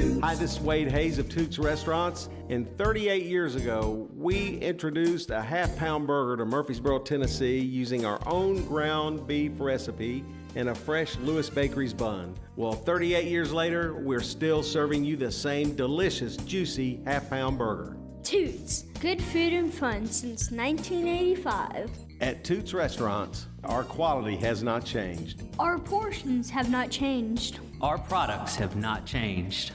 Hi, this is Wade Hayes of Toots Restaurants. And 38 years ago, we introduced a half-pound burger to Murfreesboro, Tennessee using our own ground beef recipe and a fresh Lewis Bakery's bun. Well, 38 years later, we're still serving you the same delicious, juicy half-pound burger. Toots, good food and fun since 1985. At Toots Restaurants, our quality has not changed. Our portions have not changed. Our products have not changed.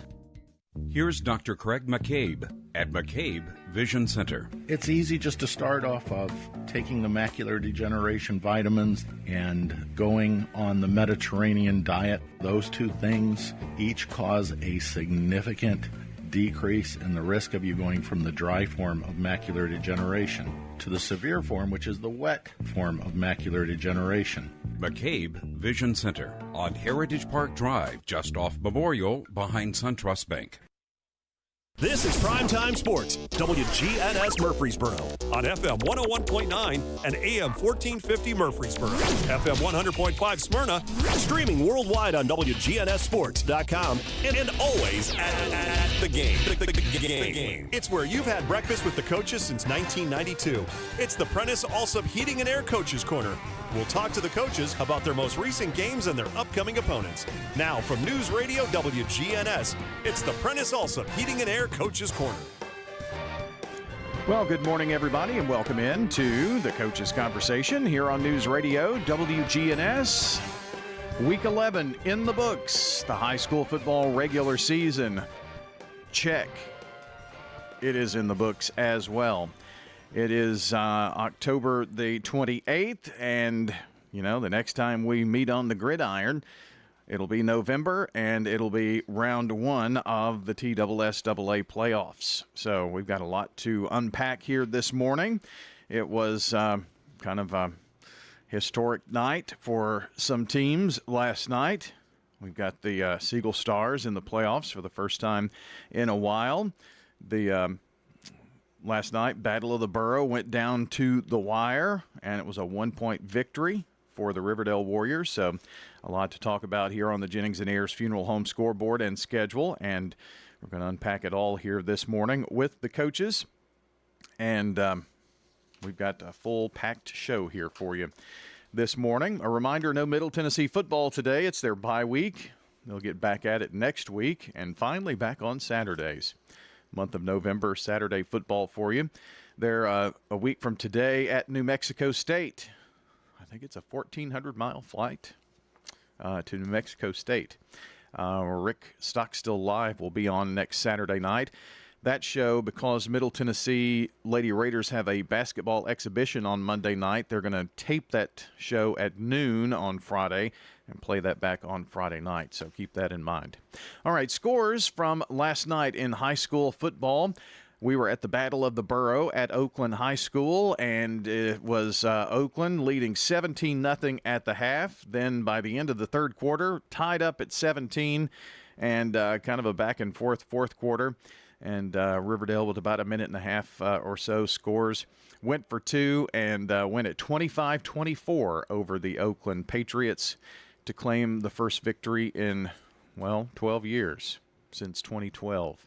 Here's Dr. Craig McCabe at McCabe Vision Center. It's easy just to start off of taking the macular degeneration vitamins and going on the Mediterranean diet. Those two things each cause a significant decrease in the risk of you going from the dry form of macular degeneration to the severe form, which is the wet form of macular degeneration. McCabe Vision Center on Heritage Park Drive, just off Memorial, behind SunTrust Bank. This is Primetime Sports, WGNS Murfreesboro, on FM 101.9 and AM 1450 Murfreesboro, FM 100.5 Smyrna, streaming worldwide on WGNSSports.com, and always at the game. The game. It's where you've had breakfast with the coaches since 1992. It's the Prentice Allsup Heating and Air Coaches Corner. We'll talk to the coaches about their most recent games and their upcoming opponents. Now from News Radio WGNS, it's the Prentice Allsup Heating and Air Coaches Corner. Well, good morning, everybody, and welcome in to the Coaches Conversation here on News Radio WGNS. Week 11 in the books. The high school football regular season. Check. It is in the books as well. It is October the 28th, and, you know, the next time we meet on the gridiron, it'll be November, and it'll be round one of the TSSAA playoffs. So we've got a lot to unpack here this morning. It was kind of a historic night for some teams last night. We've got the Siegel Stars in the playoffs for the first time in a while. The last night, Battle of the Borough went down to the wire, and it was a 1-point victory for the Riverdale Warriors. So a lot to talk about here on the Jennings and Ayers Funeral Home scoreboard and schedule, and we're going to unpack it all here this morning with the coaches. And we've got a full packed show here for you this morning. A reminder, no Middle Tennessee football today. It's their bye week. They'll get back at it next week, and finally back on Saturdays. Month of November, Saturday football for you. They're a week from today at New Mexico State. I think it's a 1,400-mile flight to New Mexico State. Rick Stockstill Live will be on next Saturday night. That show, because Middle Tennessee Lady Raiders have a basketball exhibition on Monday night, they're going to tape that show at noon on Friday and play that back on Friday night, so keep that in mind. All right, scores from last night in high school football. We were at the Battle of the Borough at Oakland High School, and it was Oakland leading 17-0 at the half. Then by the end of the third quarter, tied up at 17, and kind of a back-and-forth fourth quarter. And Riverdale, with about a minute and a half or so scores, went for two and went at 25-24 over the Oakland Patriots to claim the first victory in, 12 years, since 2012.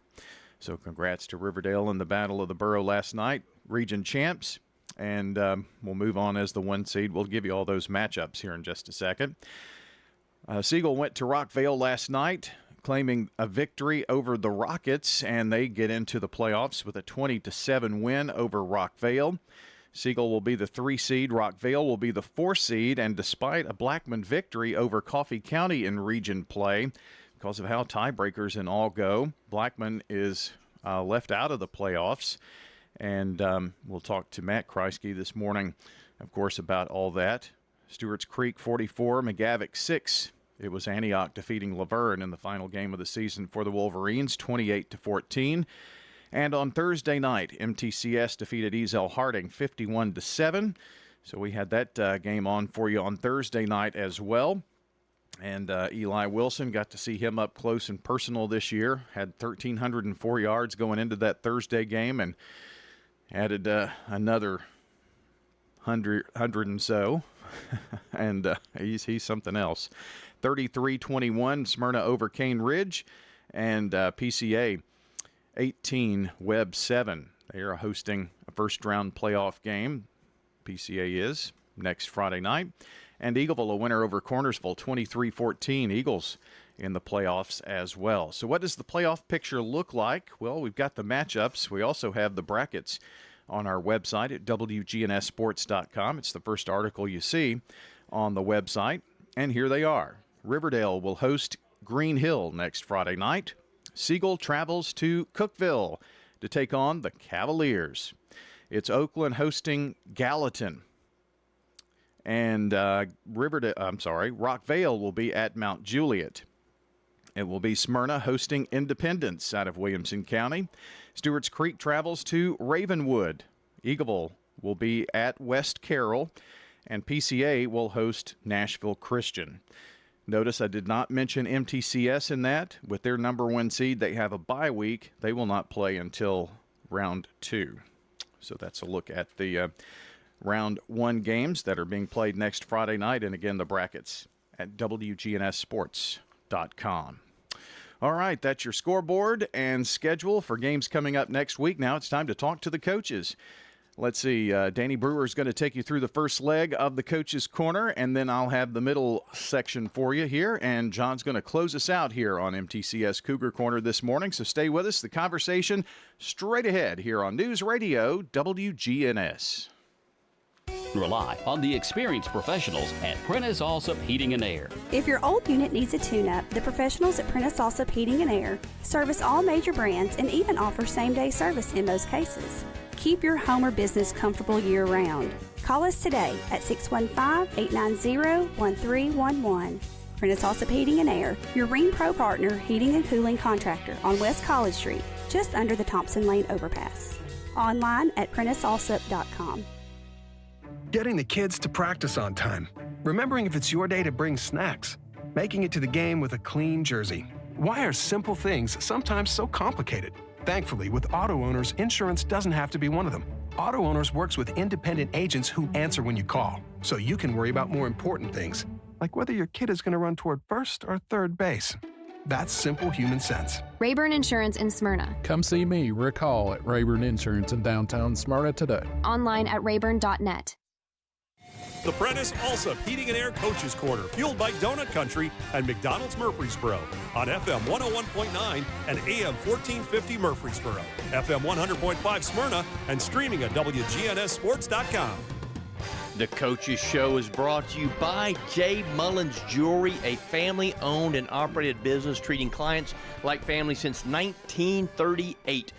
So congrats to Riverdale in the Battle of the Borough last night, region champs. And we'll move on as the one seed. We'll give you all those matchups here in just a second. Siegel went to Rockvale last night, claiming a victory over the Rockets, and they get into the playoffs with a 20-7 win over Rockvale. Siegel will be the 3 seed. Rockvale will be the 4 seed, and despite a Blackman victory over Coffee County in region play, because of how tiebreakers and all go, Blackman is left out of the playoffs. And we'll talk to Matt Kreisky this morning, of course, about all that. Stewarts Creek 44, McGavick 6. It was Antioch defeating Laverne in the final game of the season for the Wolverines, 28-14. And on Thursday night, MTCS defeated Ezel Harding 51-7. So we had that game on for you on Thursday night as well. And Eli Wilson, got to see him up close and personal this year. Had 1,304 yards going into that Thursday game and added another 100 and so. And he's something else. 33-21, Smyrna over Cane Ridge. And PCA 18, Webb 7. They are hosting a first-round playoff game. PCA is next Friday night. And Eagleville, a winner over Cornersville, 23-14. Eagles in the playoffs as well. So what does the playoff picture look like? Well, we've got the matchups. We also have the brackets on our website at WGNSsports.com. It's the first article you see on the website. And here they are. Riverdale will host Green Hill next Friday night. Siegel travels to Cookeville to take on the Cavaliers. It's Oakland hosting Gallatin. And Rockvale will be at Mount Juliet. It will be Smyrna hosting Independence out of Williamson County. Stewarts Creek travels to Ravenwood. Eagleville will be at West Carroll. And PCA will host Nashville Christian. Notice I did not mention MTCS in that. With their number 1 seed, they have a bye week. They will not play until round 2. So that's a look at the round 1 games that are being played next Friday night. And again, the brackets at WGNSsports.com. All right, that's your scoreboard and schedule for games coming up next week. Now it's time to talk to the coaches. Let's see, Danny Brewer is going to take you through the first leg of the Coach's Corner, and then I'll have the middle section for you here, and John's going to close us out here on MTCS Cougar Corner this morning, so stay with us. The conversation straight ahead here on News Radio WGNS. Rely on the experienced professionals at Prentice Allsup Heating and Air. If your old unit needs a tune-up, the professionals at Prentice Allsup Heating and Air service all major brands and even offer same-day service in most cases. Keep your home or business comfortable year-round. Call us today at 615-890-1311. Prentice Allsup Heating and Air, your Ring Pro partner heating and cooling contractor on West College Street, just under the Thompson Lane overpass. Online at PrenticeAllsup.com. Getting the kids to practice on time. Remembering if it's your day to bring snacks. Making it to the game with a clean jersey. Why are simple things sometimes so complicated? Thankfully, with Auto Owners, insurance doesn't have to be one of them. Auto Owners works with independent agents who answer when you call, so you can worry about more important things, like whether your kid is going to run toward first or third base. That's simple human sense. Rayburn Insurance in Smyrna. Come see me, Rick Hall, at Rayburn Insurance in downtown Smyrna today. Online at rayburn.net. The Prentice Allsup Heating and Air Coaches Corner, fueled by Donut Country and McDonald's Murfreesboro on FM 101.9 and AM 1450 Murfreesboro, FM 100.5 Smyrna, and streaming at WGNSsports.com. The Coaches Show is brought to you by J. Mullins Jewelry, a family-owned and operated business treating clients like family since 1938.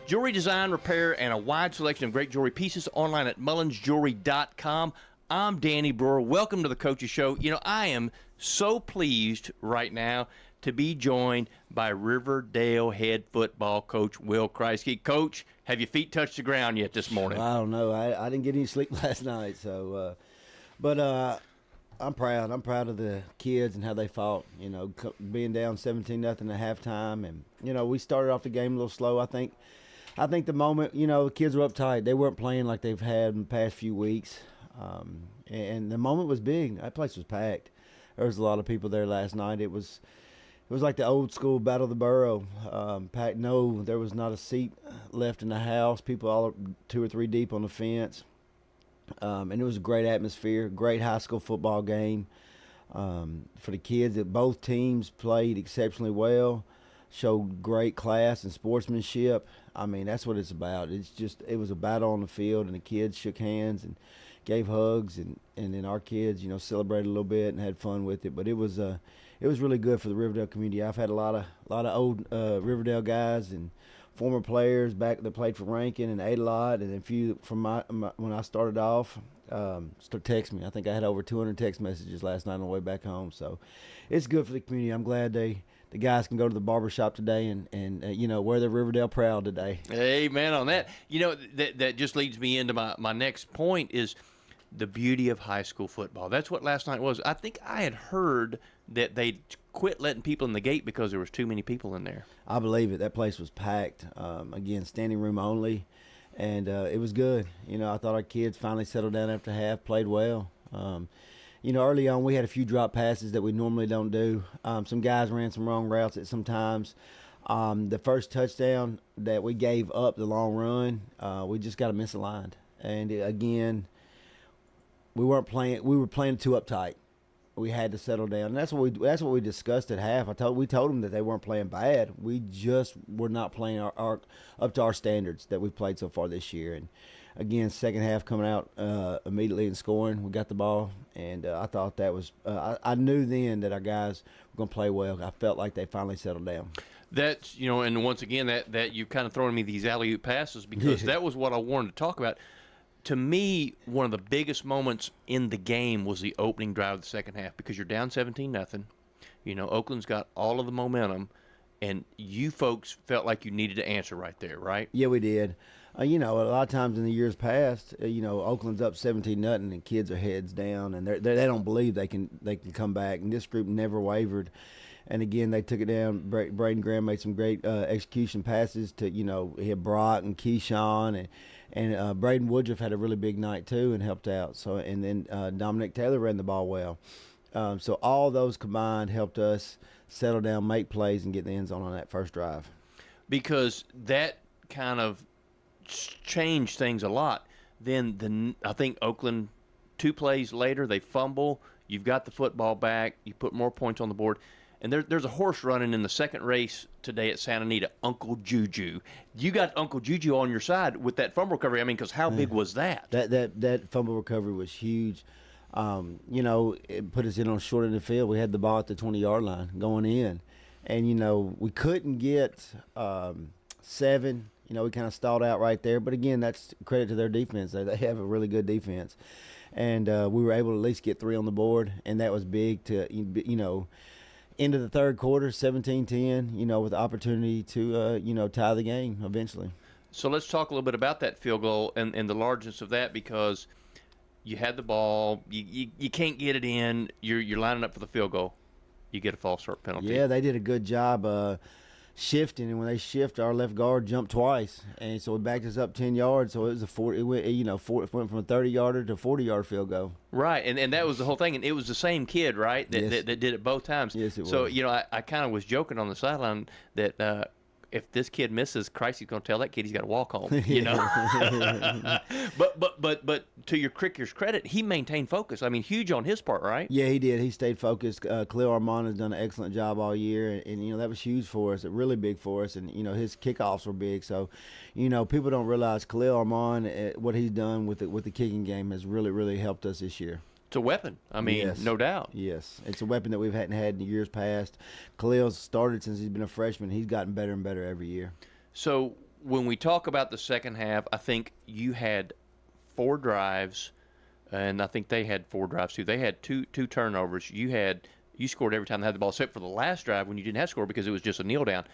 Jewelry design, repair, and a wide selection of great jewelry pieces online at mullinsjewelry.com. I'm Danny Brewer. Welcome to the Coaches Show. You know, I am so pleased right now to be joined by Riverdale head football coach Will Kreisky. Coach, have your feet touched the ground yet this morning? I don't know. I didn't get any sleep last night, so but I'm proud. I'm proud of the kids and how they fought. You know, being down 17-0 at halftime, and you know we started off the game a little slow. I think the moment the kids were uptight. They weren't playing like they've had in the past few weeks. And the moment was big. That place was packed. There was a lot of people there last night. It was like the old school Battle of the Borough. Packed. No, there was not a seat left in the house. People all 2 or 3 deep on the fence. And it was a great atmosphere. Great high school football game for the kids. That both teams played exceptionally well. Showed great class and sportsmanship. I mean, that's what it's about. It was a battle on the field, and the kids shook hands and gave hugs, and then our kids, celebrated a little bit and had fun with it. But it was really good for the Riverdale community. I've had a lot of old Riverdale guys and former players back that played for Rankin and ate a lot, and a few from when I started off text me. I think I had over 200 text messages last night on the way back home. So it's good for the community. I'm glad the guys can go to the barbershop today and wear their Riverdale proud today. Amen on that. That just leads me into my next point is the beauty of high school football. That's what last night was. I think I had heard that they quit letting people in the gate because there was too many people in there. I believe it. That place was packed. Again, standing room only, and it was good. I thought our kids finally settled down after half, played well. early on we had a few drop passes that we normally don't do. Some guys ran some wrong routes at some times. The first touchdown that we gave up, the long run, we just got misaligned. And again, we were playing too uptight. We had to settle down. And that's what we discussed at half. We told them that they weren't playing bad. We just were not playing our up to our standards that we've played so far this year. And again, second half coming out immediately and scoring. We got the ball, and I thought that was I knew then that our guys were going to play well. I felt like they finally settled down. That's, and once again, that you've kind of thrown me these alley-oop passes because that was what I wanted to talk about. To me, one of the biggest moments in the game was the opening drive of the second half because you're down 17-0. Oakland's got all of the momentum, and you folks felt like you needed to answer right there, right? Yeah, we did. A lot of times in the years past, Oakland's up 17-0 and kids are heads down, and they don't believe they can come back. And this group never wavered. And again, they took it down. Braden Graham made some great execution passes to, he had Brock and Keyshawn, and Braden Woodruff had a really big night too and helped out. So, and then Dominic Taylor ran the ball well. So all those combined helped us settle down, make plays, and get the end zone on that first drive. Because that kind of changed things a lot. Then I think Oakland, 2 plays later, they fumble. You've got the football back. You put more points on the board. And there's a horse running in the second race today at Santa Anita, Uncle Juju. You got Uncle Juju on your side with that fumble recovery. I mean, because how big was that? That fumble recovery was huge. It put us in on short end of the field. We had the ball at the 20-yard line going in. And, we couldn't get 7. We kind of stalled out right there. But, again, that's credit to their defense. They have a really good defense. And we were able to at least get 3 on the board, and that was big to, into the third quarter, 17-10, with the opportunity to, tie the game eventually. So let's talk a little bit about that field goal and the largeness of that because you had the ball, you can't get it in, you're lining up for the field goal, you get a false start penalty. Yeah, they did a good job shifting, and when they shift, our left guard jumped twice, and so it backed us up 10 yards. So it was it went from a 30-yarder to a 40-yard field goal. Right, and that was the whole thing, and it was the same kid, right, that did it both times. Yes, it was. So I kind of was joking on the sideline that if this kid misses, Christ, he's going to tell that kid he's got to walk home. But to your Cricker's credit, he maintained focus. I mean, huge on his part, right? Yeah, he did. He stayed focused. Khalil Armand has done an excellent job all year, and that was huge for us, really big for us. And his kickoffs were big. So, people don't realize Khalil Armand, what he's done with the kicking game has really, really helped us this year. It's a weapon. I mean, yes. No doubt. Yes, it's a weapon that we hadn't had in the years past. Khalil's started since he's been a freshman. He's gotten better and better every year. So when we talk about the second half, I think you had 4 drives, and I think they had 4 drives too. They had two turnovers. You scored every time they had the ball, except for the last drive when you didn't have to score because it was just a kneel down.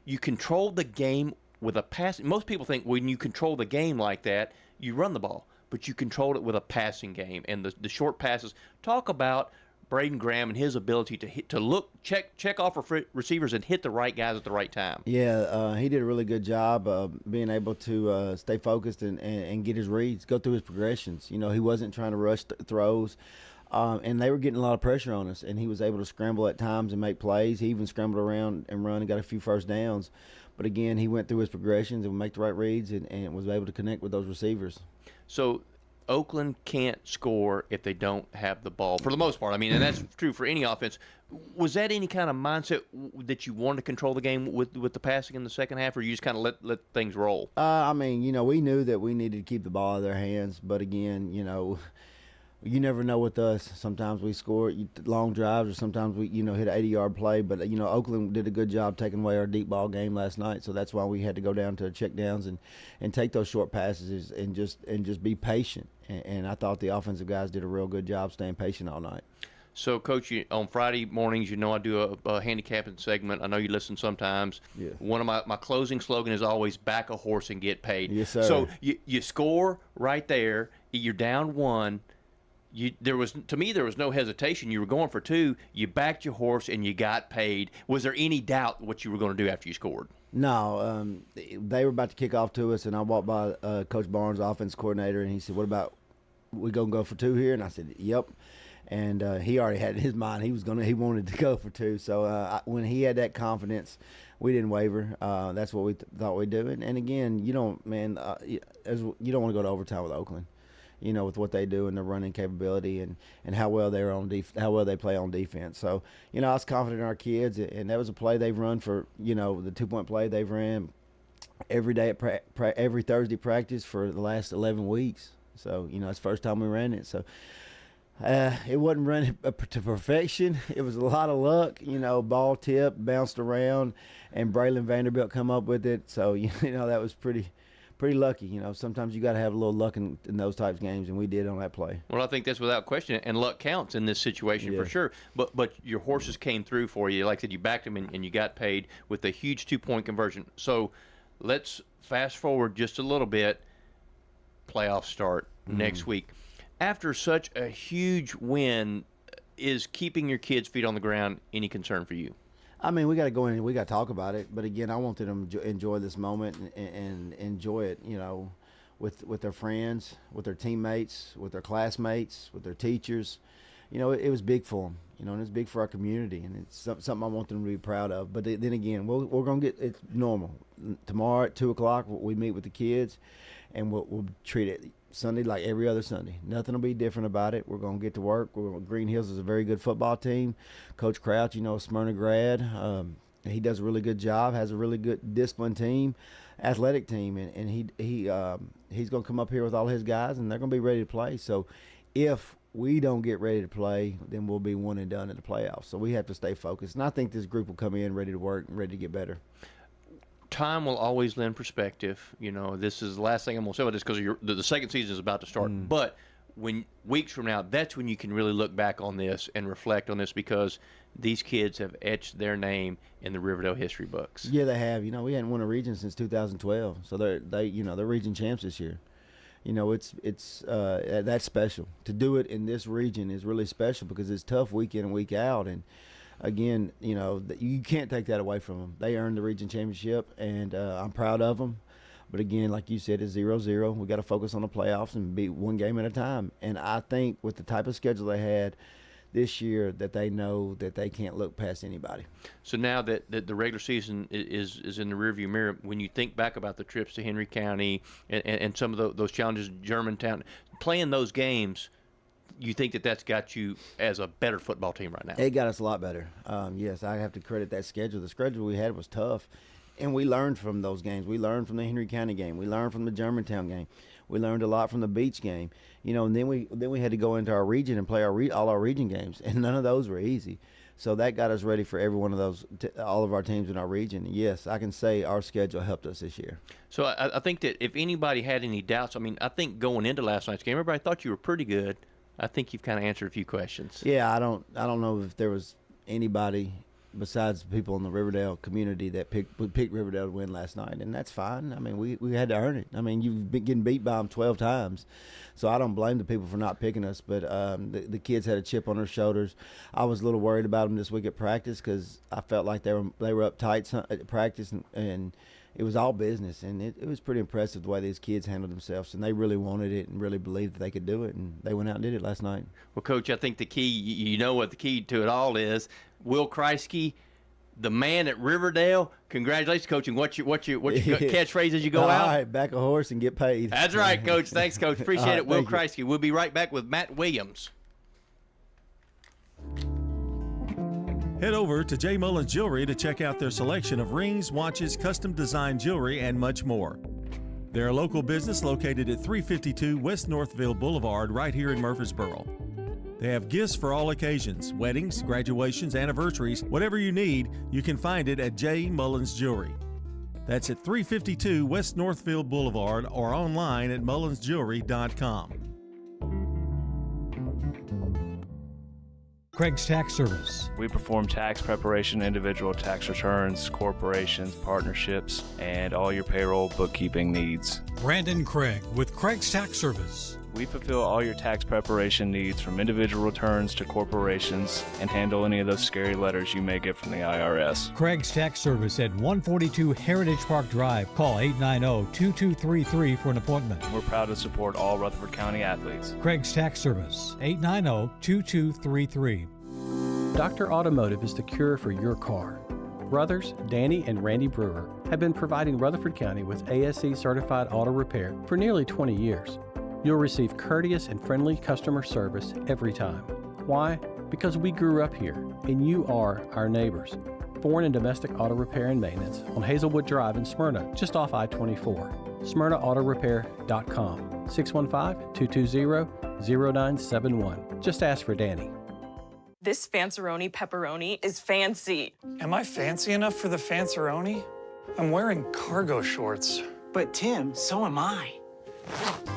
You controlled the game with a pass. Most people think when you control the game like that, you run the ball. But you controlled it with a passing game and the short passes. Talk about Braden Graham and his ability to check off receivers and hit the right guys at the right time. Yeah, he did a really good job being able to stay focused and get his reads, go through his progressions. He wasn't trying to rush throws. And they were getting a lot of pressure on us, and he was able to scramble at times and make plays. He even scrambled around and run and got a few first downs. But, again, he went through his progressions and make the right reads and was able to connect with those receivers. So Oakland can't score if they don't have the ball, for the most part. I mean, and that's true for any offense. Was that any kind of mindset that you wanted to control the game with the passing in the second half, or you just kind of let things roll? I mean, we knew that we needed to keep the ball out of their hands. But, again, you never know with us. Sometimes we score long drives, or sometimes we, hit an 80-yard play. But, Oakland did a good job taking away our deep ball game last night. So that's why we had to go down to check downs and take those short passes and just be patient. And I thought the offensive guys did a real good job staying patient all night. So, Coach, on Friday mornings, I do a handicapping segment. I know you listen sometimes. Yeah. One of my closing slogan is always back a horse and get paid. Yes, sir. So you score right there. You're down 1. There was no hesitation. You were going for 2. You backed your horse and you got paid. Was there any doubt what you were going to do after you scored? No, they were about to kick off to us, and I walked by Coach Barnes, offense coordinator, and he said, "What about we gonna go for 2 here?" And I said, "Yep." And he already had in his mind he wanted to go for 2. So when he had that confidence, we didn't waver. That's what we thought we'd do. And again, you don't want to go to overtime with Oakland, with what they do and their running capability and how well they're how well they play on defense. So I was confident in our kids, and that was a play they've run for the 2-point play they've ran every day at every Thursday practice for the last 11 weeks. So it's the first time we ran it. So. It wasn't run to perfection. It was a lot of luck, ball tip, bounced around, and Braylon Vanderbilt come up with it. So, that was pretty lucky. Sometimes you got to have a little luck in those types of games, and we did on that play. Well, I think that's without question, and luck counts in this situation for sure. But your horses came through for you. Like I said, you backed them, and you got paid with a huge 2-point conversion. So let's fast forward just a little bit. Playoffs start next week. After such a huge win, is keeping your kids' feet on the ground any concern for you? I mean, we got to go in and we got to talk about it. But again, I want them to enjoy this moment and enjoy it, with their friends, with their teammates, with their classmates, with their teachers. It was big for them, and it's big for our community, and it's something I want them to be proud of. But then again, we're going to get it's normal. Tomorrow at 2 o'clock, we meet with the kids, and we'll treat it Sunday like every other Sunday. Nothing will be different about it. We're going to get to work. Green Hills is a very good football team. Coach Crouch, a Smyrna grad. He does a really good job, has a really good disciplined team, athletic team, and he's going to come up here with all his guys, and they're going to be ready to play. So if we don't get ready to play, then we'll be one and done in the playoffs. So we have to stay focused. And I think this group will come in ready to work and ready to get better. Time will always lend perspective. This is the last thing I'm going to say about this because the second season is about to start. But when weeks from now, that's when you can really look back on this and reflect on this because these kids have etched their name in the Riverdale history books. Yeah, they have. We hadn't won a region since 2012, so they're region champs this year. It's that's special. To do it in this region is really special because it's tough week in and week out. And again, you can't take that away from them. They earned the region championship, and I'm proud of them. But again, like you said, it's 0-0. We got to focus on the playoffs and beat one game at a time. And I think with the type of schedule they had this year, that they know that they can't look past anybody. So now that the regular season is in the rearview mirror, when you think back about the trips to Henry County and some of those challenges in Germantown, playing those games, you think that's got you as a better football team right now? It got us a lot better. Yes, I have to credit that schedule. The schedule we had was tough, and we learned from those games. We learned from the Henry County game. We learned from the Germantown game. We learned a lot from the Beach game. And then we had to go into our region and play all our region games, and none of those were easy. So that got us ready for every one of those, all of our teams in our region. Yes, I can say our schedule helped us this year. So I think that if anybody had any doubts, I think going into last night's game, everybody thought you were pretty good. I think you've kind of answered a few questions. Yeah, I don't know if there was anybody besides people in the Riverdale community that picked Riverdale to win last night, and that's fine. We had to earn it. You've been getting beat by them 12 times, so I don't blame the people for not picking us, but the kids had a chip on their shoulders. I was a little worried about them this week at practice because I felt like they were uptight at practice, and it was all business, and it was pretty impressive the way these kids handled themselves, and they really wanted it and really believed that they could do it, and they went out and did it last night. Well, Coach, I think the key, you know what the key to it all is. Will Kreisky, the man at Riverdale, congratulations, Coach, and what your catchphrase as you go out? All right, back a horse and get paid. That's right, Coach. Thanks, Coach. Appreciate it. Will Kreisky. You. We'll be right back with Matt Williams. Head over to J. Mullins Jewelry to check out their selection of rings, watches, custom design jewelry, and much more. They're a local business located at 352 West Northville Boulevard right here in Murfreesboro. They have gifts for all occasions, weddings, graduations, anniversaries, whatever you need, you can find it at J. Mullins Jewelry. That's at 352 West Northville Boulevard or online at mullinsjewelry.com. Craig's Tax Service. We perform tax preparation, individual tax returns, corporations, partnerships, and all your payroll bookkeeping needs. Brandon Craig with Craig's Tax Service. We fulfill all your tax preparation needs from individual returns to corporations and handle any of those scary letters you may get from the IRS. Craig's Tax Service at 142 Heritage Park Drive. Call 890-2233 for an appointment. We're proud to support all Rutherford County athletes. Craig's Tax Service, 890-2233. Dr. Automotive is the cure for your car. Brothers Danny and Randy Brewer have been providing Rutherford County with ASE certified auto repair for nearly 20 years. You'll receive courteous and friendly customer service every time. Why? Because we grew up here and you are our neighbors. Foreign and domestic auto repair and maintenance on Hazelwood Drive in Smyrna, just off I-24. SmyrnaAutorepair.com, 615-220-0971. Just ask for Danny. This Fanceroni pepperoni is fancy. Am I fancy enough for the Fanceroni? I'm wearing cargo shorts. But Tim, so am I.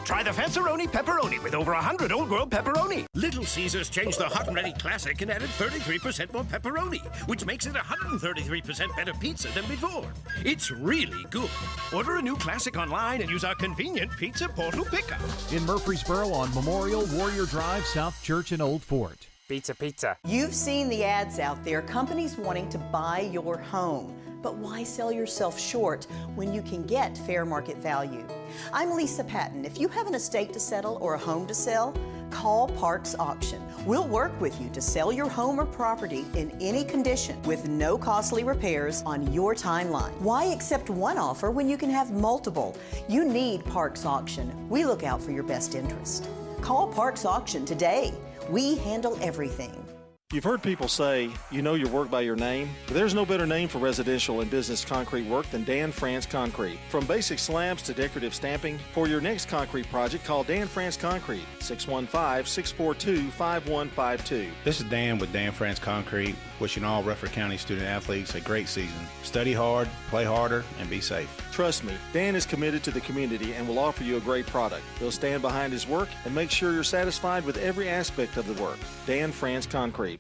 Try the Fanceroni pepperoni with over 100 old world pepperoni. Little Caesars changed the Hot and Ready Classic and added 33% more pepperoni, which makes it 133% better pizza than before. It's really good. Order a new classic online and use our convenient Pizza Portal pickup. In Murfreesboro on Memorial, Warrior Drive, South Church, and Old Fort. Pizza, pizza. You've seen the ads out there, companies wanting to buy your home. But why sell yourself short when you can get fair market value? I'm Lisa Patton. If you have an estate to settle or a home to sell, call Parks Auction. We'll work with you to sell your home or property in any condition with no costly repairs on your timeline. Why accept one offer when you can have multiple? You need Parks Auction. We look out for your best interest. Call Parks Auction today. We handle everything. You've heard people say, you know your work by your name, but there's no better name for residential and business concrete work than Dan France Concrete. From basic slabs to decorative stamping, for your next concrete project, call Dan France Concrete, 615-642-5152. This is Dan with Dan France Concrete, wishing all Rutherford County student athletes a great season. Study hard, play harder, and be safe. Trust me, Dan is committed to the community and will offer you a great product. He'll stand behind his work and make sure you're satisfied with every aspect of the work. Dan France Concrete.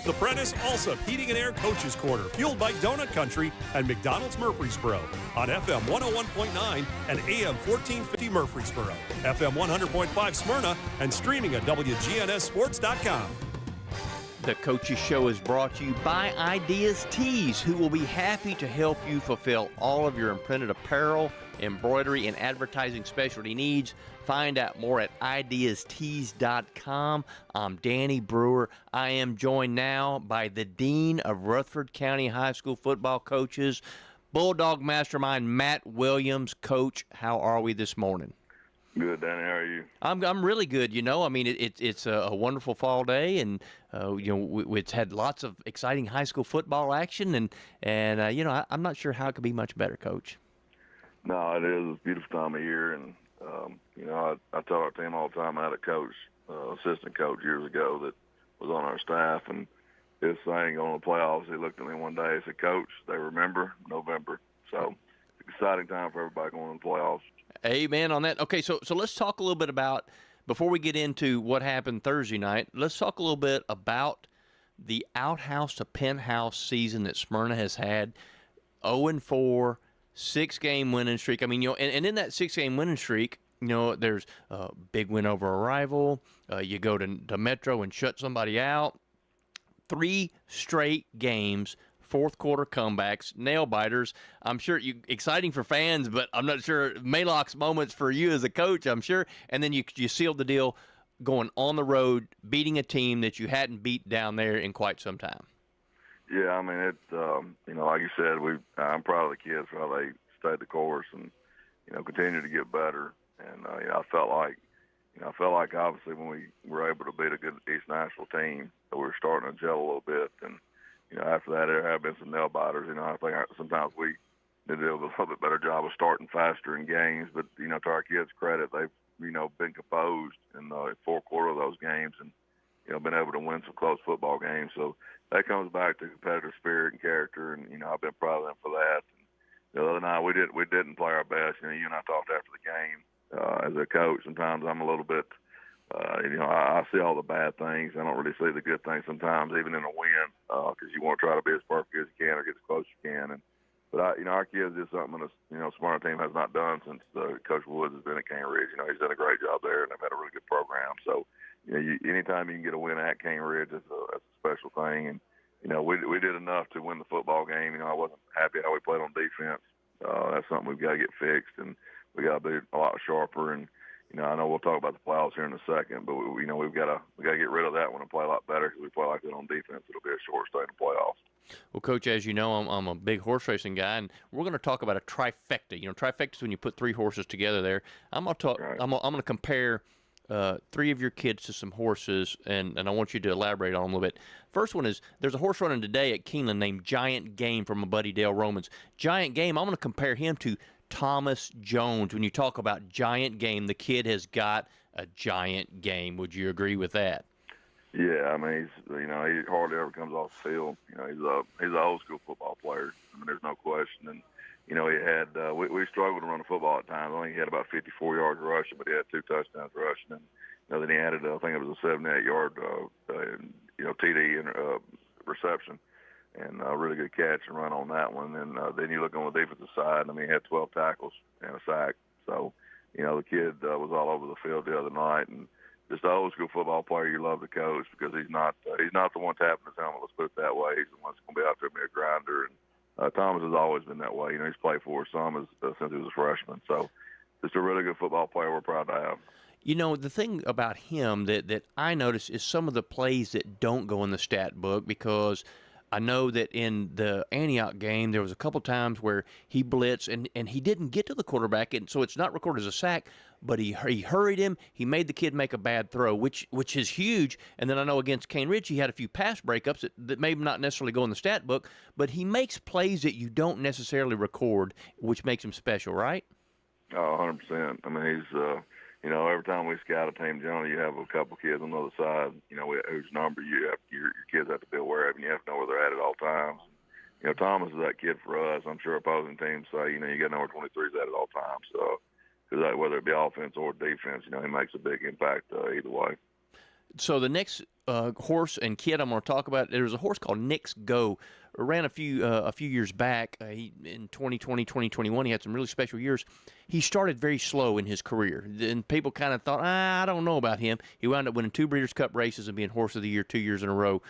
The Prentice Allsup Heating and Air Coaches Corner, fueled by Donut Country and McDonald's Murfreesboro on FM 101.9 and AM 1450 Murfreesboro, FM 100.5 Smyrna, and streaming at WGNSSports.com. The Coaches Show is brought to you by Ideas Tees, who will be happy to help you fulfill all of your imprinted apparel, embroidery, and advertising specialty needs. Find out more at ideastees.com. I'm Danny Brewer. I am joined now by the Dean of Rutherford County High School football coaches, Bulldog Mastermind Matt Williams. Coach, how are we this morning? Good, Danny. How are you? I'm really good. You know, I mean, it's a wonderful fall day, and you know, it's had lots of exciting high school football action, and you know, I'm not sure how it could be much better, Coach. No, it is a beautiful time of year, and you know, I tell our team all the time. I had a coach, assistant coach years ago that was on our staff, and his thing going to the playoffs. He looked at me one day and said, "Coach, they remember November." So, it's an exciting time for everybody going to the playoffs. Amen on that. Okay, so let's talk a little bit about, before we get into what happened Thursday night, let's talk a little bit about the outhouse to penthouse season that Smyrna has had. 0-4, 6-game winning streak. I mean, you know, and in that 6-game winning streak, you know, there's a big win over a rival. You go to Metro and shut somebody out. 3 straight games, fourth quarter comebacks, nail biters. I'm sure exciting for fans, but I'm not sure Maalox moments for you as a coach, I'm sure. And then you sealed the deal going on the road, beating a team that you hadn't beat down there in quite some time. Yeah, I mean, you know, like you said, I'm proud of the kids for how they stayed the course and, you know, continue to get better. And you know, I felt like obviously when we were able to beat a good East Nashville team, that we were starting to gel a little bit. And you know, after that, there have been some nail biters. You know, I think sometimes we need to do a little bit better job of starting faster in games. But, you know, to our kids' credit, they've, you know, been composed in the fourth quarter of those games and, you know, been able to win some close football games. So that comes back to competitive spirit and character. And, you know, I've been proud of them for that. And the other night, we didn't play our best. You know, you and I talked after the game. As a coach, sometimes I'm a little bit, you know, I see all the bad things. I don't really see the good things sometimes, even in a win, because you want to try to be as perfect as you can or get as close as you can. And But our kids did something the Smyrna team has not done since Coach Woods has been at Cane Ridge. He's done a great job there, and they've had a really good program. So, anytime you can get a win at Cane Ridge, that's a special thing. And we did enough to win the football game. I wasn't happy how we played on defense. That's something we've got to get fixed, and we got to be a lot sharper. And I know we'll talk about the playoffs here in a second, but we've got to get rid of that one and play a lot better, because we play like that on defense. It'll be a short stay in the playoffs. Well, Coach, as you know, I'm a big horse racing guy, and we're going to talk about a trifecta. Trifecta is when you put three horses together there. I'm going to talk. Right. I'm going to compare three of your kids to some horses, and I want you to elaborate on them a little bit. First one is, there's a horse running today at Keeneland named Giant Game from my buddy Dale Romans. Giant Game, I'm going to compare him to Thomas Jones. When you talk about Giant Game, the kid has got a giant game. Would you agree with that? Yeah, he's he hardly ever comes off the field. He's an old school football player. There's no question. And he had we struggled to run the football at times. I think he had about 54 yards rushing, but he had 2 touchdowns rushing. And then he added I think it was a 78-yard TD and reception, and a really good catch and run on that one. And then you look on the defensive side. He had 12 tackles and a sack. So the kid was all over the field the other night, and just an old school football player you love to coach, because he's not the one tapping his helmet. Let's put it that way. He's the one that's going to be out there and be a grinder. And Thomas has always been that way. He's played for us some since he was a freshman. So just a really good football player we're proud to have. The thing about him that I notice is some of the plays that don't go in the stat book, because I know that in the Antioch game there was a couple times where he blitzed and he didn't get to the quarterback, and so it's not recorded as a sack, but he hurried him. He made the kid make a bad throw, which is huge. And then I know against Cane Ridge he had a few pass breakups that may not necessarily go in the stat book, but he makes plays that you don't necessarily record, which makes him special, right? Oh, 100%. He's every time we scout a team, generally you have a couple kids on the other side, whose number your kids have to be aware of, and you have to know where they're at all times. Thomas is that kid for us. I'm sure opposing teams say, you got to know where 23 is at all times. So, because whether it be offense or defense, he makes a big impact either way. So the next horse and kid I'm going to talk about, there's a horse called Nick's Go. Ran a few years back. In 2020, 2021, he had some really special years. He started very slow in his career, and people kind of thought, I don't know about him. He wound up winning 2 Breeders' Cup races and being Horse of the Year 2 years in a row.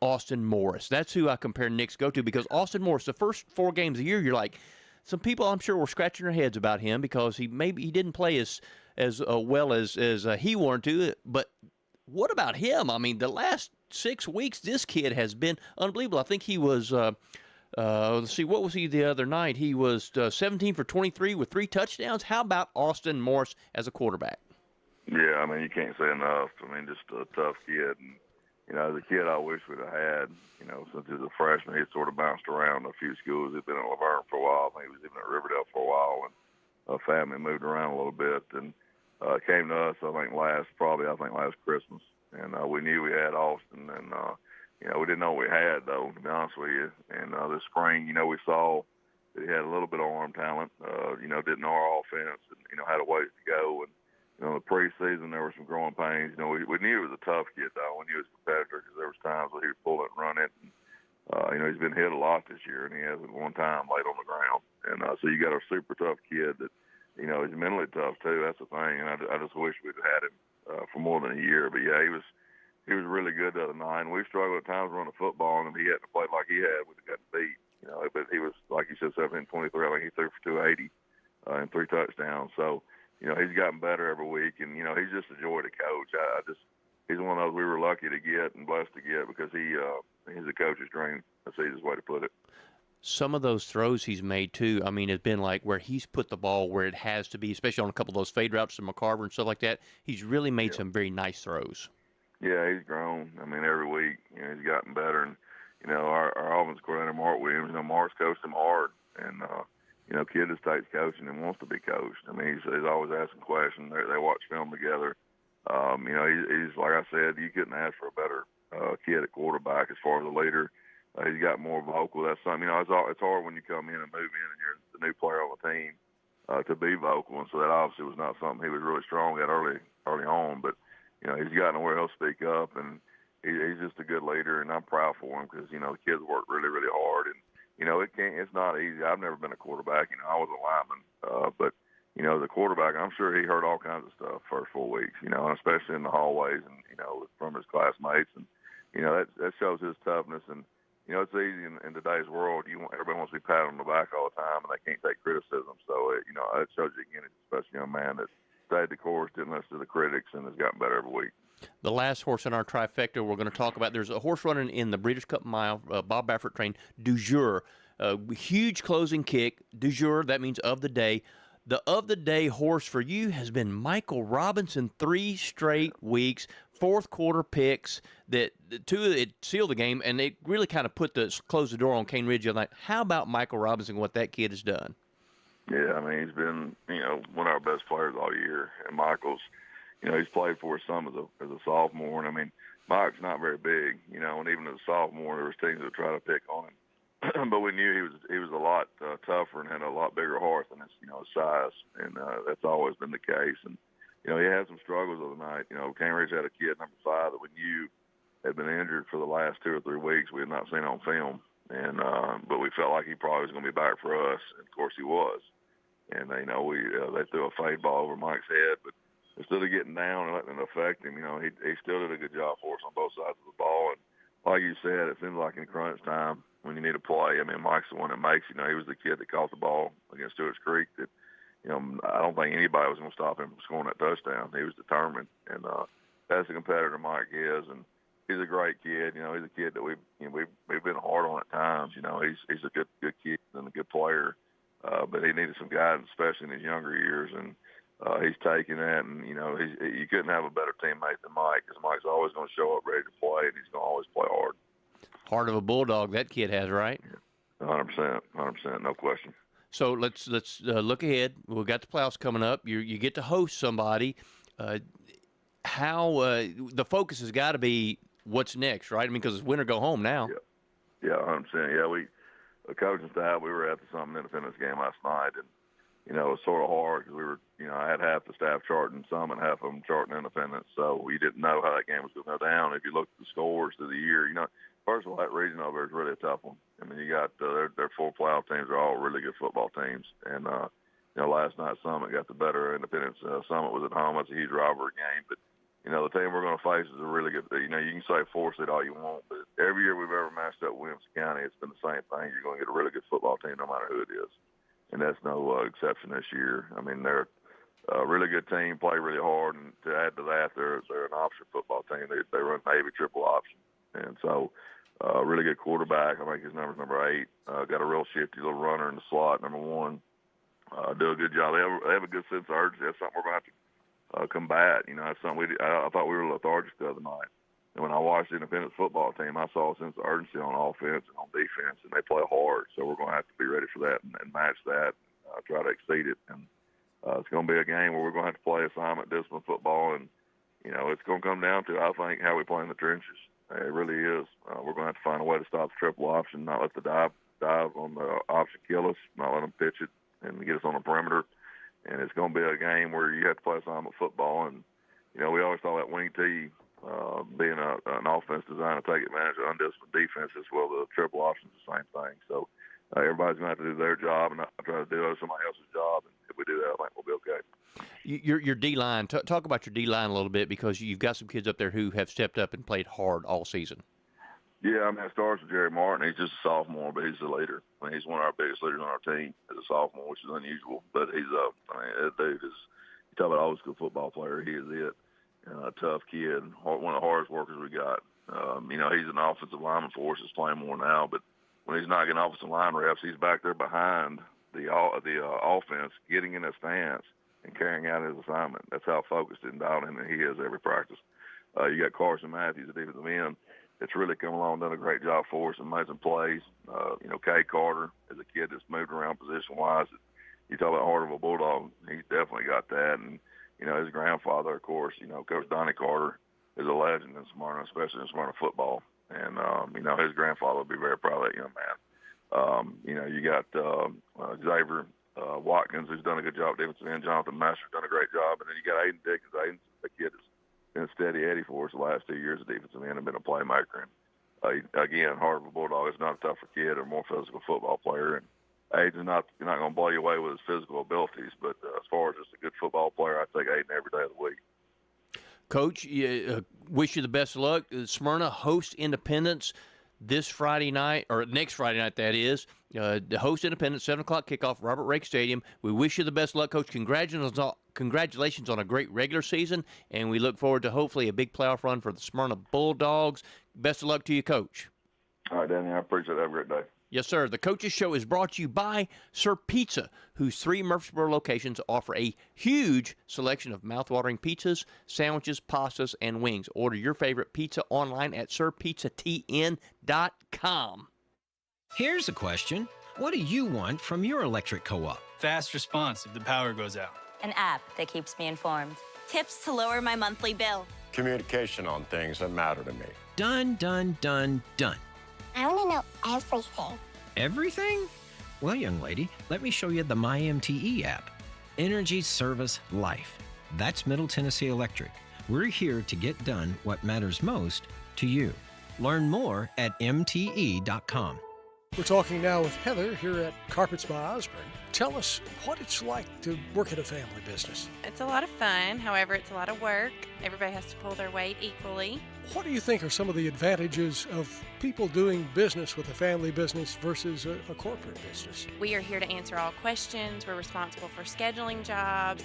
Austin Morris. That's who I compare Nick's Go to, because Austin Morris, the first 4 games of the year, you're like, some people I'm sure were scratching their heads about him because he didn't play as well as he wanted to. But what about him? The last 6 weeks, this kid has been unbelievable. I think he was, let's see, what was he the other night? He was 17 for 23 with 3 touchdowns. How about Austin Morris as a quarterback? Yeah, you can't say enough. Just a tough kid. And, as a kid, I wish we'd have had, since he was a freshman, he sort of bounced around a few schools. He'd been at Laverne for a while. I think he was even at Riverdale for a while, and family moved around a little bit. And came to us, I think last Christmas. And we knew we had Austin, and we didn't know what we had, though, to be honest with you. And this spring, we saw that he had a little bit of arm talent. Didn't know our offense, and had a ways to go. And the preseason there were some growing pains. We knew he was a tough kid, though. We knew he was a competitor, because there was times where he would pull it and run it. And, he's been hit a lot this year, and he hasn't one time laid on the ground. And so you got a super tough kid that, he's mentally tough too. That's the thing. And I just wish we'd had him for more than a year. But yeah, he was really good the other night. And we struggled at times running the football, and if he hadn't played like he had, we'd have gotten beat. But he was, like you said, 17-23. I think he threw for 280 and 3 touchdowns. So he's gotten better every week, and he's just a joy to coach. He's one of those we were lucky to get and blessed to get, because he's a coach's dream. That's the easiest way to put it. Some of those throws he's made, too, it's been like where he's put the ball where it has to be, especially on a couple of those fade routes to McCarver and stuff like that. He's really made some very nice throws. Yeah, he's grown. Every week, he's gotten better. And, our offensive coordinator, Mark Williams, Mark's coached him hard. And, kid just takes coaching and wants to be coached. He's always asking questions. They watch film together. He's, like I said, you couldn't ask for a better kid at quarterback as far as a leader. He's got more vocal. That's something, it's hard when you come in and move in and you're the new player on the team to be vocal. And so that obviously was not something he was really strong at early on. But, he's gotten where he'll speak up, and he's just a good leader, and I'm proud for him, because, the kids work really, really hard. And, It's not easy. I've never been a quarterback. I was a lineman, but the quarterback, I'm sure he heard all kinds of stuff first 4 weeks. And especially in the hallways and from his classmates, and that shows his toughness. And it's easy in today's world. Everybody wants to be patted on the back all the time, and they can't take criticism. So it shows you again, especially a young man that stayed the course, didn't listen to the critics, and has gotten better every week. The last horse in our trifecta we're going to talk about, there's a horse running in the Breeders' Cup Mile, Bob Baffert trained, Du Jour. Huge closing kick. Du Jour, that means of the day. The of the day horse for you has been Michael Robinson, 3 straight weeks, fourth quarter picks that it sealed the game, and they really kind of closed the door on Cane Ridge the other night. How about Michael Robinson, what that kid has done? Yeah, he's been, one of our best players all year. And Michael's, he's played for us some as a sophomore. And, Mike's not very big, and even as a sophomore, there was teams that tried to pick on him. But we knew he was a lot tougher and had a lot bigger heart than his size. And that's always been the case. And, he had some struggles the other night. Cane Ridge had a kid, number 5, that we knew had been injured for the last 2 or 3 weeks. We had not seen on film. And but we felt like he probably was going to be back for us. And, of course, he was. And they threw a fade ball over Mike's head, but instead of getting down and letting it affect him, he still did a good job for us on both sides of the ball. And like you said, it seems like in crunch time when you need to play, Mike's the one that makes. He was the kid that caught the ball against Stewarts Creek. That I don't think anybody was going to stop him from scoring that touchdown. He was determined, and that's the competitor Mike is. And he's a great kid. He's a kid that we've been hard on at times. He's a good kid and a good player. But he needed some guidance, especially in his younger years, and he's taking that. And you couldn't have a better teammate than Mike, because Mike's always going to show up ready to play, and he's going to always play hard. Heart of a bulldog, that kid has, right? 100%, no question. So let's look ahead. We've got the playoffs coming up. You get to host somebody. How the focus has got to be what's next, right? Because it's win or go home now. Yeah, 100%. Yeah, the coaching staff, we were at the Summit Independence game last night, and it was sort of hard because we were, I had half the staff charting Summit, half of them charting Independence, so we didn't know how that game was going to go down. If you look at the scores through the year, first of all, that region over is really a tough one. You got their 4 playoff teams are all really good football teams, and last night Summit got the better. Independence. Summit was at home. That's a huge rivalry game, but the team we're going to face is a really good. You can say force it all you want, but every year we've ever matched up with Williamson County, it's been the same thing. You're going to get a really good football team, no matter who it is, and that's no exception this year. They're a really good team, play really hard, and to add to that, they're an option football team. They run Navy triple option, and so really good quarterback. I think his number's number 8. Got a real shifty little runner in the slot, number 1. Do a good job. They have a good sense of urgency. That's something we're going to have to combat. That's something I thought we were lethargic the other night. And when I watched the Independence football team, I saw a sense of urgency on offense and on defense, and they play hard. So we're going to have to be ready for that and match that, try to exceed it. And it's going to be a game where we're going to have to play assignment discipline football, and it's going to come down to, I think, how we play in the trenches. It really is. We're going to have to find a way to stop the triple option, not let the dive on the option kill us, not let them pitch it and get us on the perimeter. And it's going to be a game where you have to play assignment football. And, we always thought that wing tee being an offense designed to take advantage of undisciplined defense as well. The triple option is the same thing. So everybody's going to have to do their job and not try to do somebody else's job. And if we do that, I think we'll be okay. Your D-line, talk about your D-line a little bit, because you've got some kids up there who have stepped up and played hard all season. Yeah, it starts with Jerry Martin. He's just a sophomore, but he's the leader. He's one of our biggest leaders on our team as a sophomore, which is unusual. But he's that dude is, you talk about old school football player, he is it. A tough kid, one of the hardest workers we got. He's an offensive lineman for us. He's playing more now, but when he's not getting offensive line reps, he's back there behind the offense, getting in a stance and carrying out his assignment. That's how focused and dialed in he is every practice. You got Carson Matthews, the defensive end. It's really come along, done a great job for us and made some plays. Kay Carter is a kid that's moved around position-wise. You talk about heart of a bulldog, he's definitely got that. And, his grandfather, of course, Coach Donnie Carter is a legend in Smyrna, especially in Smyrna football. And, his grandfather would be very proud of that young man. You got Xavier Watkins, who's done a good job defensive end. Jonathan Master's done a great job. And then you got Aiden Dickens. Aiden's a kid that's been a steady Eddie for us the last 2 years of defensive end and been a playmaker. And again, heart of a bulldog. It's not a tougher kid or more physical football player. And age is not going to blow you away with his physical abilities, but as far as just a good football player, I take Aiden every day of the week. Coach, wish you the best of luck. Smyrna hosts Independence this Friday night, or next Friday night, that is. The host Independence, 7 o'clock kickoff, Robert Rake Stadium. We wish you the best of luck, Coach. Congratulations on a great regular season, and we look forward to hopefully a big playoff run for the Smyrna Bulldogs. Best of luck to you, Coach. All right, Danny, I appreciate it. Have a great day. Yes, sir. The Coaches Show is brought to you by Sir Pizza, whose 3 Murfreesboro locations offer a huge selection of mouthwatering pizzas, sandwiches, pastas, and wings. Order your favorite pizza online at sirpizzatn.com. Here's a question. What do you want from your electric co-op? Fast response if the power goes out. An app that keeps me informed. Tips to lower my monthly bill. Communication on things that matter to me. Done, done, done, done. I want to know everything. Everything? Well, young lady, let me show you the MyMTE app. Energy Service Life. That's Middle Tennessee Electric. We're here to get done what matters most to you. Learn more at mte.com. We're talking now with Heather here at Carpets by Osborne. Tell us what it's like to work at a family business. It's a lot of fun. However, it's a lot of work. Everybody has to pull their weight equally. What do you think are some of the advantages of people doing business with a family business versus a corporate business? We are here to answer all questions. We're responsible for scheduling jobs.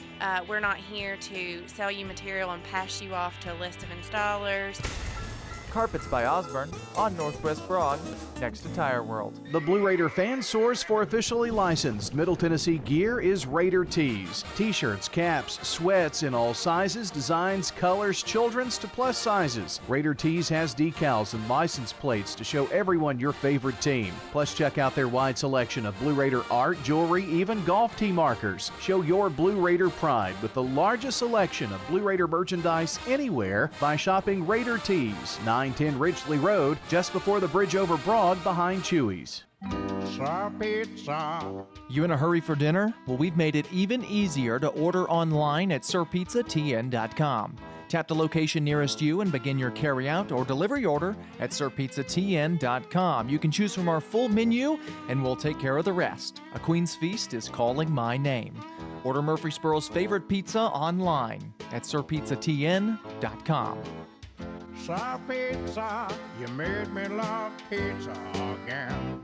We're not here to sell you material and pass you off to a list of installers. Carpets by Osborne on Northwest Broad, next to Tire World. The Blue Raider fan source for officially licensed Middle Tennessee gear is Raider Tees. T-shirts, caps, sweats in all sizes, designs, colors, children's to plus sizes. Raider Tees has decals and license plates to show everyone your favorite team. Plus, check out their wide selection of Blue Raider art, jewelry, even golf tee markers. Show your Blue Raider pride with the largest selection of Blue Raider merchandise anywhere by shopping Raider Tees, 910 Ridgely Road, just before the bridge over Broad behind Chewy's. Sir Pizza. You in a hurry for dinner? Well, we've made it even easier to order online at sirpizzatn.com. Tap the location nearest you and begin your carryout or delivery order at sirpizzatn.com. You can choose from our full menu, and we'll take care of the rest. A Queen's Feast is calling my name. Order Murfreesboro's favorite pizza online at sirpizzatn.com. Sir Pizza, you made me love pizza again.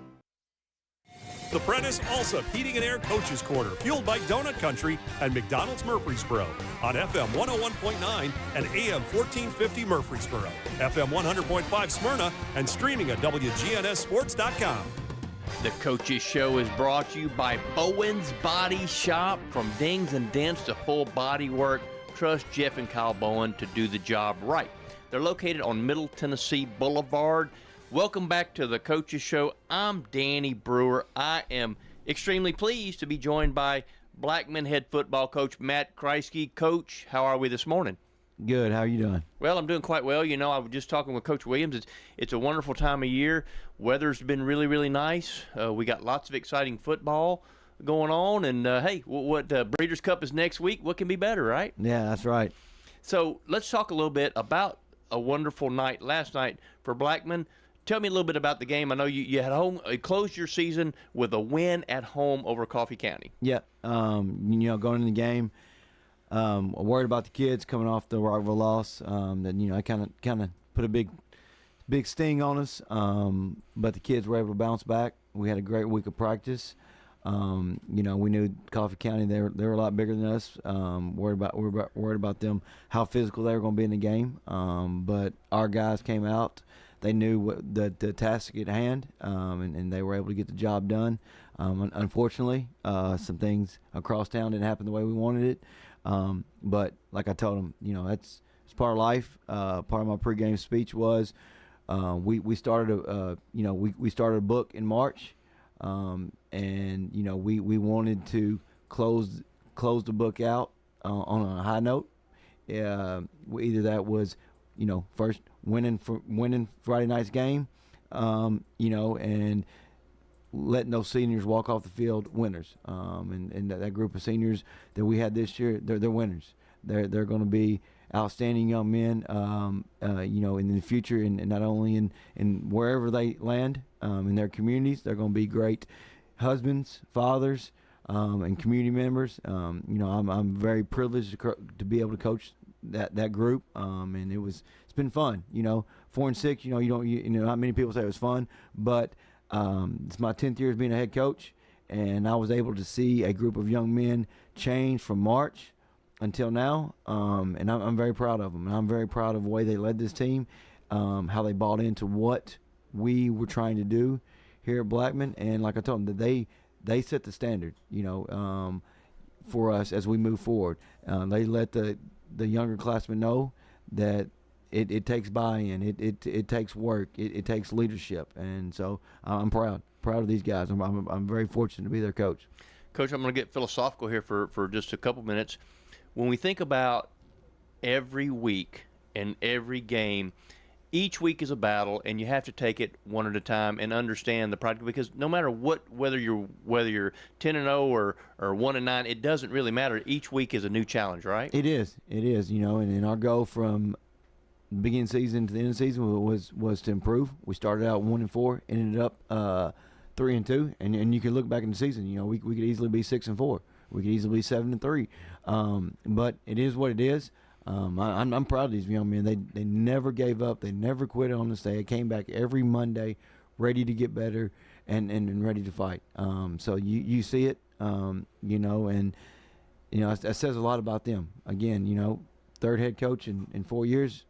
The Prentice Alsop Heating and Air Coaches Corner, fueled by Donut Country and McDonald's Murfreesboro on FM 101.9 and AM 1450 Murfreesboro, FM 100.5 Smyrna, and streaming at WGNSSports.com. The Coaches Show is brought to you by Bowen's Body Shop. From dings and dents to full body work, trust Jeff and Kyle Bowen to do the job right. They're located on Middle Tennessee Boulevard. Welcome back to the Coaches Show. I'm Danny Brewer. I am extremely pleased to be joined by Blackman head football coach Matt Kreisky. Coach, how are we this morning? Good. How are you doing? Well, I'm doing quite well. You know, I was just talking with Coach Williams. It's a wonderful time of year. Weather's been really, really nice. We got lots of exciting football going on. And, hey, what Breeders' Cup is next week. What can be better, right? Yeah, that's right. So let's talk a little bit about a wonderful night last night for Blackman. Tell me a little bit about the game. I know you had home. You closed your season with a win at home over Coffee County. Yeah. Going into the game, worried about the kids coming off the Rockvale loss. That kind of put a big sting on us. But the kids were able to bounce back. We had a great week of practice. We knew Coffee County, they were a lot bigger than us. Worried about them, how physical they were going to be in the game. But our guys came out. They knew what the task at hand, and they were able to get the job done. Unfortunately, some things across town didn't happen the way we wanted it. But like I told them, it's part of life. Part of my pregame speech was we started a book in March. We wanted to close the book out on a high note. Either that was, first winning Friday night's game, and letting those seniors walk off the field winners. And that group of seniors that we had this year, they're winners. They're going to be outstanding young men, in the future, and not only in wherever they land in their communities, they're going to be great husbands, fathers, and community members. I'm very privileged to be able to coach that group, and it's been fun. 4-6. Not many people say it was fun, but it's my 10th year as being a head coach, and I was able to see a group of young men change from March until now, and I'm very proud of them. And I'm very proud of the way they led this team, how they bought into what we were trying to do here at Blackman, and like I told them, that they set the standard, for us as we move forward. They let the younger classmen know that it takes buy-in, it takes work, it takes leadership, and so I'm proud of these guys. I'm very fortunate to be their coach. Coach, I'm going to get philosophical here for just a couple minutes. When we think about every week and every game, each week is a battle, and you have to take it one at a time and understand the product, because no matter whether you're 10-0 or 1-9, it doesn't really matter. Each week is a new challenge, right? It is, and our goal from the beginning of the season to the end of the season was to improve. We started out 1-4, ended up 3-2, and you can look back in the season. We could easily be 6-4. We could easily be 7-3. But it is what it is. I'm proud of these young men. They never gave up. They never quit on us. They came back every Monday, ready to get better and ready to fight. So you see it, and that says a lot about them. Again, third head coach in 4 years,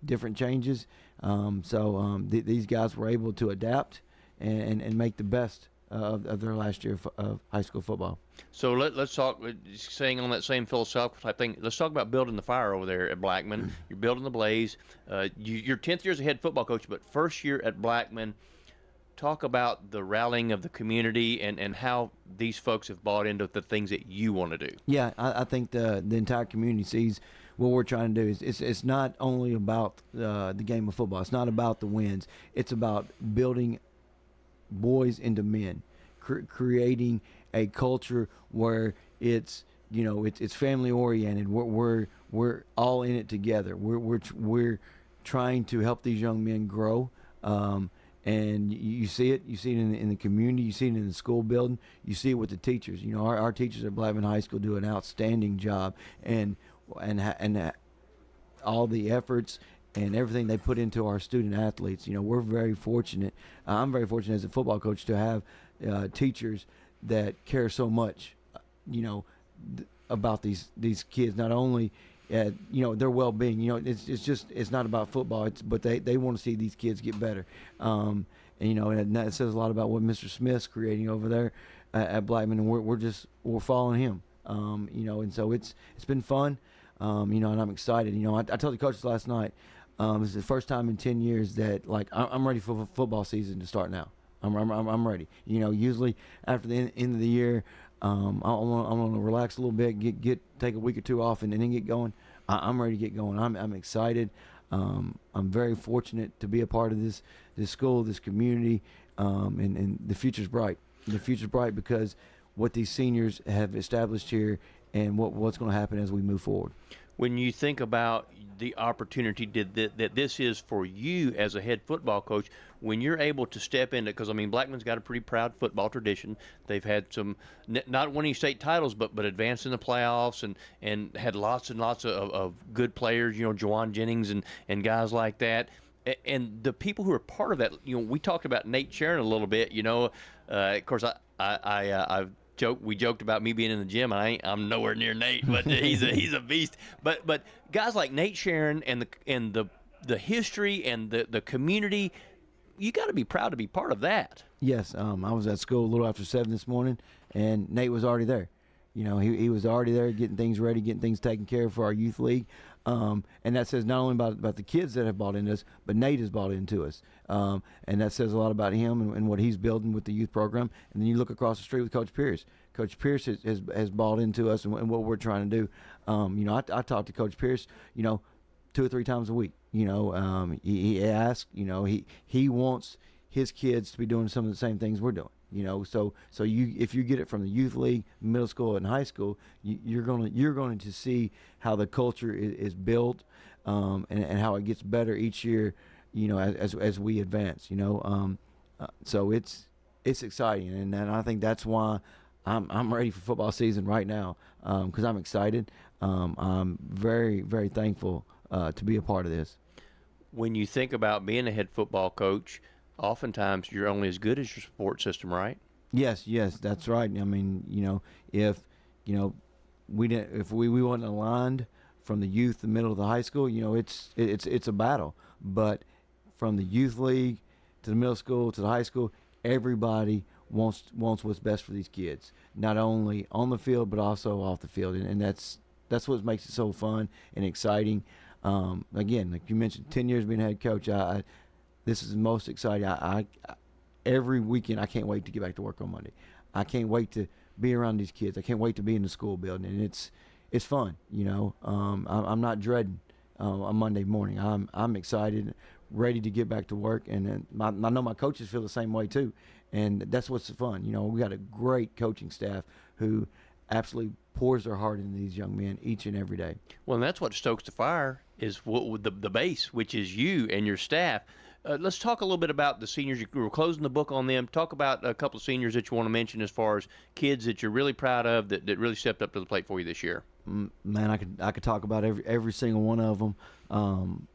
different changes. These guys were able to adapt and make the best of their last year of high school football. So let's talk, staying on that same philosophical type thing, let's talk about building the fire over there at Blackman. You're building the blaze. You're 10th year as a head football coach, but first year at Blackman. Talk about the rallying of the community and how these folks have bought into the things that you want to do. Yeah, I think the entire community sees what we're trying to do. It's not only about the game of football. It's not about the wins. It's about building boys into men, creating a culture where it's family oriented. We're all in it together. We're trying to help these young men grow. And you see it. You see it in the community. You see it in the school building. You see it with the teachers. Our teachers at Blackman High School do an outstanding job, and all the efforts and everything they put into our student athletes. We're very fortunate. I'm very fortunate as a football coach to have teachers that care so much, about these kids. Not only their well-being. It's not about football. But they want to see these kids get better. And that says a lot about what Mr. Smith's creating over there at Blackman, and we're following him. And so it's been fun. And I'm excited. I told the coaches last night. This is the first time in 10 years that I'm ready for football season to start now. I'm ready. Usually after the end of the year, I want to relax a little bit, take a week or two off, and then get going. I'm ready to get going. I'm excited. I'm very fortunate to be a part of this school, this community, and the future's bright. The future's bright because what these seniors have established here and what's going to happen as we move forward. When you think about the opportunity that this is for you as a head football coach, when you're able to step into, because Blackman's got a pretty proud football tradition. They've had some not winning state titles, but advanced in the playoffs and had lots and lots of good players. Juwan Jennings and guys like that. And the people who are part of that, we talked about Nate Sharon a little bit. Of course, we joked about me being in the gym. I'm nowhere near Nate, but he's a beast. But guys like Nate Sharon and the history and the community, you got to be proud to be part of that. Yes, I was at school a little after 7 this morning, and Nate was already there. He was already there, getting things ready, getting things taken care of for our youth league. And that says not only about the kids that have bought into us, but Nate has bought into us. And that says a lot about him and what he's building with the youth program. And then you look across the street with Coach Pierce. Coach Pierce has bought into us and what we're trying to do. I talk to Coach Pierce, 2 or 3 times a week. He asks, he wants his kids to be doing some of the same things we're doing. You know, so you if you get it from the youth league, middle school, and high school, you're going to see how the culture is built, and how it gets better each year. You know, as we advance. You know, so it's exciting, and I think that's why I'm ready for football season right now, because I'm excited. I'm very, very thankful to be a part of this. When you think about being a head football coach, oftentimes you're only as good as your support system, right? Yes, that's right. I mean, you know, if we weren't aligned from the youth, the middle, to the high school, you know, it's a battle. But from the youth league to the middle school to the high school, everybody wants what's best for these kids, not only on the field but also off the field, and that's what makes it so fun and exciting. Again, like you mentioned, 10 years being a head coach, this is the most exciting. I every weekend I can't wait to get back to work on Monday. I can't wait to be around these kids. I can't wait to be in the school building, and it's fun. You know, I'm not dreading a Monday morning. I'm excited, ready to get back to work, and I know my coaches feel the same way too, and that's what's fun. You know, we got a great coaching staff who absolutely pours their heart into these young men each and every day. Well, and that's what stokes the fire is the base, which is you and your staff. Let's talk a little bit about the seniors. You were closing the book on them. Talk about a couple of seniors that you want to mention as far as kids that you're really proud of that really stepped up to the plate for you this year. Man, I could talk about every single one of them,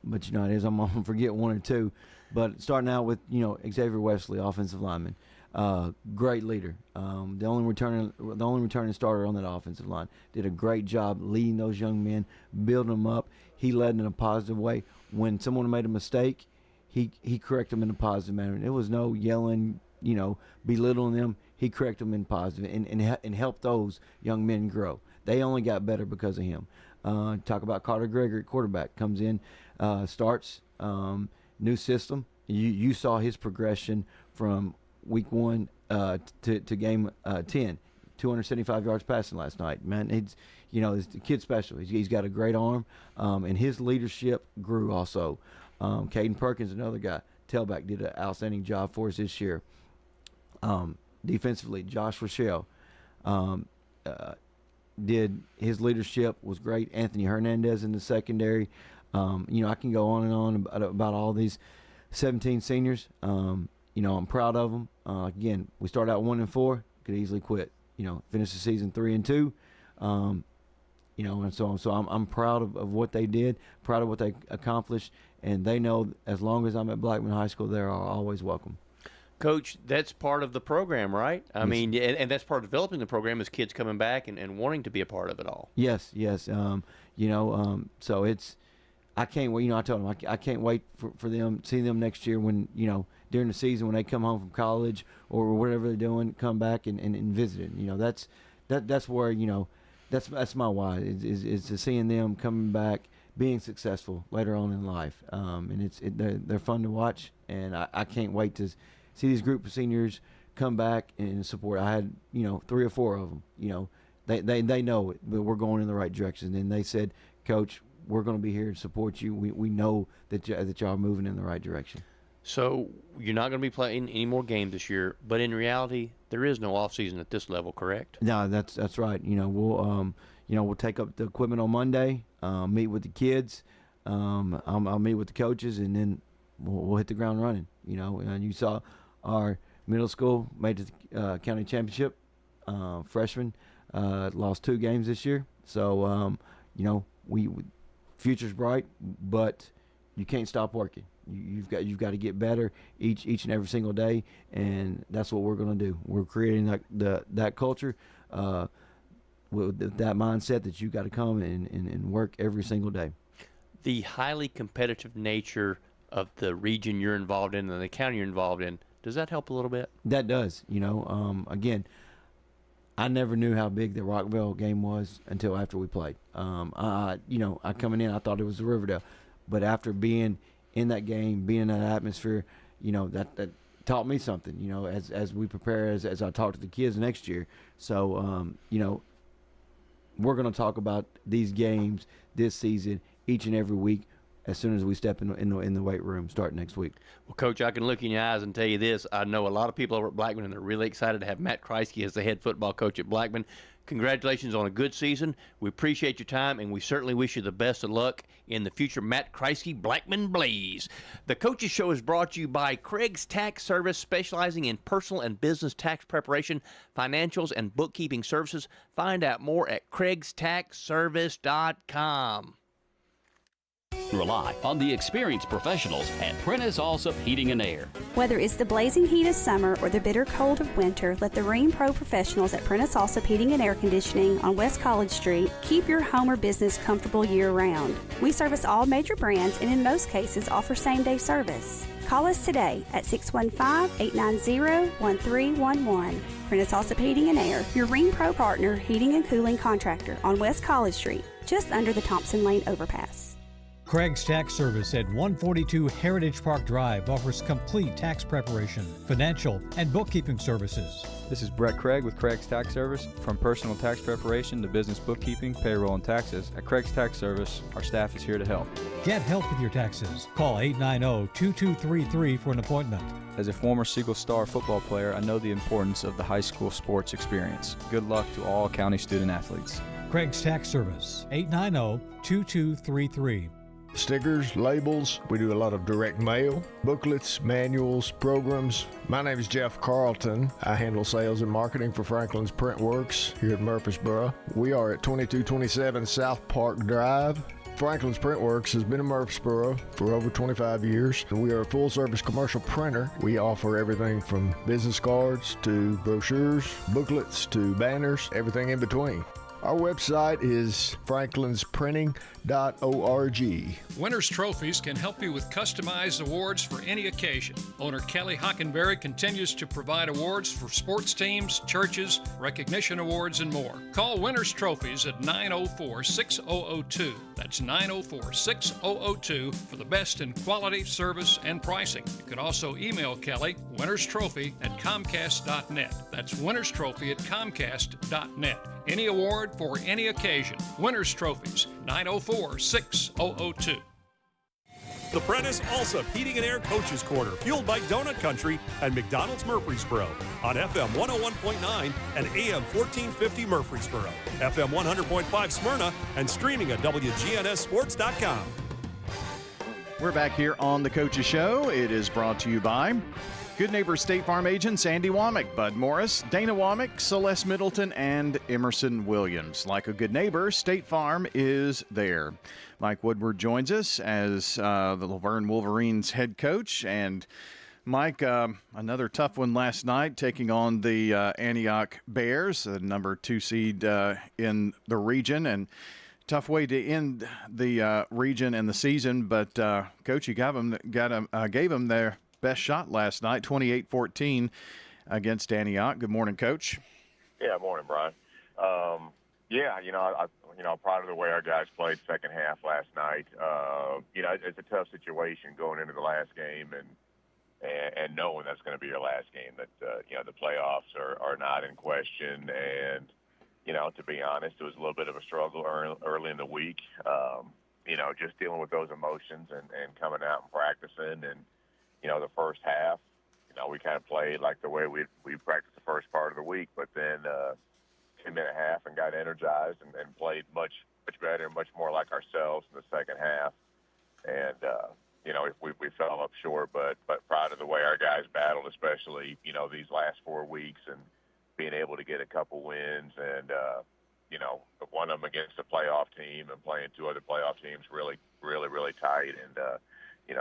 but you know it is I'm gonna forget one or two. But starting out with Xavier Wesley, offensive lineman, great leader. The only returning starter on that offensive line, did a great job leading those young men, building them up. He led in a positive way. When someone made a mistake, he corrected them in a positive manner. There was no yelling, belittling them. He corrected them in positive and helped those young men grow. They only got better because of him. Talk about Carter Gregory, quarterback, comes in, starts, new system. You saw his progression from week 1 to game 10. 275 yards passing last night. Man, he's the kid's special. He's got a great arm, and his leadership grew also. Caden Perkins, another guy, tailback, did an outstanding job for us this year. Defensively, Josh Rochelle did his leadership was great. Anthony Hernandez in the secondary. I can go on and on about all these 17 seniors. I'm proud of them. Again, we started out 1-4, could easily quit. Finish the season 3-2. And so on. So I'm proud of what they did, proud of what they accomplished, and they know as long as I'm at Blackman High School, they are always welcome. Coach, that's part of the program, right? I mean, and that's part of developing the program is kids coming back and wanting to be a part of it all. Yes. So it's, I can't wait. I told them I can't wait for them, see them next year when, during the season when they come home from college or whatever they're doing, come back and visit it. That's where, that's my why is to seeing them coming back, being successful later on in life. And they're fun to watch, and I can't wait to see these group of seniors come back and support. I had 3 or 4 of them. They know it, but we're going in the right direction. And they said, Coach, we're going to be here to support you. We know that y'all are moving in the right direction. So you're not going to be playing any more games this year, but in reality, there is no off season at this level, correct? No, that's right. We'll take up the equipment on Monday, meet with the kids. I'll meet with the coaches, and then we'll hit the ground running. And you saw our middle school made it to the county championship. Freshmen lost 2 games this year, so we future's bright, but you can't stop working. You've got to get better each and every single day, and that's what we're going to do. We're creating that culture with that mindset that you've got to come and work every single day. The highly competitive nature of the region you're involved in and the county you're involved in, does that help a little bit? That does. Again, I never knew how big the Rockvale game was until after we played. I coming in, I thought it was the Riverdale, but after being in that game, being in that atmosphere, that taught me something. As we prepare, as I talk to the kids next year. So we're going to talk about these games this season each and every week. as soon as we step in the weight room, start next week. Well, Coach, I can look in your eyes and tell you this. I know a lot of people over at Blackman, and they're really excited to have Matt Kreisky as the head football coach at Blackman. Congratulations on a good season. We appreciate your time, and we certainly wish you the best of luck in the future. Matt Kreisky, Blackman Blaze. The Coaches Show is brought to you by Craig's Tax Service, specializing in personal and business tax preparation, financials, and bookkeeping services. Find out more at CraigsTaxService.com. Rely on the experienced professionals at Prentice Allsup Heating and Air. Whether it's the blazing heat of summer or the bitter cold of winter, let the Rheem Pro professionals at Prentice Allsup Heating and Air Conditioning on West College Street keep your home or business comfortable year-round. We service all major brands and in most cases offer same-day service. Call us today at 615-890-1311. Prentice Allsup Heating and Air, your Rheem Pro partner heating and cooling contractor on West College Street, just under the Thompson Lane overpass. Craig's Tax Service at 142 Heritage Park Drive offers complete tax preparation, financial, and bookkeeping services. This is Brett Craig with Craig's Tax Service. From personal tax preparation to business bookkeeping, payroll, and taxes, at Craig's Tax Service, our staff is here to help. Get help with your taxes. Call 890-2233 for an appointment. As a former Siegel star football player, I know the importance of the high school sports experience. Good luck to all county student athletes. Craig's Tax Service, 890-2233. Stickers, labels, we do a lot of direct mail, booklets, manuals, programs. My name is Jeff Carlton. I handle sales and marketing for Franklin's Print Works here at Murfreesboro. We are at 2227 South Park Drive. Franklin's Print Works has been in Murfreesboro for over 25 years. We are a full-service commercial printer. We offer everything from business cards to brochures, booklets to banners, everything in between. Our website is franklinsprinting.org. Winners Trophies can help you with customized awards for any occasion. Owner Kelly Hockenberry continues to provide awards for sports teams, churches, recognition awards, and more. Call Winners Trophies at 904-6002. That's 904-6002 for the best in quality, service, and pricing. You can also email Kelly, winnerstrophy@comcast.net. That's winnerstrophy@comcast.net. Any award for any occasion. Winners Trophies, 904-6002. The Prentice Allsup Heating and Air Coaches Corner, fueled by Donut Country and McDonald's Murfreesboro on FM 101.9 and AM 1450 Murfreesboro, FM 100.5 Smyrna, and streaming at WGNSSports.com. We're back here on the Coaches Show. It is brought to you by Good Neighbor State Farm agents Andy Womack, Bud Morris, Dana Womack, Celeste Middleton, and Emerson Williams. Like a good neighbor, State Farm is there. Mike Woodward joins us as the Laverne Wolverines head coach. And Mike, another tough one last night, taking on the Antioch Bears, the number 2 seed in the region. And tough way to end the region and the season. But, Coach, you gave them their best shot last night, 28-14 against Antioch. Good morning, Coach. Yeah, morning, Brian. I'm proud of the way our guys played second half last night. It's a tough situation going into the last game and knowing that's going to be your last game, that, the playoffs are not in question. And, to be honest, it was a little bit of a struggle early in the week, just dealing with those emotions and coming out and practicing. And, the first half, we kind of played like the way we practiced the first part of the week, but then 10-minute half and got energized and played much better and much more like ourselves in the second half. And, we fell up short, but proud of the way our guys battled, especially, these last 4 weeks and being able to get a couple wins and, one of them against a playoff team and playing 2 other playoff teams really, really, really tight. And,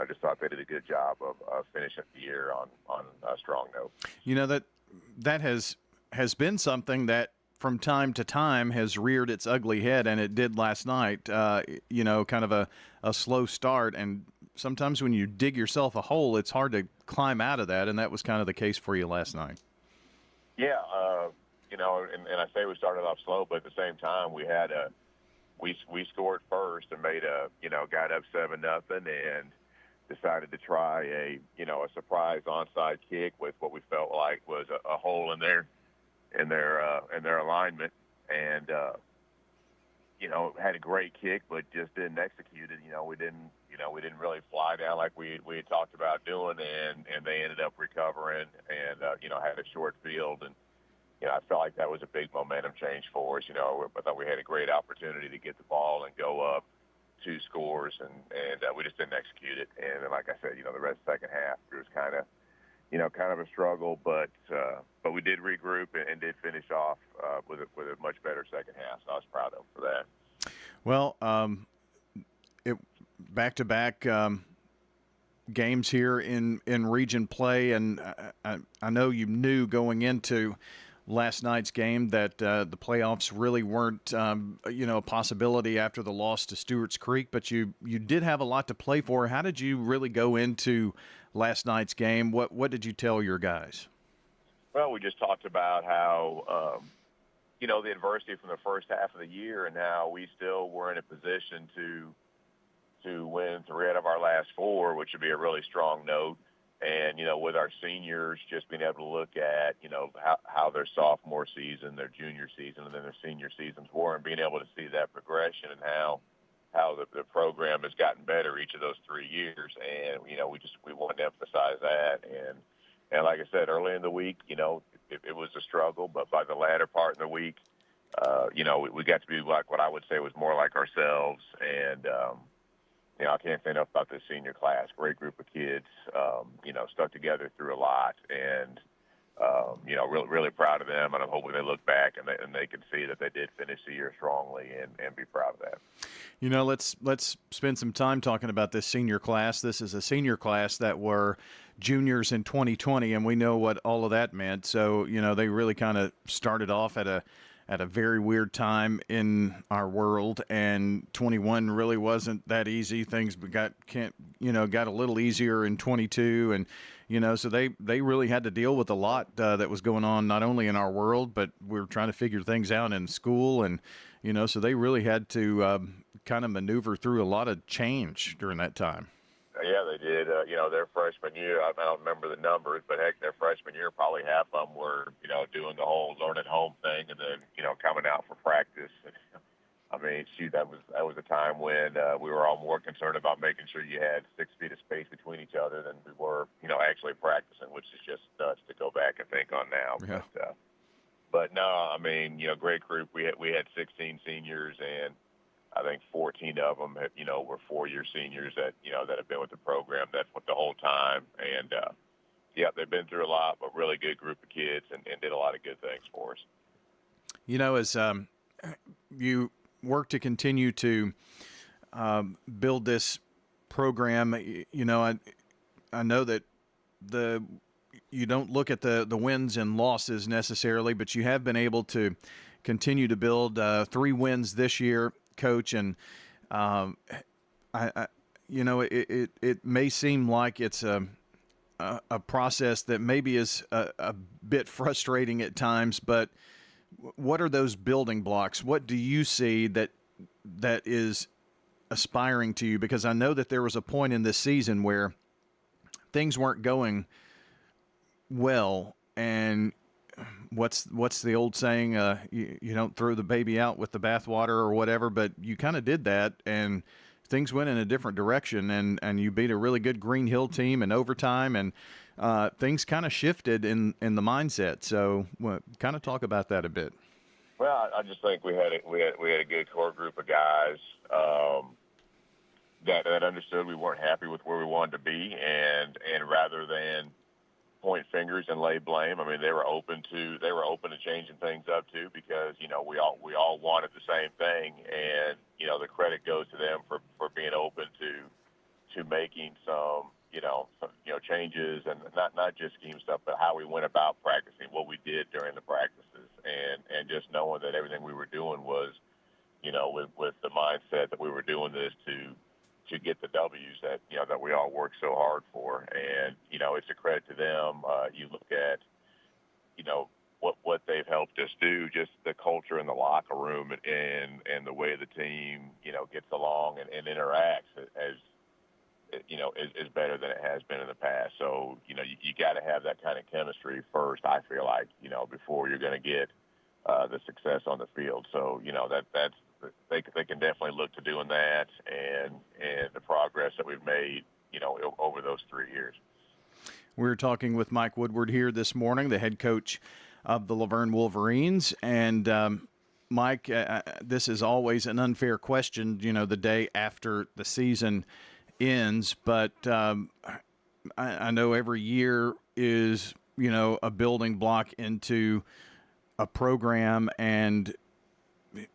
just thought they did a good job of finishing the year on a strong note. That has been something that from time to time has reared its ugly head, and it did last night, kind of a slow start. And sometimes when you dig yourself a hole, it's hard to climb out of that, and that was kind of the case for you last night. Yeah, and I say we started off slow, but at the same time we had we scored first and made got up 7-0 and decided to try a surprise onside kick with what we felt like was a hole in their alignment, and had a great kick but just didn't execute it. We didn't we didn't really fly down like we had talked about doing, and they ended up recovering and, had a short field. And, I felt like that was a big momentum change for us. I thought we had a great opportunity to get the ball and go up 2 scores, and we just didn't execute it. And then, like I said, the rest of the second half, it was kind of a struggle, but we did regroup and did finish off with a much better second half. So I was proud of them for that. Well, back-to-back games here in region play, and I know you knew going into last night's game that the playoffs really weren't a possibility after the loss to Stewarts Creek, but you did have a lot to play for. How did you really go into last night's game? What did you tell your guys? Well, we just talked about how the adversity from the first half of the year, and how we still were in a position to win 3 out of our last 4, which would be a really strong note. And, with our seniors just being able to look at, how their sophomore season, their junior season, and then their senior seasons were, and being able to see that progression and how the program has gotten better each of those 3 years. And, we wanted to emphasize that. And like I said, early in the week, it was a struggle, but by the latter part of the week, we got to be like what I would say was more like ourselves. And, I can't say enough about this senior class. Great group of kids, stuck together through a lot, and, really, really proud of them. And I'm hoping they look back and they can see that they did finish the year strongly and be proud of that. Let's spend some time talking about this senior class. This is a senior class that were juniors in 2020, and we know what all of that meant. So, they really kind of started off at a very weird time in our world, and 21 really wasn't that easy. Things got a little easier in 22, and so they really had to deal with a lot that was going on, not only in our world, but we were trying to figure things out in school, and so they really had to kind of maneuver through a lot of change during that time. Yeah, they did. Their freshman year, I don't remember the numbers, but heck, their freshman year, probably half of them were, doing the whole learn at home thing, and then, coming out for practice. I mean, shoot, that was a time when we were all more concerned about making sure you had 6 feet of space between each other than we were, actually practicing, which is just nuts to go back and think on now. Yeah. But no, I mean, great group. We had 16 seniors, and I think 14 of them were 4-year seniors that have been with the program. That's what the whole time. And, they've been through a lot, but really good group of kids and did a lot of good things for us. As you work to continue to build this program, I know that you don't look at the wins and losses necessarily, but you have been able to continue to build 3 wins this year, Coach, and it may seem like it's a process that maybe is a bit frustrating at times, but what are those building blocks? What do you see that is aspiring to you? Because I know that there was a point in this season where things weren't going well, and what's the old saying? You don't throw the baby out with the bathwater or whatever, but you kind of did that, and things went in a different direction, and you beat a really good Green Hill team in overtime, and things kind of shifted in the mindset. So kind of talk about that a bit. Well, I just think we had a good core group of guys that understood we weren't happy with where we wanted to be, and rather than point fingers and lay blame, I mean, they were open to changing things up too, because we all wanted the same thing, and the credit goes to them for being open to making some changes, and not just scheme stuff, but how we went about practicing, what we did during the practices, and just knowing that everything we were doing was with the mindset that we were doing this to get the W's that we all worked so hard for. And it's a credit to them. You look at what they've helped us do, just the culture in the locker room, and the way the team gets along and interacts as is better than it has been in the past. So you got to have that kind of chemistry first, I feel like, before you're going to get the success on the field. So they can definitely look to doing that, and the progress that we've made, over those 3 years. We're talking with Mike Woodward here this morning, the head coach of the Laverne Wolverines. And Mike, this is always an unfair question, the day after the season ends. But I know every year is, a building block into a program, and,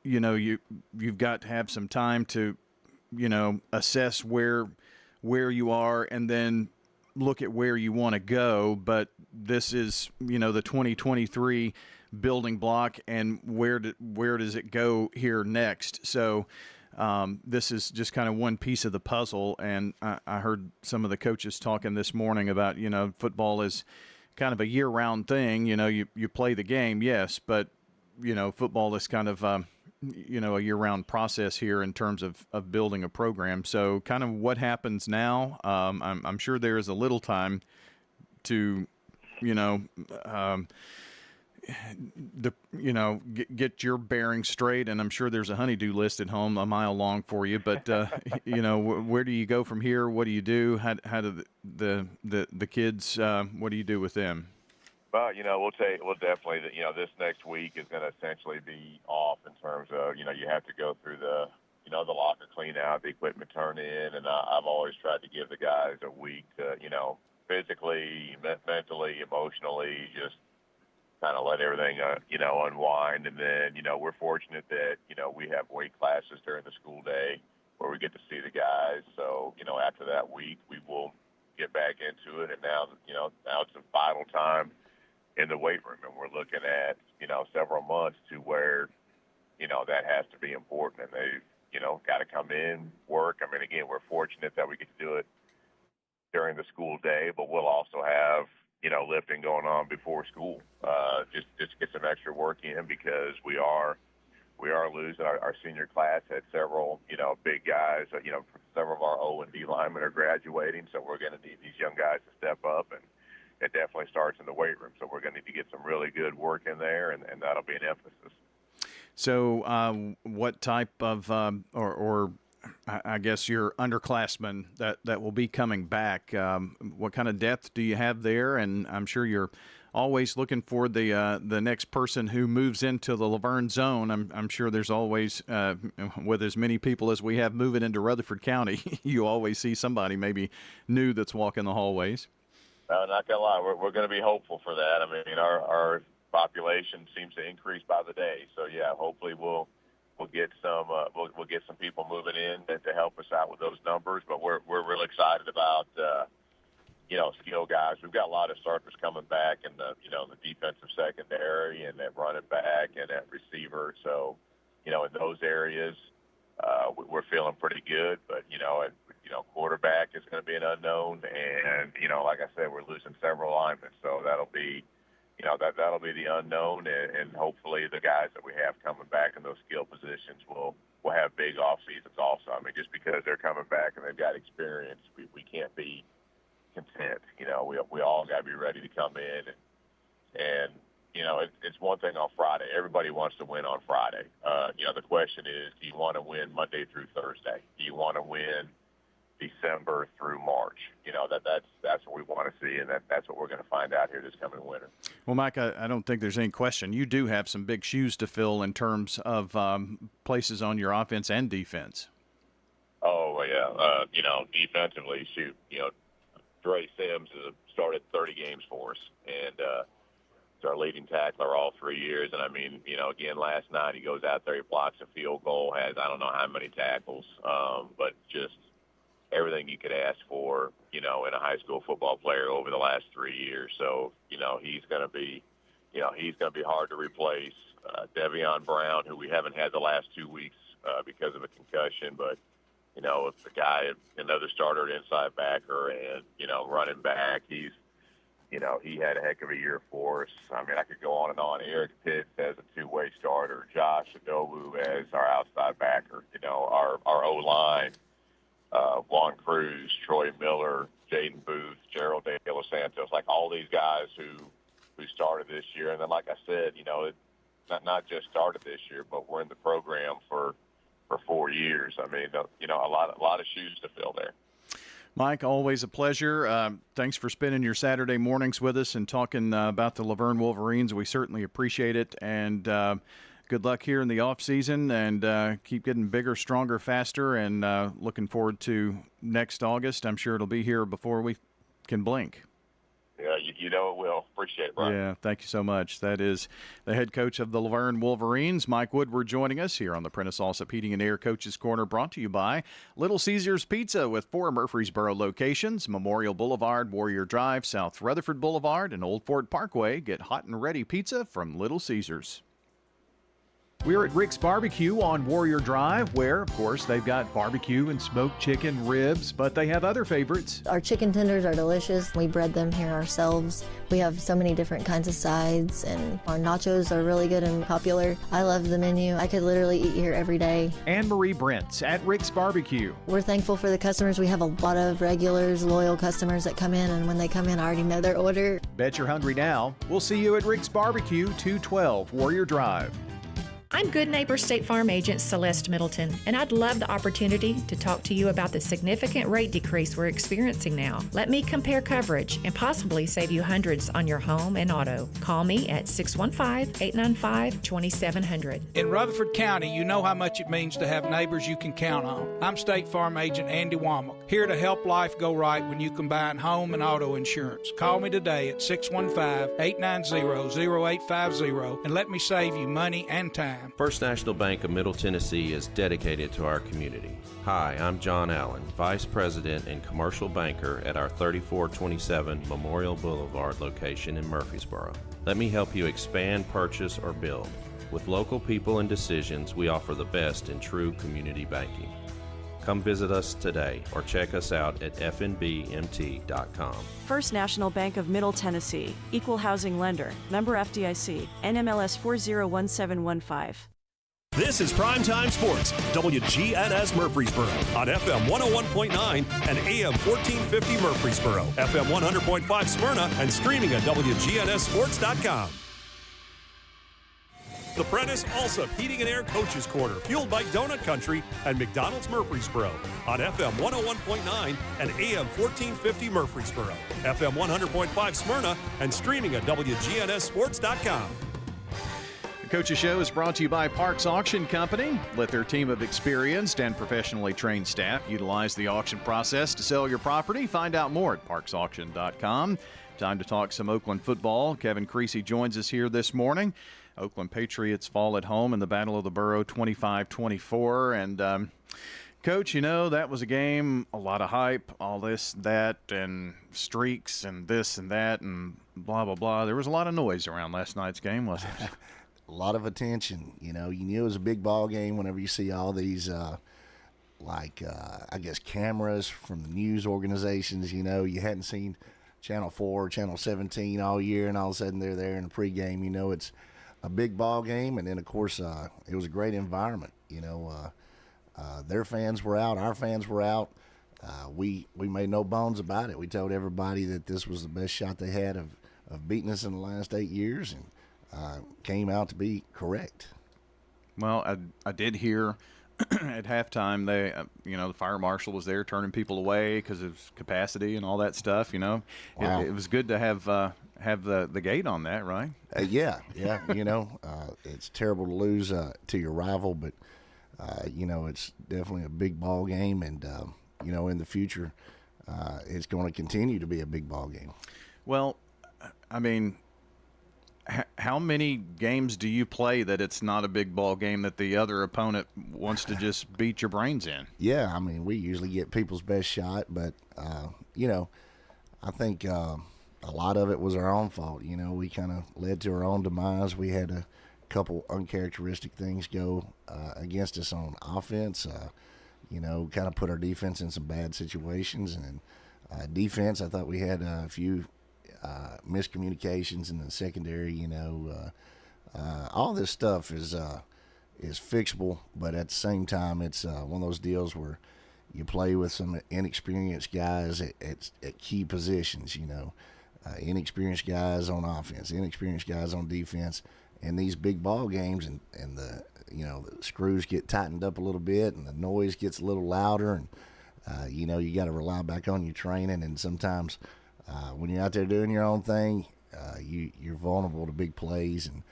you've got to have some time to, assess where you are and then look at where you want to go. But this is, the 2023 building block, and where does it go here next? So this is just kind of one piece of the puzzle. And I heard some of the coaches talking this morning about, football is kind of a year-round thing. You play the game, yes, but, football is kind of, a year-round process here in terms of building a program. So kind of what happens now, I'm sure there is a little time to, get your bearings straight, and I'm sure there's a honey-do list at home a mile long for you. But where do you go from here? What do you do? How do the kids? What do you do with them? Well, we'll definitely, this next week is going to essentially be off in terms of, you have to go through the locker clean out, the equipment turn in, and I've always tried to give the guys a week to, physically, mentally, emotionally, just kind of let everything, unwind. And then, we're fortunate that, we have weight classes during the school day where we get to see the guys. So, after that week, we will get back into it. And now it's a vital time in the weight room, and we're looking at, several months to where, that has to be important, and they've, got to come in, work. I mean, again, we're fortunate that we get to do it during the school day, but we'll also have, lifting going on before school, just to get some extra work in, because we are losing our senior class. Had several, big guys, several of our O&D linemen are graduating, so we're going to need these young guys to step up, and it definitely starts in the weight room. So we're going to need to get some really good work in there, and that'll be an emphasis. So what type of, or I guess your underclassmen that will be coming back, what kind of depth do you have there? And I'm sure you're always looking for the next person who moves into the Laverne zone. I'm sure there's always, with as many people as we have moving into Rutherford County, you always see somebody maybe new that's walking the hallways. Not gonna lie, we're going to be hopeful for that. I mean, our population seems to increase by the day. So yeah, hopefully we'll get some we'll get some people moving in to help us out with those numbers. But we're really excited about skill guys. We've got a lot of starters coming back in the the defensive secondary and at running back and at receiver. So in those areas we're feeling pretty good. But quarterback is going to be an unknown, and like I said, we're losing several linemen, so that'll be that'll be the unknown, and hopefully the guys that we have coming back in those skill positions will have big off seasons also. I mean, just because they're coming back and they've got experience, we can't be content. We all got to be ready to come in, and it's one thing on Friday. Everybody wants to win on Friday. The question is, do you want to win Monday through Thursday? Do you want to win December through March? That's what we want to see, and that's what we're going to find out here this coming winter. Well, Mike, I don't think there's any question. You do have some big shoes to fill in terms of places on your offense and defense. Oh, yeah. Defensively, shoot, Dre Sims has started 30 games for us, and he's our leading tackler all 3 years. And, I mean, again, last night he goes out there, he blocks a field goal, has I don't know how many tackles, but just everything you could ask for, in a high school football player over the last 3 years. So, he's going to be hard to replace. Devion Brown, who we haven't had the last 2 weeks because of a concussion, but, it's the guy, another starter at inside backer and, running back. He had a heck of a year for us. I mean, I could go on and on. Eric Pitts as a two-way starter. Josh Adobu as our outside backer. Our O-line. Juan Cruz, Troy Miller, Jaden Booth, Gerald De Los Santos, like all these guys who started this year. And then, like I said, not just started this year, but we're in the program for 4 years. I mean, you know, a lot of shoes to fill there. Mike, always a pleasure. Thanks for spending your Saturday mornings with us and talking about the Laverne Wolverines. We certainly appreciate it, and good luck here in the off season, and keep getting bigger, stronger, faster, and looking forward to next August. I'm sure it'll be here before we can blink. Yeah, you know it will. Appreciate it, Brian. Yeah, thank you so much. That is the head coach of the Laverne Wolverines, Mike Woodward, joining us here on the Prentice Allsup Heating and Air Coach's Corner, brought to you by Little Caesars Pizza with 4 Murfreesboro locations: Memorial Boulevard, Warrior Drive, South Rutherford Boulevard, and Old Fort Parkway. Get hot and ready pizza from Little Caesars. We're at Rick's Barbecue on Warrior Drive, where, of course, they've got barbecue and smoked chicken, ribs, but they have other favorites. Our chicken tenders are delicious. We bread them here ourselves. We have so many different kinds of sides, and our nachos are really good and popular. I love the menu. I could literally eat here every day. Anne-Marie Brents at Rick's Barbecue. We're thankful for the customers. We have a lot of regulars, loyal customers that come in, and when they come in, I already know their order. Bet you're hungry now. We'll see you at Rick's Barbecue, 212 Warrior Drive. I'm Good Neighbor State Farm Agent Celeste Middleton, and I'd love the opportunity to talk to you about the significant rate decrease we're experiencing now. Let me compare coverage and possibly save you hundreds on your home and auto. Call me at 615-895-2700. In Rutherford County, you know how much it means to have neighbors you can count on. I'm State Farm Agent Andy Womack, here to help life go right when you combine home and auto insurance. Call me today at 615-890-0850 and let me save you money and time. First National Bank of Middle Tennessee is dedicated to our community. Hi, I'm John Allen, Vice President and Commercial Banker at our 3427 Memorial Boulevard location in Murfreesboro. Let me help you expand, purchase, or build. With local people and decisions, we offer the best in true community banking. Come visit us today or check us out at fnbmt.com. First National Bank of Middle Tennessee, Equal Housing Lender, member FDIC, NMLS 401715. This is Primetime Sports, WGNS Murfreesboro on FM 101.9 and AM 1450 Murfreesboro, FM 100.5 Smyrna, and streaming at WGNSSports.com. The Prentice Allsup Heating and Air Coaches Corner, fueled by Donut Country and McDonald's Murfreesboro on FM 101.9 and AM 1450 Murfreesboro, FM 100.5 Smyrna, and streaming at WGNSSports.com. The Coach's Show is brought to you by Parks Auction Company. Let their team of experienced and professionally trained staff utilize the auction process to sell your property. Find out more at parksauction.com. Time to talk some Oakland football. Kevin Creasy joins us here this morning. Oakland Patriots fall at home in the Battle of the Borough 25-24. And, Coach, you know, that was a game, a lot of hype, all this, that, and streaks and this and that and blah, blah, blah. There was a lot of noise around last night's game, wasn't it? A lot of attention. You know, you knew it was a big ball game whenever you see all these, I guess, cameras from the news organizations. You know, you hadn't seen Channel 4, Channel 17 all year, and all of a sudden they're there in the pregame. You know, it's a big ball game, and then, of course, it was a great environment. You know, their fans were out, our fans were out. We made no bones about it. We told everybody that this was the best shot they had of beating us in the last 8 years, and came out to be correct. Well, I did hear at halftime they, the fire marshal was there turning people away because of capacity and all that stuff. You know, wow. It was good to have the gate on that, right? Yeah. You know, it's terrible to lose to your rival, but it's definitely a big ball game, and in the future, it's going to continue to be a big ball game. Well, I mean, how many games do you play that it's not a big ball game that the other opponent wants to just beat your brains in? Yeah, I mean, we usually get people's best shot, but, I think a lot of it was our own fault. You know, we kind of led to our own demise. We had a couple uncharacteristic things go against us on offense, kind of put our defense in some bad situations. And defense, I thought we had a few miscommunications in the secondary. All this stuff is fixable, but at the same time, it's one of those deals where you play with some inexperienced guys at key positions. Inexperienced guys on offense, inexperienced guys on defense, in these big ball games, and the the screws get tightened up a little bit, and the noise gets a little louder, and you got to rely back on your training. And sometimes when you're out there doing your own thing, you're vulnerable to big plays. And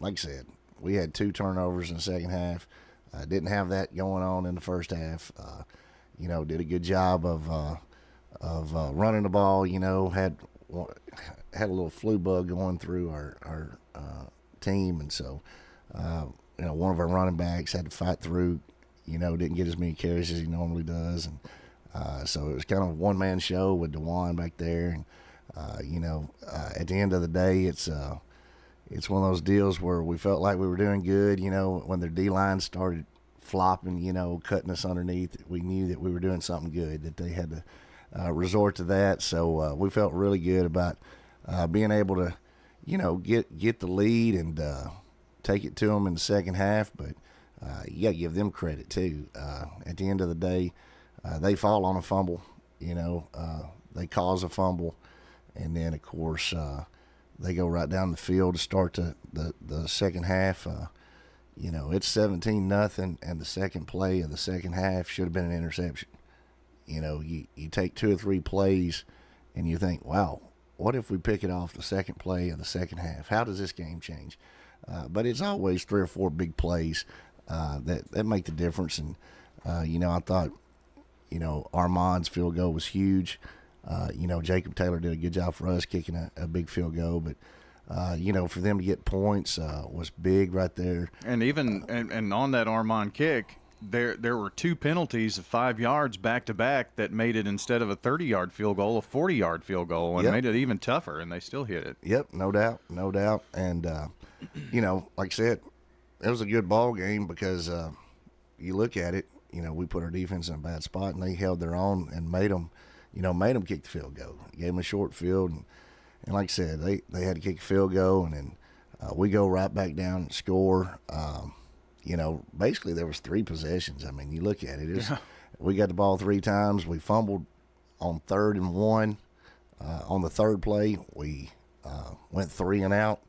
like I said, we had 2 turnovers in the second half. Didn't have that going on in the first half. Did a good job of running the ball. Had a little flu bug going through our team, and so one of our running backs had to fight through. Didn't get as many carries as he normally does, and so it was kind of a one-man show with DeJuan back there. And at the end of the day, it's one of those deals where we felt like we were doing good. When their D-line started flopping, cutting us underneath, we knew that we were doing something good, that they had to resort to that. So we felt really good about being able to, get the lead and take it to them in the second half. But you got to give them credit too. At the end of the day, they fall on a fumble. They cause a fumble, and then of course they go right down the field to start the second half. It's 17-0, and the second play of the second half should have been an interception. You take 2 or 3 plays, and you think, wow, what if we pick it off the second play of the second half? How does this game change? But it's always 3 or 4 big plays that make the difference. And, I thought, Armand's field goal was huge. Jacob Taylor did a good job for us kicking a big field goal. But, for them to get points was big right there. And even and on that Armand kick, there were 2 penalties of 5 yards back-to-back that made it, instead of a 30-yard field goal, a 40-yard field goal, and made it even tougher, and they still hit it. Yep, no doubt. And, like I said, it was a good ball game because you look at it, we put our defense in a bad spot, and they held their own and made them kick the field goal. Gave them a short field, and like I said, they had to kick a field goal, and then we go right back down and score. Basically there was 3 possessions. I mean, you look at it, we got the ball 3 times. We fumbled on 3rd and 1. On the 3rd play, we went 3 and out.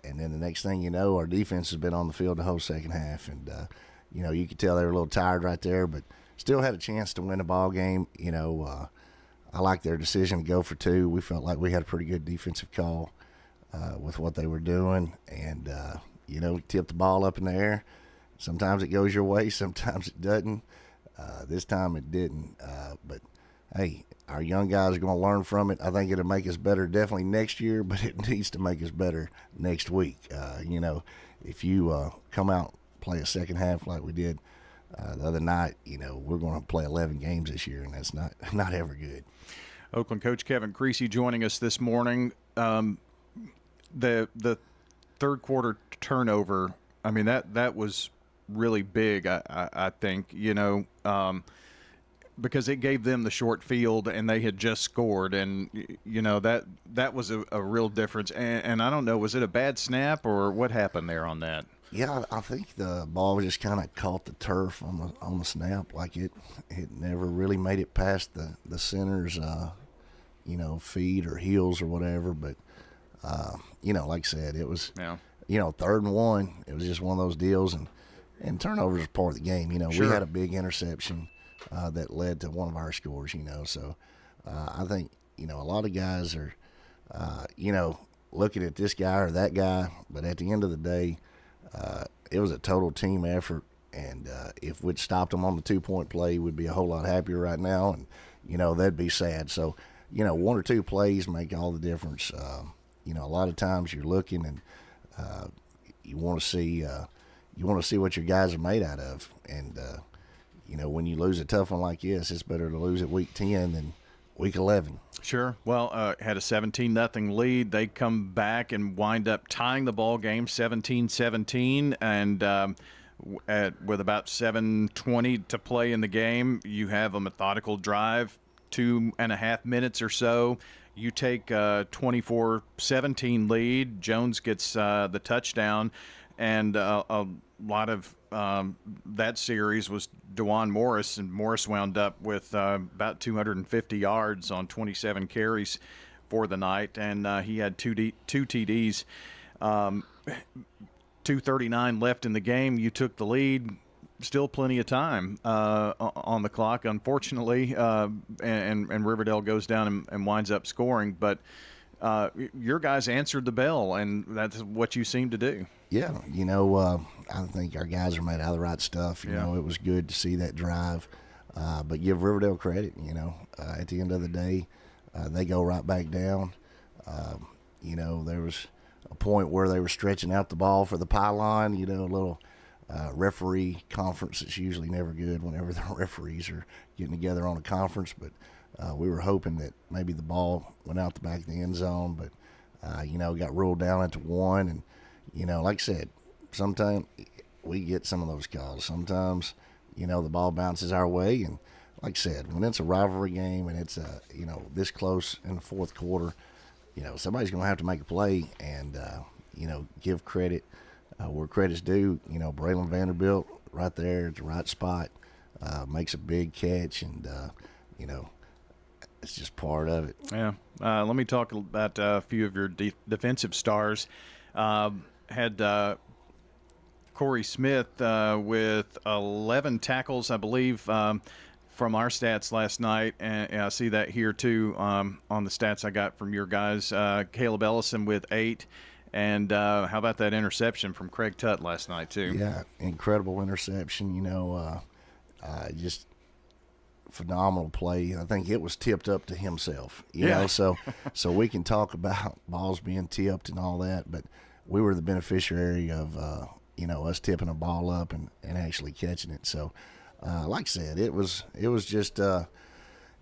And then the next thing you know, our defense has been on the field the whole second half. And, you could tell they were a little tired right there, but still had a chance to win the ball game. I like their decision to go for 2. We felt like we had a pretty good defensive call with what they were doing. And, tip the ball up in the air. Sometimes it goes your way, sometimes it doesn't. This time it didn't. But, hey, our young guys are going to learn from it. I think it'll make us better definitely next year, but it needs to make us better next week. If you come out, play a second half like we did the other night, we're going to play 11 games this year, and that's not ever good. Oakland coach Kevin Creasy joining us this morning. The third quarter turnover, I mean, that was really big, I think, because it gave them the short field and they had just scored, and that was a real difference. And I don't know, was it a bad snap or what happened there on that? Yeah, I think the ball just kind of caught the turf on the snap, like it never really made it past the center's feet or heels or whatever. But like I said, it was 3rd and 1. It was just one of those deals, and turnovers are part of the game. Sure. We had a big interception that led to one of our scores. So I think a lot of guys are looking at this guy or that guy, but at the end of the day, it was a total team effort, and if we'd stopped them on the 2-point play, we'd be a whole lot happier right now, and that'd be sad. So 1 or 2 plays make all the difference. A lot of times you're looking and you want to see what your guys are made out of, and when you lose a tough one like this, it's better to lose at week 10 than week 11. Sure. Well, had a 17-0 lead. They come back and wind up tying the ball game 17-17, and with about 7:20 to play in the game, you have a methodical drive, 2.5 minutes or so. You take a 24-17 lead. Jones gets the touchdown, and a lot of that series was DeJuan Morris, and Morris wound up with about 250 yards on 27 carries for the night, and he had two TDs. 2:39 left in the game. You took the lead. Still plenty of time on the clock, unfortunately, and Riverdale goes down and winds up scoring. But your guys answered the bell, and that's what you seem to do. Yeah, I think our guys are made out of the right stuff. You know, it was good to see that drive. But give Riverdale credit, at the end of the day, they go right back down. There was a point where they were stretching out the ball for the pylon, a little referee conference. That's usually never good whenever the referees are getting together on a conference. But we were hoping that maybe the ball went out the back of the end zone, but, got ruled down at the 1. And, like I said, sometimes we get some of those calls. Sometimes, the ball bounces our way. And like I said, when it's a rivalry game and it's, this close in the fourth quarter, somebody's going to have to make a play and, give credit where credit's due. Braylon Vanderbilt right there at the right spot makes a big catch, and, it's just part of it. Yeah. Let me talk about a few of your defensive stars. Had Corey Smith with 11 tackles, I believe, from our stats last night, and I see that here too on the stats I got from your guys. Caleb Ellison with 8, and how about that interception from Craig Tutt last night too? Yeah, incredible interception. Just phenomenal play. I think it was tipped up to himself. You know, so we can talk about balls being tipped and all that, but we were the beneficiary of us tipping a ball up and actually catching it. So. Like I said, it was just,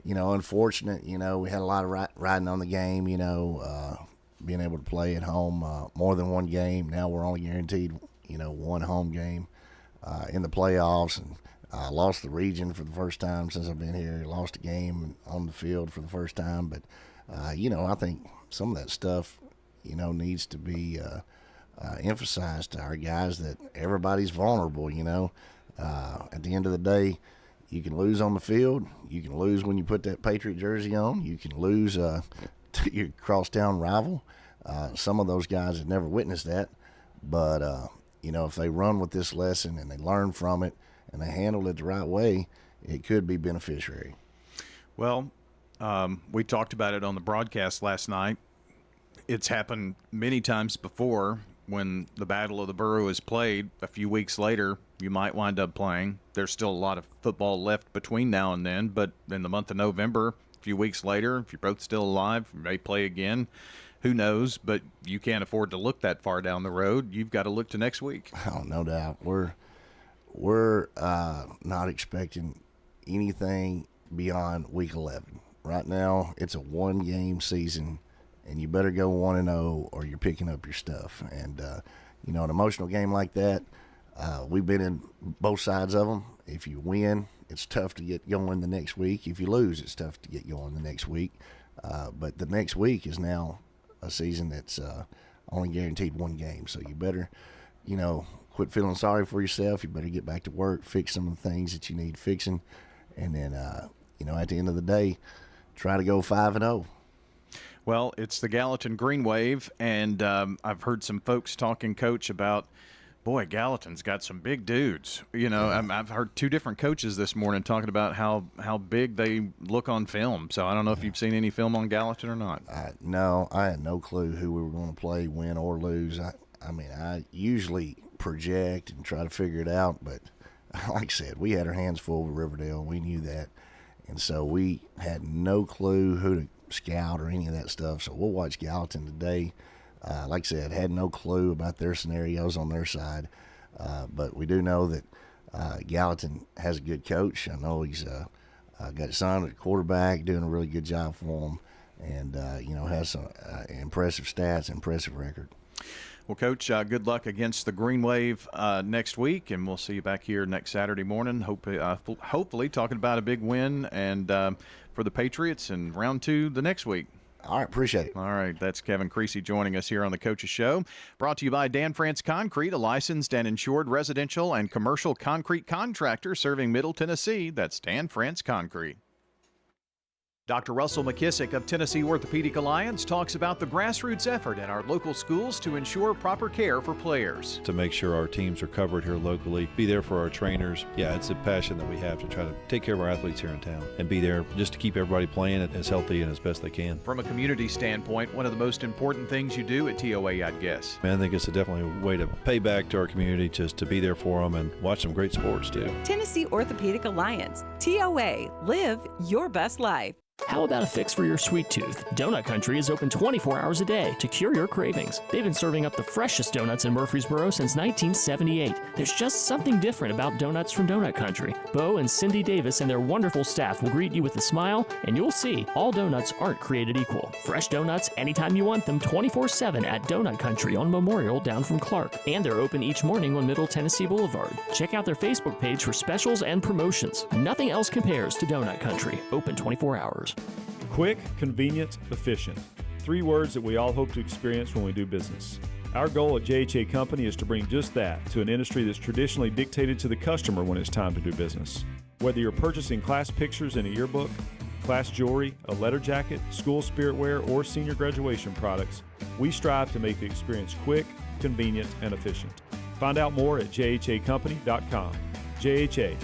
unfortunate. We had a lot of riding on the game, being able to play at home more than one game. Now we're only guaranteed, one home game in the playoffs. And lost the region for the first time since I've been here. Lost a game on the field for the first time. But, I think some of that stuff, needs to be emphasized to our guys that everybody's vulnerable, At the end of the day, you can lose on the field. You can lose when you put that Patriot jersey on. You can lose to your crosstown rival. Some of those guys have never witnessed that. But, if they run with this lesson and they learn from it and they handle it the right way, it could be beneficiary. Well, we talked about it on the broadcast last night. It's happened many times before. When the Battle of the Borough is played, a few weeks later, you might wind up playing. There's still a lot of football left between now and then, but in the month of November, a few weeks later, if you're both still alive, you may play again. Who knows? But you can't afford to look that far down the road. You've got to look to next week. Oh, no doubt. We're not expecting anything beyond week 11. Right now, it's a one-game season. And you better go 1-0 or you're picking up your stuff. And, an emotional game like that, we've been in both sides of them. If you win, it's tough to get going the next week. If you lose, it's tough to get going the next week. But the next week is now a season that's only guaranteed one game. So you better, quit feeling sorry for yourself. You better get back to work, fix some of the things that you need fixing. And then, at the end of the day, try to go 5-0. Well, it's the Gallatin Green Wave, and I've heard some folks talking, Coach, about, boy, Gallatin's got some big dudes. I've heard two different coaches this morning talking about how big they look on film. So I don't know if you've seen any film on Gallatin or not. No, I had no clue who we were going to play, win or lose. I usually project and try to figure it out, but like I said, we had our hands full with Riverdale. We knew that, and so we had no clue who to scout or any of that stuff. So we'll watch Gallatin today. Like I said, had no clue about their scenarios on their side, but we do know that Gallatin has a good coach. I know he's got his son at quarterback, doing a really good job for him, and has some impressive stats, impressive record. Well, Coach, good luck against the Green Wave next week, and we'll see you back here next Saturday morning. Hopefully talking about a big win and for the Patriots in round 2 the next week. All right, appreciate it. All right, that's Kevin Creasy joining us here on the Coaches Show. Brought to you by Dan France Concrete, a licensed and insured residential and commercial concrete contractor serving Middle Tennessee. That's Dan France Concrete. Dr. Russell McKissick of Tennessee Orthopedic Alliance talks about the grassroots effort in our local schools to ensure proper care for players. To make sure our teams are covered here locally, be there for our trainers. Yeah, it's a passion that we have to try to take care of our athletes here in town and be there just to keep everybody playing as healthy and as best they can. From a community standpoint, one of the most important things you do at TOA, I'd guess. I think it's definitely a way to pay back to our community, just to be there for them and watch some great sports too. Tennessee Orthopedic Alliance, TOA, live your best life. How about a fix for your sweet tooth? Donut Country is open 24 hours a day to cure your cravings. They've been serving up the freshest donuts in Murfreesboro since 1978. There's just something different about donuts from Donut Country. Bo and Cindy Davis and their wonderful staff will greet you with a smile, and you'll see all donuts aren't created equal. Fresh donuts anytime you want them, 24/7 at Donut Country on Memorial down from Clark. And they're open each morning on Middle Tennessee Boulevard. Check out their Facebook page for specials and promotions. Nothing else compares to Donut Country. Open 24 hours. Quick, convenient, efficient. 3 words that we all hope to experience when we do business. Our goal at JHA Company is to bring just that to an industry that's traditionally dictated to the customer when it's time to do business. Whether you're purchasing class pictures in a yearbook, class jewelry, a letter jacket, school spirit wear, or senior graduation products, we strive to make the experience quick, convenient, and efficient. Find out more at jhacompany.com. JHA,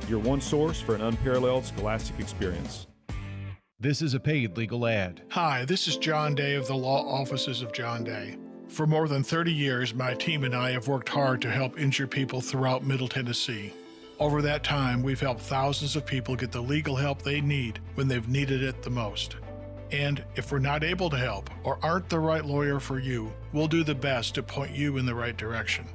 your one source for an unparalleled scholastic experience. This is a paid legal ad. Hi, this is John Day of the Law Offices of John Day. For more than 30 years, my team and I have worked hard to help injured people throughout Middle Tennessee. Over that time, we've helped thousands of people get the legal help they need when they've needed it the most. And if we're not able to help or aren't the right lawyer for you, we'll do the best to point you in the right direction.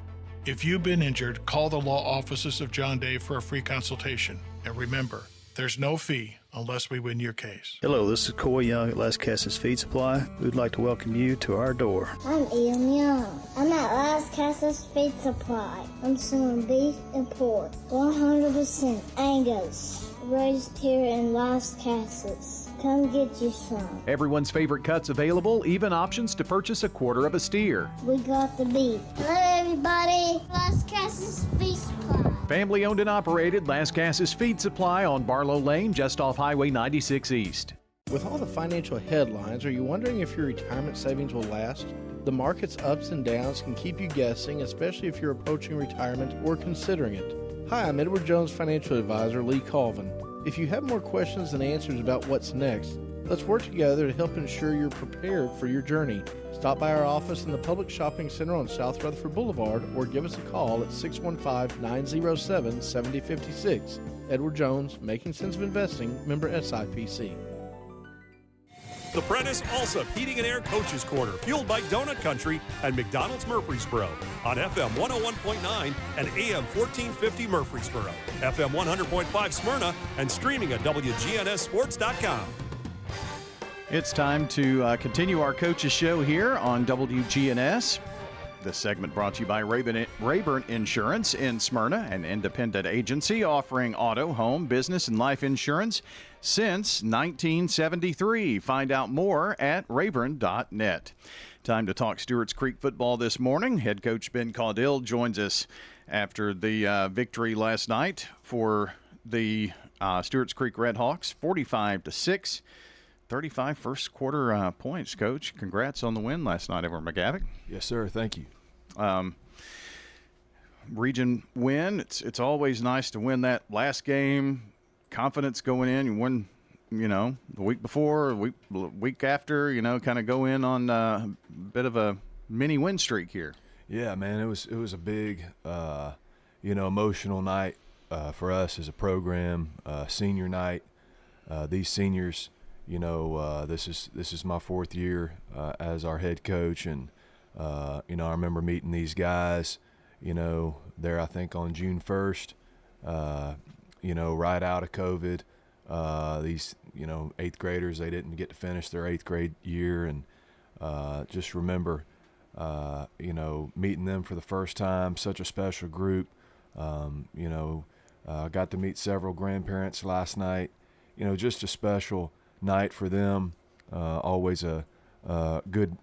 If you've been injured, call the Law Offices of John Day for a free consultation. And remember, there's no fee unless we win your case. Hello, this is Coy Young at Las Casas Feed Supply. We'd like to welcome you to our door. I'm Ian Young. I'm at Las Casas Feed Supply. I'm selling beef and pork, 100% Angus, raised here in Las Casas. Come get you some. Everyone's favorite cuts available, even options to purchase a quarter of a steer. We got the beef. Hello, everybody. Las Casas Feed Supply. Family owned and operated, Las Casas Feed Supply on Barlow Lane, just off Highway 96 East. With all the financial headlines, are you wondering if your retirement savings will last? The market's ups and downs can keep you guessing, especially if you're approaching retirement or considering it. Hi, I'm Edward Jones Financial Advisor Lee Colvin. If you have more questions than answers about what's next, let's work together to help ensure you're prepared for your journey. Stop by our office in the Public Shopping Center on South Rutherford Boulevard or give us a call at 615-907-7056. Edward Jones, Making Sense of Investing, member SIPC. The Prentice Allsup Heating and Air Coaches Corner, fueled by Donut Country and McDonald's Murfreesboro on FM 101.9 and AM 1450 Murfreesboro, FM 100.5 Smyrna, and streaming at WGNSSports.com. It's time to continue our coaches show here on WGNS. This segment brought to you by Rayburn Insurance in Smyrna, an independent agency offering auto, home, business, and life insurance since 1973. Find out more at rayburn.net. Time to talk Stewarts Creek football this morning. Head coach Ben Caudill joins us after the victory last night for the Stewarts Creek Redhawks, 45-6. 35 first quarter points, Coach. Congrats on the win last night over McGavock. Yes, sir. Thank you. Region win. It's always nice to win that last game. Confidence going in. You win, the week before, week after. Kind of go in on a bit of a mini win streak here. Yeah, man. It was a big, emotional night for us as a program. Senior night. These seniors. This is my 4th year as our head coach, and I remember meeting these guys, there I think on June 1st, right out of COVID. These 8th graders, they didn't get to finish their 8th grade year, and just remember meeting them for the first time. Such a special group. I got to meet several grandparents last night. Just a special night for them. Always a good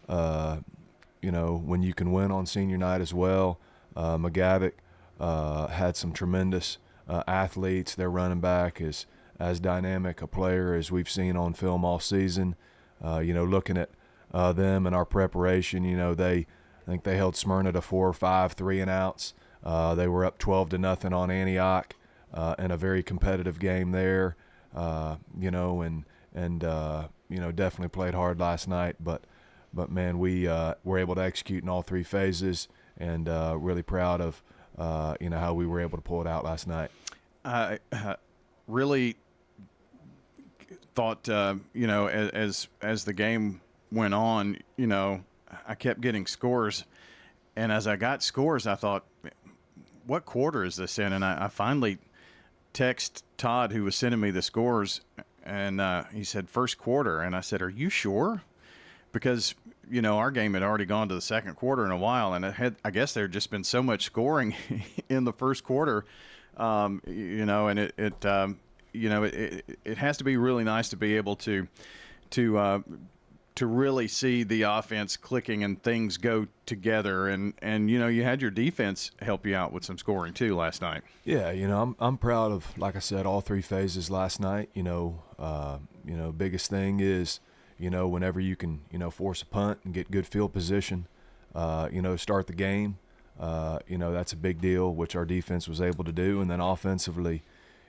when you can win on senior night as well. McGavock had some tremendous athletes. Their running back is as dynamic a player as we've seen on film all season. Looking at them and our preparation, I think they held Smyrna to 4 or 5 3-and-outs. They were up 12-0 on Antioch in a very competitive game there. Definitely played hard last night. But man, we were able to execute in all 3 phases, and really proud of how we were able to pull it out last night. I really thought as the game went on, I kept getting scores, and as I got scores, I thought, what quarter is this in? And I finally text Todd, who was sending me the scores, and he said first quarter, and I said, are you sure? Because our game had already gone to the second quarter in a while, and I guess there had just been so much scoring in the first quarter, and it has to be really nice to be able to really see the offense clicking and things go together, and you had your defense help you out with some scoring too last night. Yeah, I'm proud of, like I said, all 3 phases last night. Biggest thing is, whenever you can, force a punt and get good field position, start the game, that's a big deal, which our defense was able to do. And then offensively,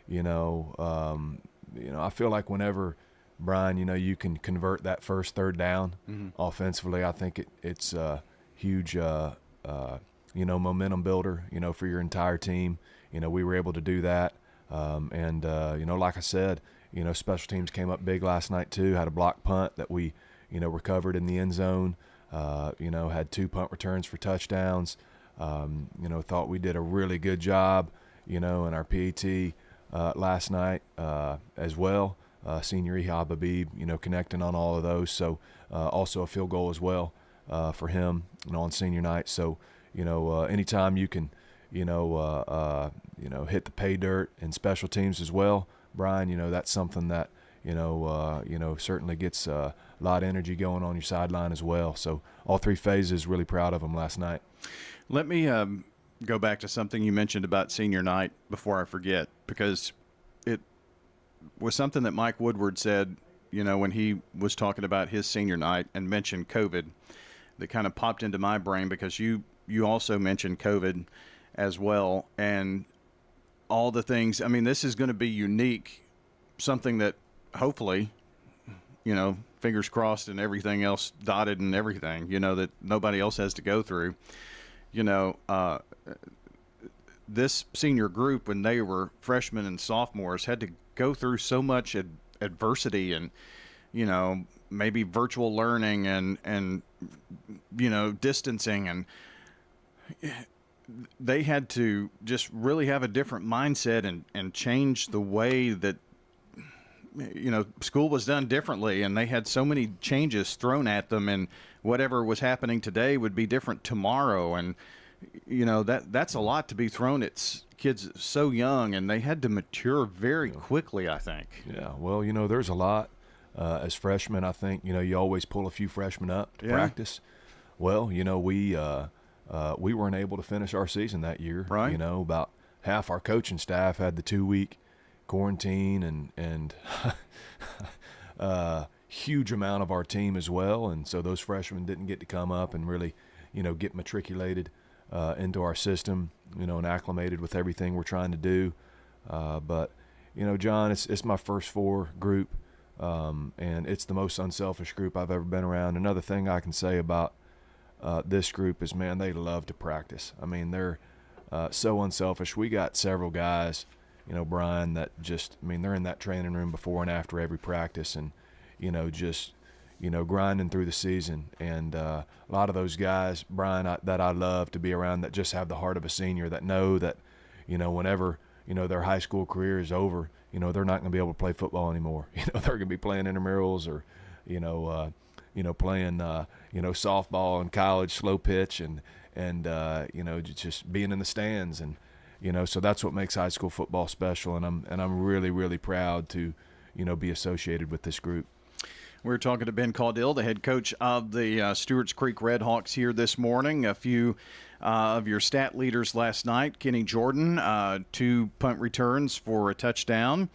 I feel like whenever, Brian, you can convert that first third down offensively, I think it's a huge, momentum builder, for your entire team. We were able to do that. Like I said, special teams came up big last night too, had a block punt that we, recovered in the end zone, had 2 punt returns for touchdowns. Thought we did a really good job, in our PAT last night as well. Senior Ehab Habib, connecting on all of those. So also a field goal as well for him, on senior night. So, anytime you can, hit the pay dirt and special teams as well, Brian, that's something that, certainly gets a lot of energy going on your sideline as well. So all 3 phases, really proud of them last night. Let me go back to something you mentioned about senior night before I forget, because it was something that Mike Woodward said, when he was talking about his senior night and mentioned COVID, that kind of popped into my brain, because you also mentioned COVID as well, and all the things. I mean, this is going to be unique, something that hopefully, fingers crossed and everything else dotted and everything, that nobody else has to go through. This senior group, when they were freshmen and sophomores, had to go through so much adversity and, maybe virtual learning and distancing, and they had to just really have a different mindset and change the way that, school was done differently, and they had so many changes thrown at them, and whatever was happening today would be different tomorrow. And, that's a lot to be thrown at kids so young, and they had to mature very quickly, I think. Yeah, well, there's a lot. As freshmen, I think, you always pull a few freshmen up to practice. Well, we weren't able to finish our season that year. Right. About half our coaching staff had the 2-week quarantine, and huge amount of our team as well. And so those freshmen didn't get to come up and really, get matriculated into our system, and acclimated with everything we're trying to do. But, John, it's my first 4 group, and it's the most unselfish group I've ever been around. Another thing I can say about this group is, man, they love to practice. I mean, they're so unselfish. We got several guys, Brian, that just, they're in that training room before and after every practice, and, just, grinding through the season. And a lot of those guys, Brian, that I love to be around, that just have the heart of a senior, that know that, whenever, their high school career is over, they're not going to be able to play football anymore. They're going to be playing intramurals or, playing, softball in college, slow pitch, and just being in the stands. And, so that's what makes high school football special. And I'm really, really proud to, be associated with this group. We're talking to Ben Caudill, the head coach of the Stewarts Creek Redhawks here this morning. A few of your stat leaders last night. Kenny Jordan, 2 punt returns for a touchdown.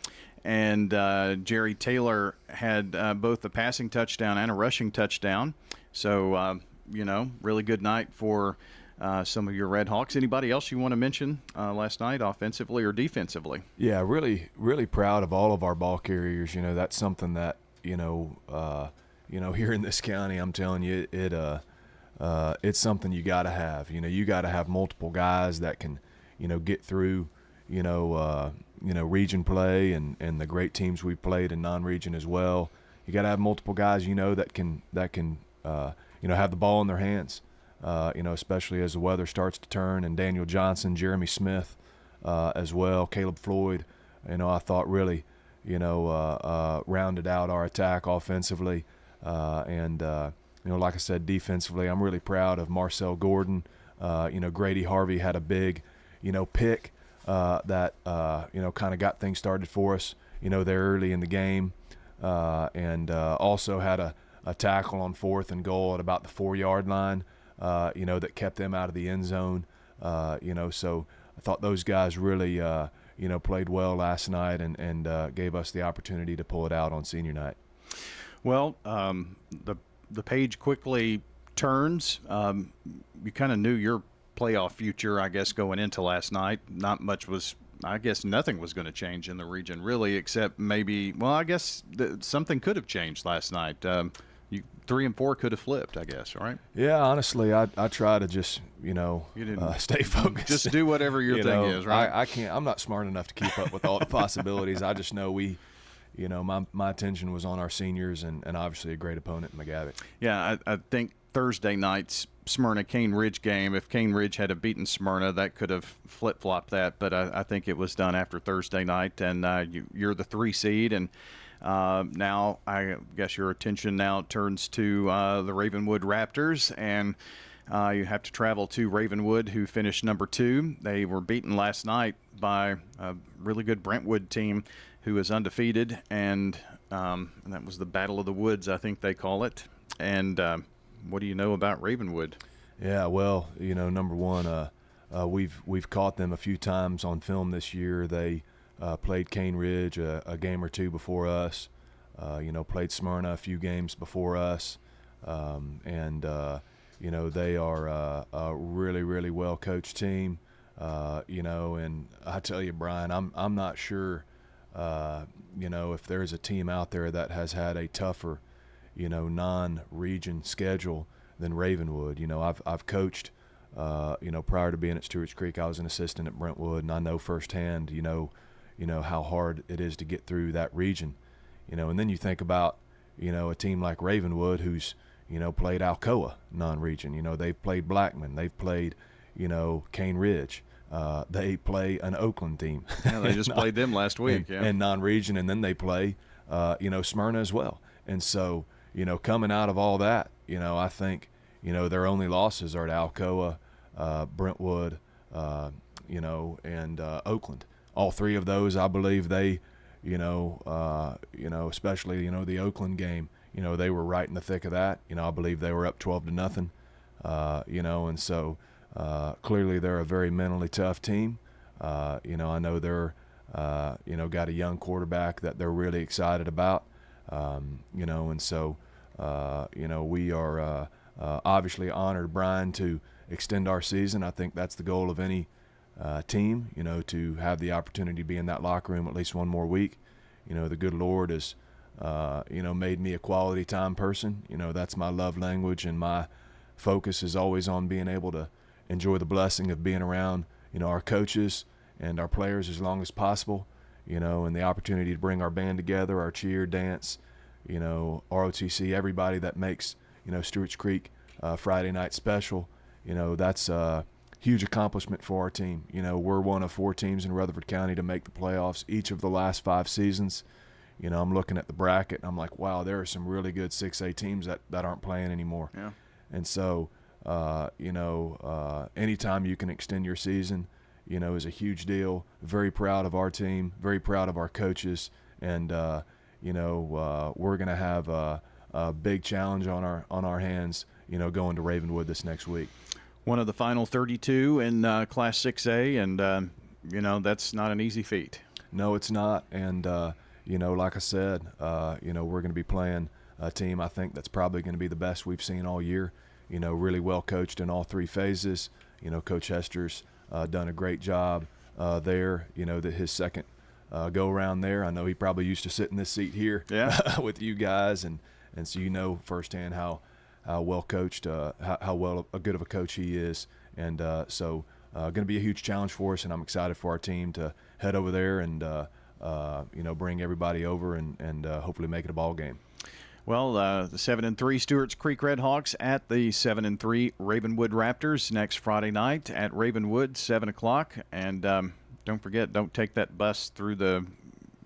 And Jerry Taylor had both a passing touchdown and a rushing touchdown. So, really good night for some of your Red Hawks. Anybody else you want to mention last night, offensively or defensively? Yeah, really, really proud of all of our ball carriers. That's something that, here in this county, I'm telling you, it's something you got to have. You got to have multiple guys that can, get through, region play and the great teams we've played in non-region as well. You got to have multiple guys, that can have the ball in their hands, especially as the weather starts to turn. And Daniel Johnson, Jeremy Smith as well, Caleb Floyd, I thought really, rounded out our attack offensively. Like I said, defensively, I'm really proud of Marcel Gordon. Grady Harvey had a big, pick that, kind of got things started for us, there early in the game. And also had a tackle on 4th and goal at about the 4-yard line, that kept them out of the end zone. So I thought those guys really, played well last night and gave us the opportunity to pull it out on senior night. Well, the page quickly turns. You kind of knew your playoff future, I guess, going into last night. Not much was, I guess nothing was going to change in the region, really, except maybe, well, I guess something could have changed last night. 3 and 4 could have flipped, I guess, right? Yeah, honestly, I try to just, stay focused. Just do whatever your thing is, right? I can't, I'm not smart enough to keep up with all the possibilities. I just know my attention was on our seniors and obviously a great opponent in McGavick. Yeah, I think Thursday night's Smyrna-Cane Ridge game, if Cane Ridge had beaten Smyrna, that could have flip-flopped that, but I think it was done after Thursday night, and you're the 3 seed, and now I guess your attention now turns to the Ravenwood Raptors, and you have to travel to Ravenwood, who finished number 2. They were beaten last night by a really good Brentwood team who is undefeated, and that was the Battle of the Woods, I think they call it. And what do you know about Ravenwood? Yeah, well, number one, we've caught them a few times on film this year. They played Cane Ridge a game or 2 before us. Played Smyrna a few games before us, and they are a really, really well coached team. And I tell you, Brian, I'm not sure, if there's a team out there that has had a tougher, non-region schedule than Ravenwood. I've coached, prior to being at Stewarts Creek, I was an assistant at Brentwood, and I know firsthand, how hard it is to get through that region. And then you think about, a team like Ravenwood who's, played Alcoa non-region. They've played Blackman. They've played, Cane Ridge. They play an Oakland team. Yeah, they just played them last week. And non-region, and then they play, Smyrna as well. And so, coming out of all that, I think, their only losses are to Alcoa, Brentwood, and Oakland. All 3 of those, I believe they, especially, the Oakland game, they were right in the thick of that. I believe they were up 12-0, and so clearly they're a very mentally tough team. I know they're, got a young quarterback that they're really excited about. And so, we are obviously honored, Brian, to extend our season. I think that's the goal of any team, to have the opportunity to be in that locker room at least one more week. The good Lord has, made me a quality time person. That's my love language, and my focus is always on being able to enjoy the blessing of being around, our coaches and our players as long as possible. And the opportunity to bring our band together, our cheer, dance, ROTC, everybody that makes, Stewarts Creek Friday night special. That's a huge accomplishment for our team. We're one of 4 teams in Rutherford County to make the playoffs each of the last 5 seasons. I'm looking at the bracket, and I'm like, wow, there are some really good 6A teams that aren't playing anymore. Yeah. And so, anytime you can extend your season, is a huge deal. Very proud of our team, very proud of our coaches, and we're going to have a big challenge on our hands, going to Ravenwood this next week. One of the final 32 in Class 6A, and that's not an easy feat. No, it's not, and like I said, we're going to be playing a team I think that's probably going to be the best we've seen all year. Really well coached in all three phases. Coach Hester's done a great job there. That his second go around there. I know he probably used to sit in this seat here with you guys, and so firsthand how well coached, how well a good of a coach he is, and so going to be a huge challenge for us, and I'm excited for our team to head over there and bring everybody over and hopefully make it a ball game. Well, the 7-3 Stewarts Creek Redhawks at the 7-3 Ravenwood Raptors next Friday night at Ravenwood, 7 o'clock. And don't forget, don't take that bus through the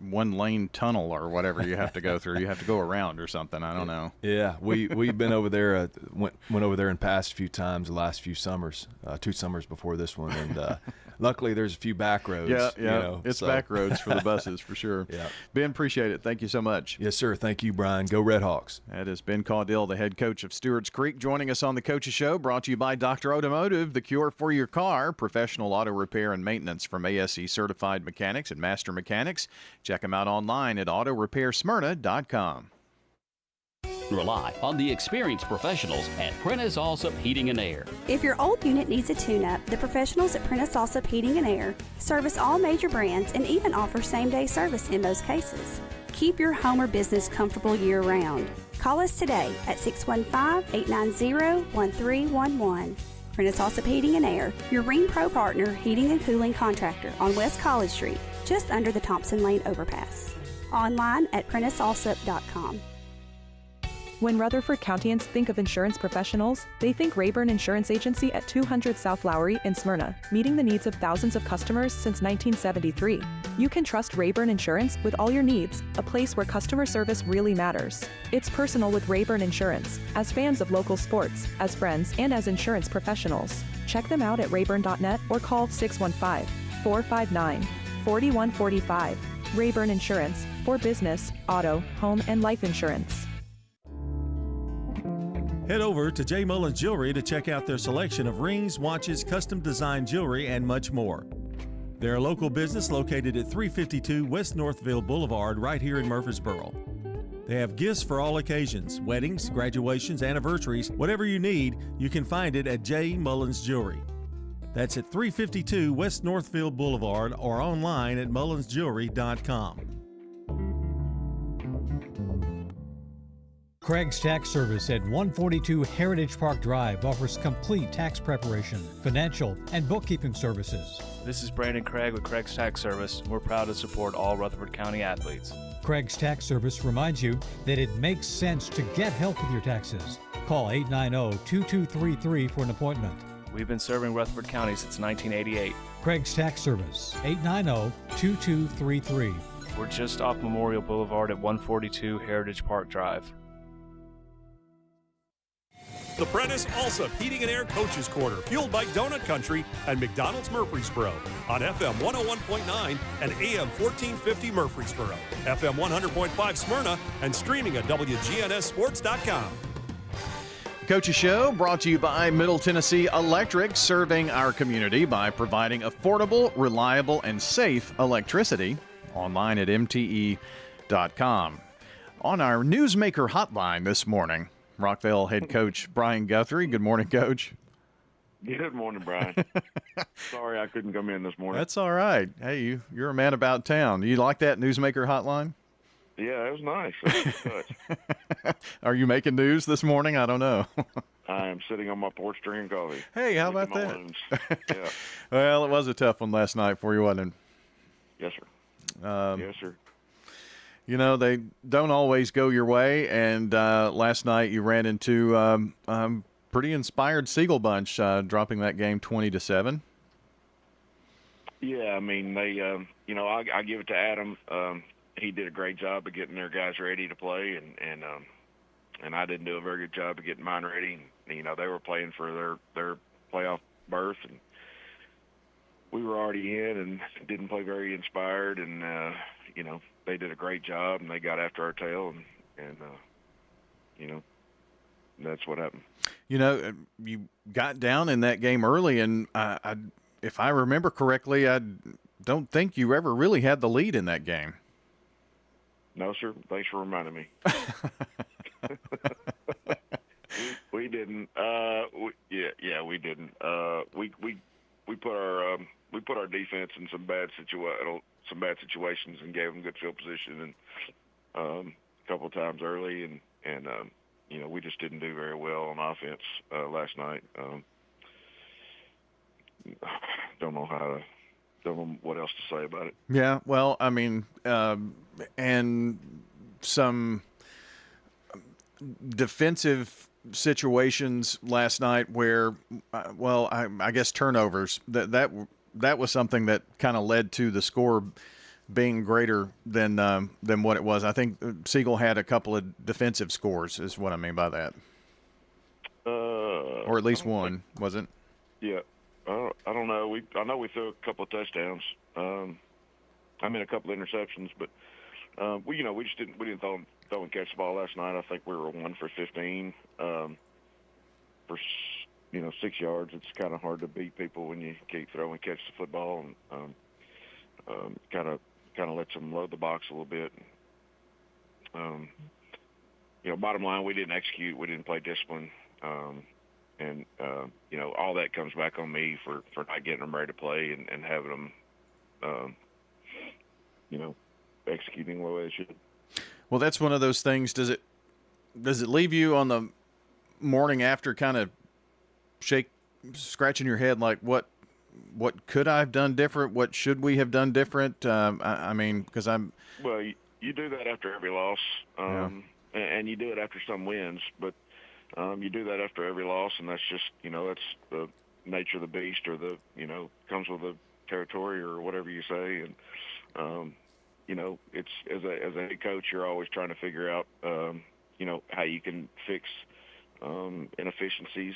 one-lane tunnel or whatever you have to go through. You have to go around or something. I don't know. Yeah, we've been over there, went over there and passed a few times the last few summers, 2 summers before this one, and luckily there's a few back roads. Yeah, it's back roads for the buses for sure. Yeah, Ben, appreciate it. Thank you so much. Yes, sir. Thank you, Brian. Go Redhawks. That is Ben Caudill, the head coach of Stewarts Creek, joining us on the Coaches Show, brought to you by Dr. Automotive, the cure for your car, professional auto repair and maintenance from ASE certified mechanics and master mechanics. Check them out online at autorepairsmyrna.com. Rely on the experienced professionals at Prentice Allsup Heating and Air. If your old unit needs a tune-up, the professionals at Prentice Allsup Heating and Air service all major brands and even offer same-day service in most cases. Keep your home or business comfortable year-round. Call us today at 615-890-1311. Prentice Allsup Heating and Air, your Ring Pro partner heating and cooling contractor on West College Street, just under the Thompson Lane overpass. Online at PrenticeAllsup.com. When Rutherford Countyans think of insurance professionals, they think Rayburn Insurance Agency at 200 South Lowry in Smyrna, meeting the needs of thousands of customers since 1973. You can trust Rayburn Insurance with all your needs, a place where customer service really matters. It's personal with Rayburn Insurance, as fans of local sports, as friends, and as insurance professionals. Check them out at rayburn.net or call 615-459-4145. Rayburn Insurance, for business, auto, home, and life insurance. Head over to J. Mullins Jewelry to check out their selection of rings, watches, custom design jewelry, and much more. They're a local business located at 352 West Northville Boulevard right here in Murfreesboro. They have gifts for all occasions, weddings, graduations, anniversaries, whatever you need, you can find it at J. Mullins Jewelry. That's at 352 West Northville Boulevard or online at mullinsjewelry.com. Craig's Tax Service at 142 Heritage Park Drive offers complete tax preparation, financial, and bookkeeping services. This is Brandon Craig with Craig's Tax Service. We're proud to support all Rutherford County athletes. Craig's Tax Service reminds you that it makes sense to get help with your taxes. Call 890-2233 for an appointment. We've been serving Rutherford County since 1988. Craig's Tax Service, 890-2233. We're just off Memorial Boulevard at 142 Heritage Park Drive. The Prentice Allsup Heating and Air Coaches Corner, fueled by Donut Country and McDonald's Murfreesboro on FM 101.9 and AM 1450 Murfreesboro, FM 100.5 Smyrna, and streaming at WGNSSports.com. Coach's Show brought to you by Middle Tennessee Electric, serving our community by providing affordable, reliable, and safe electricity. Online at MTE.com. On our Newsmaker hotline this morning, Rockvale head coach Brian Guthrie. Good morning, Coach. Good morning, Brian. Sorry I couldn't come in this morning. That's all right. Hey, you're a man about town. You like that Newsmaker hotline? Yeah, it was nice. It was a touch. Are you making news this morning? I don't know. I am sitting on my porch drinking coffee. Hey, how about that? Yeah. Well, it was a tough one last night for you, wasn't it? Yes, sir. Yes, sir. You know, they don't always go your way, and last night you ran into pretty inspired Siegel bunch, dropping that game 20-7. Yeah, I mean, they, I give it to Adam. He did a great job of getting their guys ready to play, and I didn't do a very good job of getting mine ready. And, they were playing for their playoff berth, and we were already in and didn't play very inspired, and, they did a great job, and they got after our tail, and that's what happened. You got down in that game early, and if I remember correctly, I don't think you ever really had the lead in that game. No, sir. Thanks for reminding me. we didn't. We didn't. We put our defense in some bad situations and gave them good field position and a couple of times early and we just didn't do very well on offense last night. Don't know what else to say about it. Yeah, well, I mean, and some defensive situations last night where, I guess turnovers. That was something that kind of led to the score being greater than what it was. I think Siegel had a couple of defensive scores, is what I mean by that, or at least one, wasn't? Yeah. I don't know. I know we threw a couple of touchdowns. A couple of interceptions, but we just didn't throw and catch the ball last night. I think we were 1 for 15 for 6 yards. It's kind of hard to beat people when you keep throwing and catch the football, and kind of lets them load the box a little bit. Bottom line, we didn't execute. We didn't play discipline. And all that comes back on me for not getting them ready to play and having them, executing the way they should. Well, that's one of those things. Does it leave you on the morning after kind of scratching your head like, what could I have done different? What should we have done different? Because I'm. Well, you do that after every loss, and you do it after some wins, but. You do that after every loss, and that's just, that's the nature of the beast, or comes with the territory, or whatever you say. And, it's as a head coach, you're always trying to figure out, how you can fix inefficiencies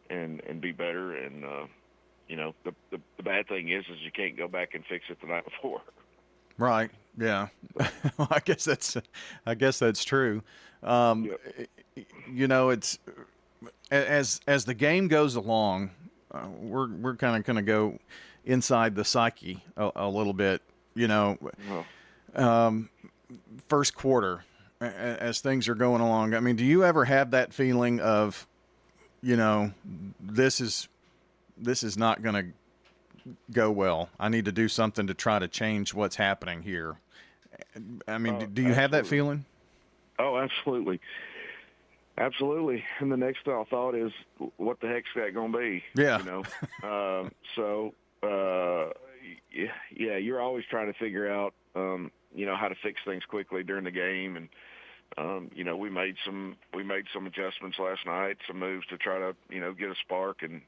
and be better. And, the bad thing is you can't go back and fix it the night before. Right. Yeah. Well, I guess that's true. It's as the game goes along, we're kind of going to go inside the psyche a little bit. First quarter, as things are going along. I mean, do you ever have that feeling of, this is not going to go well? I need to do something to try to change what's happening here. I mean, do you have that feeling? Oh, absolutely. Absolutely. And the next thought is, what the heck's that going to be? Yeah. You're always trying to figure out, how to fix things quickly during the game. And, we made some adjustments last night, some moves to try to, get a spark. And,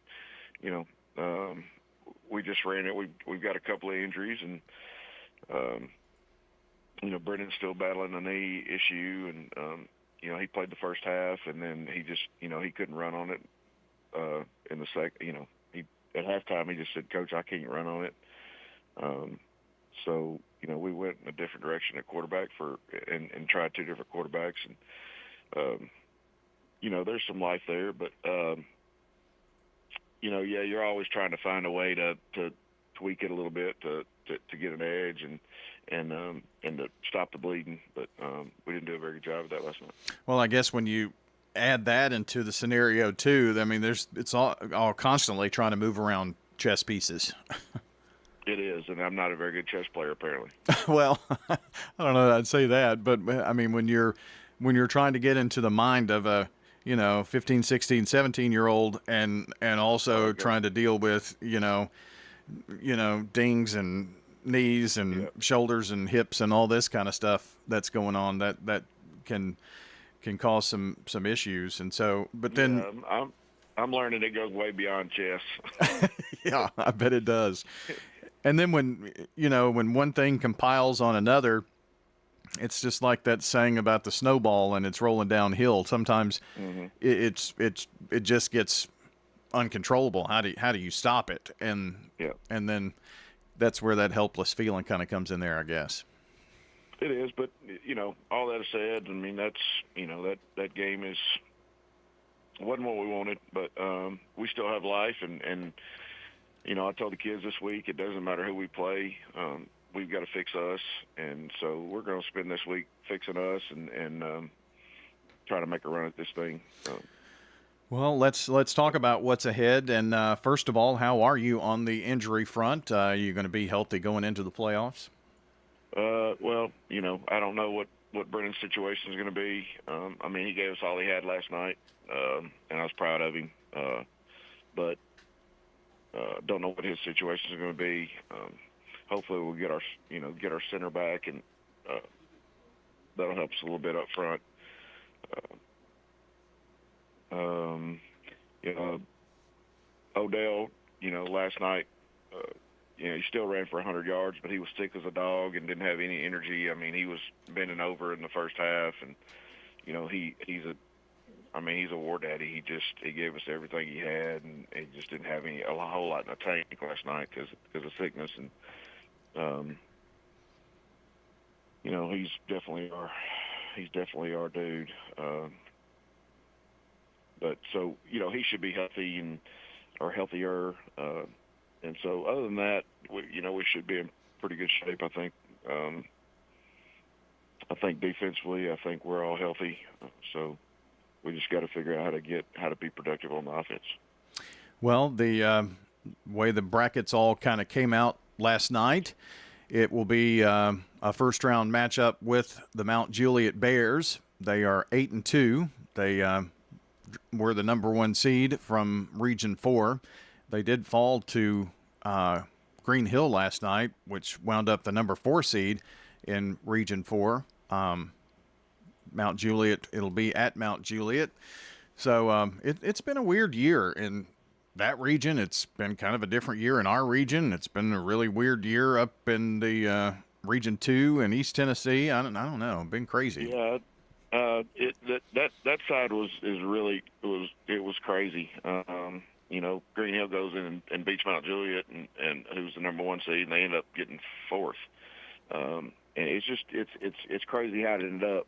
we just ran it. We've got a couple of injuries, and, Brendan's still battling a knee issue, and, he played the first half, and then he just, he couldn't run on it in the second. At halftime he just said, "Coach, I can't run on it." So we went in a different direction at quarterback and tried two different quarterbacks, and there's some life there, but you're always trying to find a way to tweak it a little bit to get an edge and to stop the bleeding, but we didn't do a very good job of that last night. Well, I guess when you add that into the scenario too, I mean, it's all constantly trying to move around chess pieces. It is, and I'm not a very good chess player, apparently. Well, I don't know that I'd say that, but I mean, when you're trying to get into the mind of a 15, 16, 17-year-old and also trying to deal with dings and knees and shoulders and hips and all this kind of stuff that's going on, that can cause some issues. And so, but then I'm learning it goes way beyond chess. Yeah, I bet it does. And then when one thing compiles on another, it's just like that saying about the snowball and it's rolling downhill. Sometimes it just gets uncontrollable. How do you stop it? And then that's where that helpless feeling kind of comes in there, I guess. It is, but all that said, I mean, that's that game wasn't what we wanted, but we still have life, and I told the kids this week, it doesn't matter who we play. we've got to fix us, and so we're going to spend this week fixing us and try to make a run at this thing. Well, let's talk about what's ahead. And first of all, how are you on the injury front? Are you going to be healthy going into the playoffs? Well, I don't know what Brennan's situation is going to be. I mean, he gave us all he had last night, and I was proud of him. But don't know what his situation is going to be. Hopefully, we'll get our center back, and that'll help us a little bit up front. Odell, last night, he still ran for 100 yards, but he was sick as a dog and didn't have any energy. I mean, he was bending over in the first half, and he's a war daddy. He gave us everything he had, and he just didn't have a whole lot in the tank last night because of sickness. And he's definitely our dude. But so he should be healthy or healthier. And so other than that, we should be in pretty good shape. I think. I think defensively, I think we're all healthy. So we just got to figure out how to be productive on the offense. Well, the way the brackets all kind of came out last night, it will be a first-round matchup with the Mount Juliet Bears. They are 8-2. They were the number 1 seed from Region 4. They did fall to Green Hill last night, which wound up the number 4 seed in Region 4. Mount Juliet, it'll be at Mount Juliet. So it's been a weird year in that region. It's been kind of a different year in our region. It's been a really weird year up in the Region 2 in East Tennessee. I don't know. Been crazy. Yeah. That side was crazy. Green Hill goes in and beats Mount Juliet, and who's the number 1 seed, and they end up getting 4th. And it's crazy how it ended up.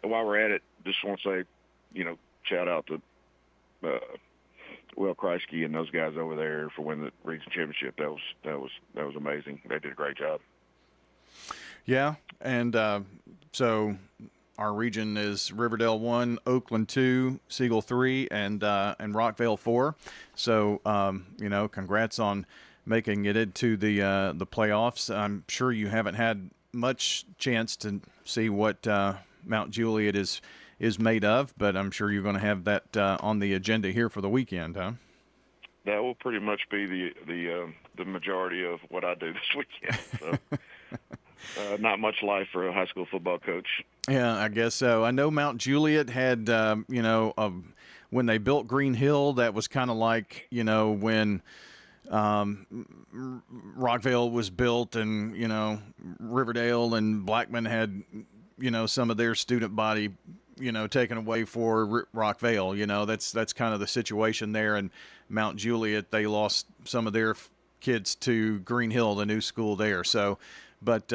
While we're at it, just want to say, shout out to Will Kreisky and those guys over there for winning the region championship. That was amazing. They did a great job. Yeah, and so our region is Riverdale 1, Oakland 2, Siegel 3, and Rockvale 4. So congrats on making it into the playoffs. I'm sure you haven't had much chance to see what Mount Juliet is made of, but I'm sure you're going to have that on the agenda here for the weekend, huh? That will pretty much be the majority of what I do this weekend. So. Not much life for a high school football coach. Yeah, I guess so. I know Mount Juliet had, when they built Green Hill, that was kind of like, when Rockvale was built and, Riverdale and Blackman had, some of their student body, taken away for Rockvale. That's kind of the situation there. And Mount Juliet, they lost some of their kids to Green Hill, the new school there. So, but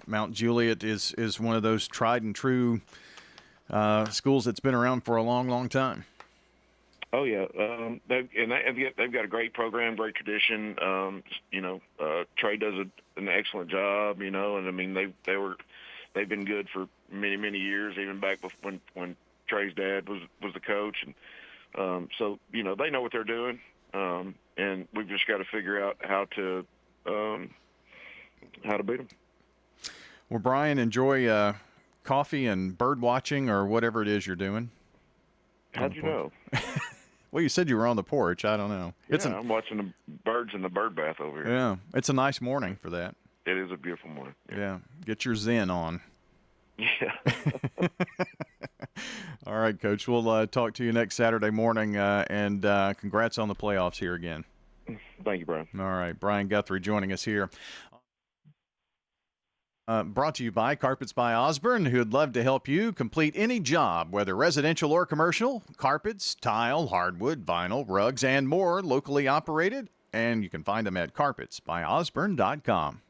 Mount Juliet is one of those tried and true schools that's been around for a long, long time. Oh yeah, they've got a great program, great tradition. Trey does an excellent job. And I mean they've been good for many years, even back when Trey's dad was the coach, and so they know what they're doing, and we've just got to figure out how to beat them. Well, Brian, enjoy coffee and bird watching or whatever it is you're doing. How'd you know? Well, you said you were on the porch. I don't know. Yeah, I'm watching the birds in the bird bath over here. Yeah, it's a nice morning for that. It is a beautiful morning. Yeah, get your zen on. Yeah. All right, Coach. We'll talk to you next Saturday morning, and congrats on the playoffs here again. Thank you, Brian. All right, Brian Guthrie joining us here. Brought to you by Carpets by Osborne, who would love to help you complete any job, whether residential or commercial. Carpets, tile, hardwood, vinyl, rugs, and more, locally operated. And you can find them at carpetsbyosborne.com.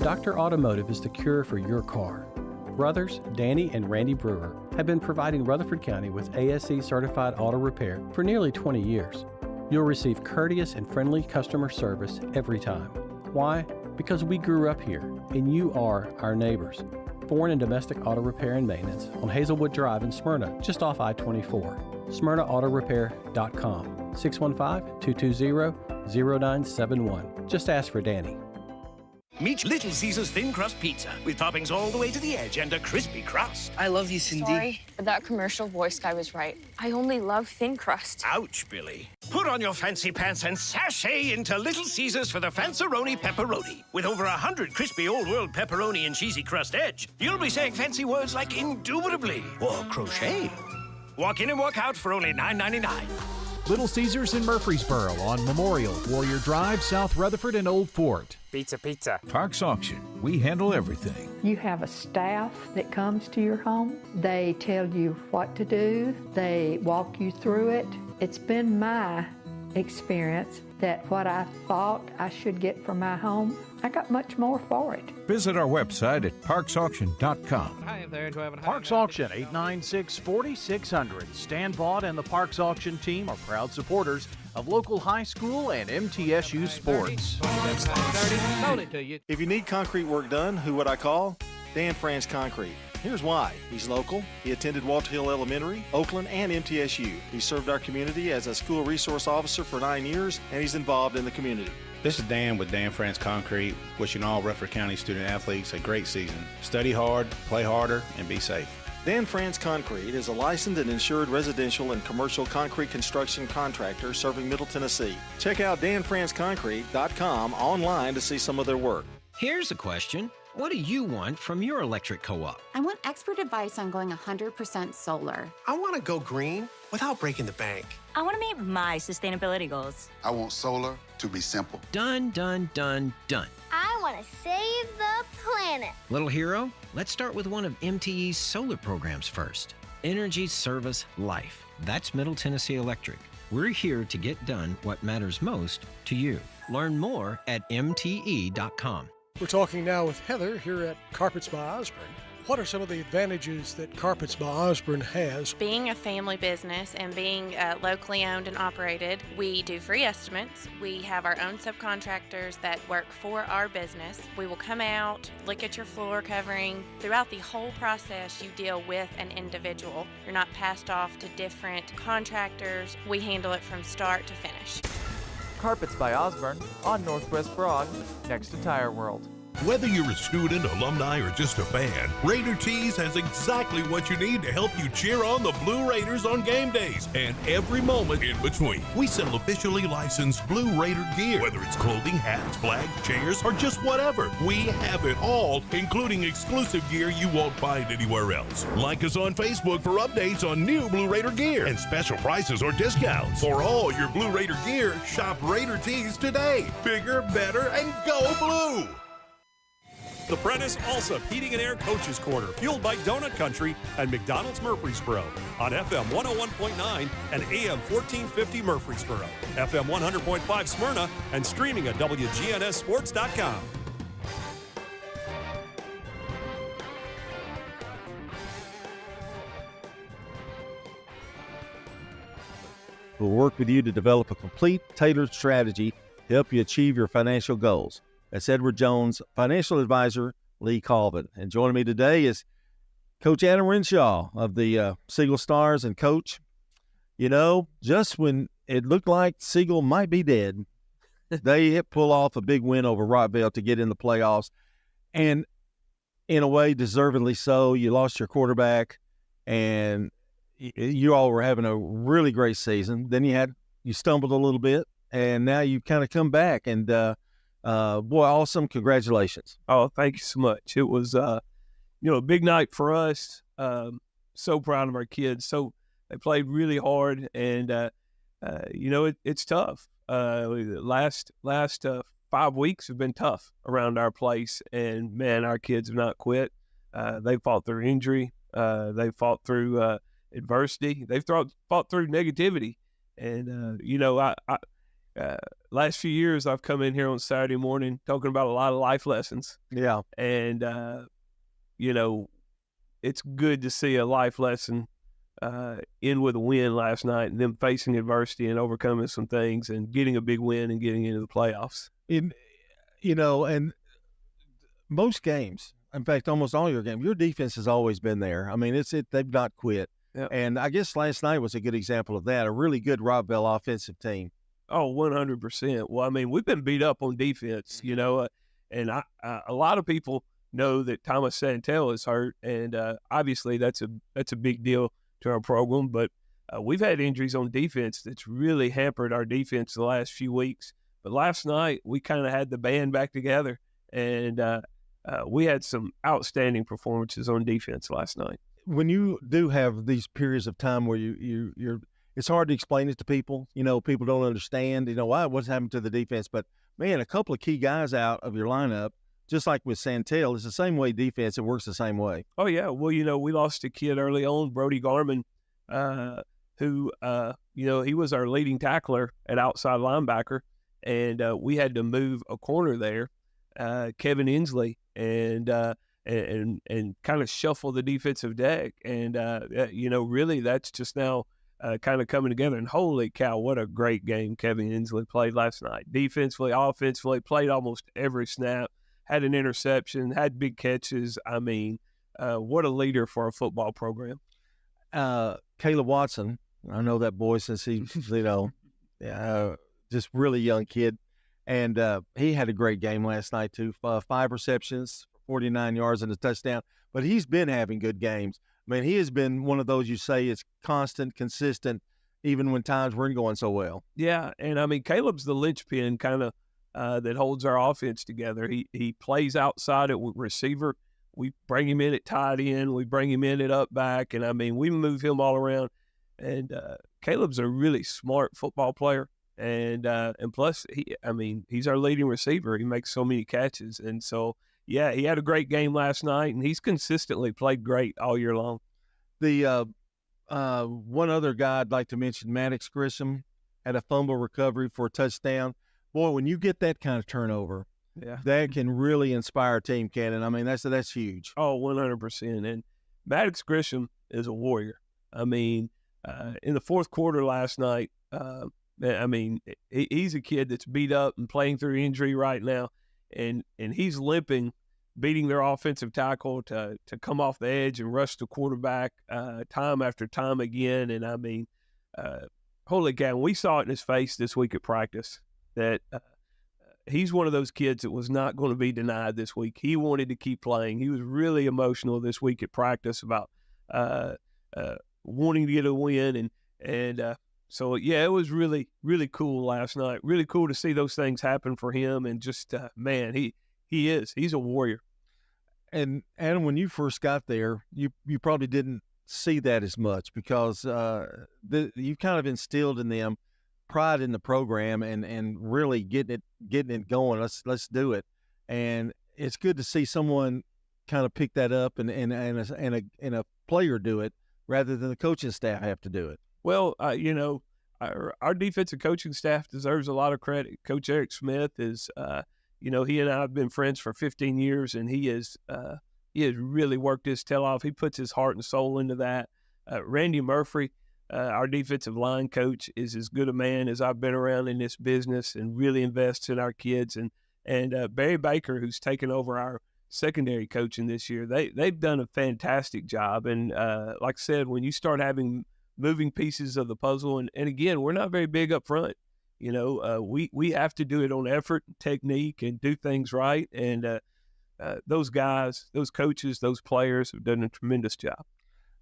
Dr. Automotive is the cure for your car. Brothers Danny and Randy Brewer have been providing Rutherford County with ASE certified auto repair for nearly 20 years. You'll receive courteous and friendly customer service every time. Why? because we grew up here and you are our neighbors. Foreign and domestic auto repair and maintenance on Hazelwood Drive in Smyrna, just off I-24. SmyrnaAutoRepair.com. 615-220-0971. Just ask for Danny. Meet Little Caesars Thin Crust Pizza with toppings all the way to the edge and a crispy crust. I love you, Cindy. Sorry, but that commercial voice guy was right. I only love thin crust. Ouch, Billy. Put on your fancy pants and sashay into Little Caesars for the Fanceroni Pepperoni. With over 100 crispy old-world pepperoni and cheesy crust edge, you'll be saying fancy words like indubitably or crochet. Walk in and walk out for only $9.99. Little Caesars in Murfreesboro on Memorial, Warrior Drive, South Rutherford, and Old Fort. Pizza. Parks Auction. We handle everything. You have a staff that comes to your home. They tell you what to do. They walk you through it. It's been my experience that what I thought I should get for my home, I got much more for it. Visit our website at parksauction.com. Hi there, Parks Auction, 896-4600. Stan Vaught and the Parks Auction team are proud supporters of local high school and MTSU sports. If you need concrete work done, who would I call? Dan Franz Concrete. Here's why. He's local. He attended Walter Hill Elementary, Oakland, and MTSU. He served our community as a school resource officer for 9 years, and he's involved in the community. This is Dan with Dan France Concrete, wishing all Rutherford County student athletes a great season. Study hard, play harder, and be safe. Dan France Concrete is a licensed and insured residential and commercial concrete construction contractor serving Middle Tennessee. Check out danfranceconcrete.com online to see some of their work. Here's a question. What do you want from your electric co-op? I want expert advice on going 100% solar. I want to go green without breaking the bank. I want to meet my sustainability goals. I want solar to be simple. Done, done, done, done. I want to save the planet. Little hero, let's start with one of MTE's solar programs first. Energy Service Life. That's Middle Tennessee Electric. We're here to get done what matters most to you. Learn more at mte.com. We're talking now with Heather here at Carpets by Osborne. What are some of the advantages that Carpets by Osborne has? Being a family business and being locally owned and operated, we do free estimates. We have our own subcontractors that work for our business. We will come out, look at your floor covering. Throughout the whole process, you deal with an individual. You're not passed off to different contractors. We handle it from start to finish. Carpets by Osborne on Northwest Broad, next to Tire World. Whether you're a student, alumni, or just a fan, Raider Tees has exactly what you need to help you cheer on the Blue Raiders on game days and every moment in between. We sell officially licensed Blue Raider gear, whether it's clothing, hats, flags, chairs, or just whatever. We have it all, including exclusive gear you won't find anywhere else. Like us on Facebook for updates on new Blue Raider gear and special prices or discounts. For all your Blue Raider gear, shop Raider Tees today. Bigger, better, and go blue! The Prentice Allsup Heating and Air Coaches Corner, fueled by Donut Country and McDonald's Murfreesboro on FM 101.9 and AM 1450 Murfreesboro, FM 100.5 Smyrna, and streaming at WGNSSports.com. We'll work with you to develop a complete, tailored strategy to help you achieve your financial goals. That's Edward Jones, financial advisor, Lee Colvin. And joining me today is Coach Adam Renshaw of the Siegel Stars. And, Coach, you know, just when it looked like Siegel might be dead, they pull off a big win over Rockvale to get in the playoffs. And in a way, deservedly so. You lost your quarterback, and you all were having a really great season. Then you stumbled a little bit, and now you kind of come back. And, boy, awesome. Congratulations. Oh, thank you so much. It was, a big night for us. So proud of our kids. So they played really hard, and, it's tough. Last 5 weeks have been tough around our place, and, man, our kids have not quit. They fought through injury. They fought through adversity. They've fought through negativity. And, last few years I've come in here on Saturday morning talking about a lot of life lessons. Yeah. And, it's good to see a life lesson end with a win last night, and them facing adversity and overcoming some things and getting a big win and getting into the playoffs. And most games, in fact, almost all your games, your defense has always been there. I mean, they've not quit. Yep. And I guess last night was a good example of that, a really good Rockvale offensive team. Oh, 100%. Well, I mean, we've been beat up on defense, and a lot of people know that Thomas Santel is hurt, and obviously that's a big deal to our program. But we've had injuries on defense that's really hampered our defense the last few weeks. But last night we kind of had the band back together, and we had some outstanding performances on defense last night. When you do have these periods of time where you're it's hard to explain it to people. People don't understand, what's happened to the defense. But, man, a couple of key guys out of your lineup, just like with Santel, it's the same way defense. It works the same way. Oh, yeah. Well, we lost a kid early on, Brody Garman, who, he was our leading tackler at outside linebacker. And we had to move a corner there, Kevin Inslee, and kind of shuffle the defensive deck. And, really that's just now kind of coming together. And holy cow, what a great game Kevin Inslee played last night. Defensively, offensively, played almost every snap, had an interception, had big catches. I mean, what a leader for a football program. Caleb Watson, I know that boy since he's, just really young kid. And he had a great game last night too. 5 receptions, 49 yards and a touchdown. But he's been having good games. I mean, he has been one of those you say is constant, consistent, even when times weren't going so well. Yeah, and I mean, Caleb's the linchpin kind of that holds our offense together. He plays outside at receiver. We bring him in at tight end. We bring him in at up back. And, I mean, we move him all around. And Caleb's a really smart football player. And plus, he's our leading receiver. He makes so many catches. And so, yeah, he had a great game last night, and he's consistently played great all year long. The one other guy I'd like to mention, Maddox Grissom, had a fumble recovery for a touchdown. Boy, when you get that kind of turnover, that can really inspire a team, Cannon. I mean, that's huge. Oh, 100%. And Maddox Grissom is a warrior. I mean, in the fourth quarter last night, he's a kid that's beat up and playing through injury right now, and he's limping, beating their offensive tackle to come off the edge and rush the quarterback time after time again. And, I mean, holy cow, we saw it in his face this week at practice that he's one of those kids that was not going to be denied this week. He wanted to keep playing. He was really emotional this week at practice about wanting to get a win. So, yeah, it was really, really cool last night. Really cool to see those things happen for him. And just, man, he's a warrior. And, Adam, when you first got there, you probably didn't see that as much because you kind of instilled in them pride in the program and really getting it going. Let's do it. And it's good to see someone kind of pick that up and a player do it rather than the coaching staff have to do it. Well, our defensive coaching staff deserves a lot of credit. Coach Eric Smith is, he and I have been friends for 15 years, and he has really worked his tail off. He puts his heart and soul into that. Randy Murphy, our defensive line coach, is as good a man as I've been around in this business and really invests in our kids. And Barry Baker, who's taken over our secondary coaching this year, they've done a fantastic job. And like I said, when you start having moving pieces of the puzzle, and again, we're not very big up front. We have to do it on effort, technique, and do things right. And those guys, those coaches, those players have done a tremendous job.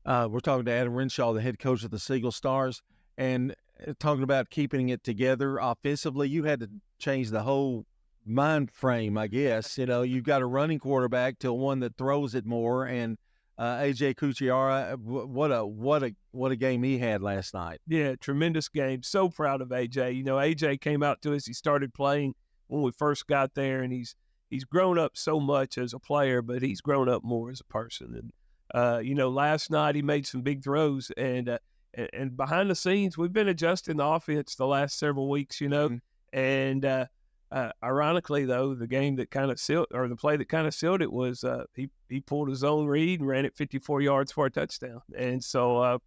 We're talking to Adam Renshaw, the head coach of the Siegel Stars, and talking about keeping it together offensively. You had to change the whole mind frame, I guess. You've got a running quarterback to one that throws it more, and AJ Kuchiyara, what a game he had last night. Yeah, tremendous game. So proud of AJ. AJ came out to us. He started playing when we first got there, and he's grown up so much as a player, but he's grown up more as a person. And last night he made some big throws, and behind the scenes we've been adjusting the offense the last several weeks. And ironically, though, the game that kind of sealed, or the play that kind of sealed it, was he pulled his own read and ran it 54 yards for a touchdown. And so,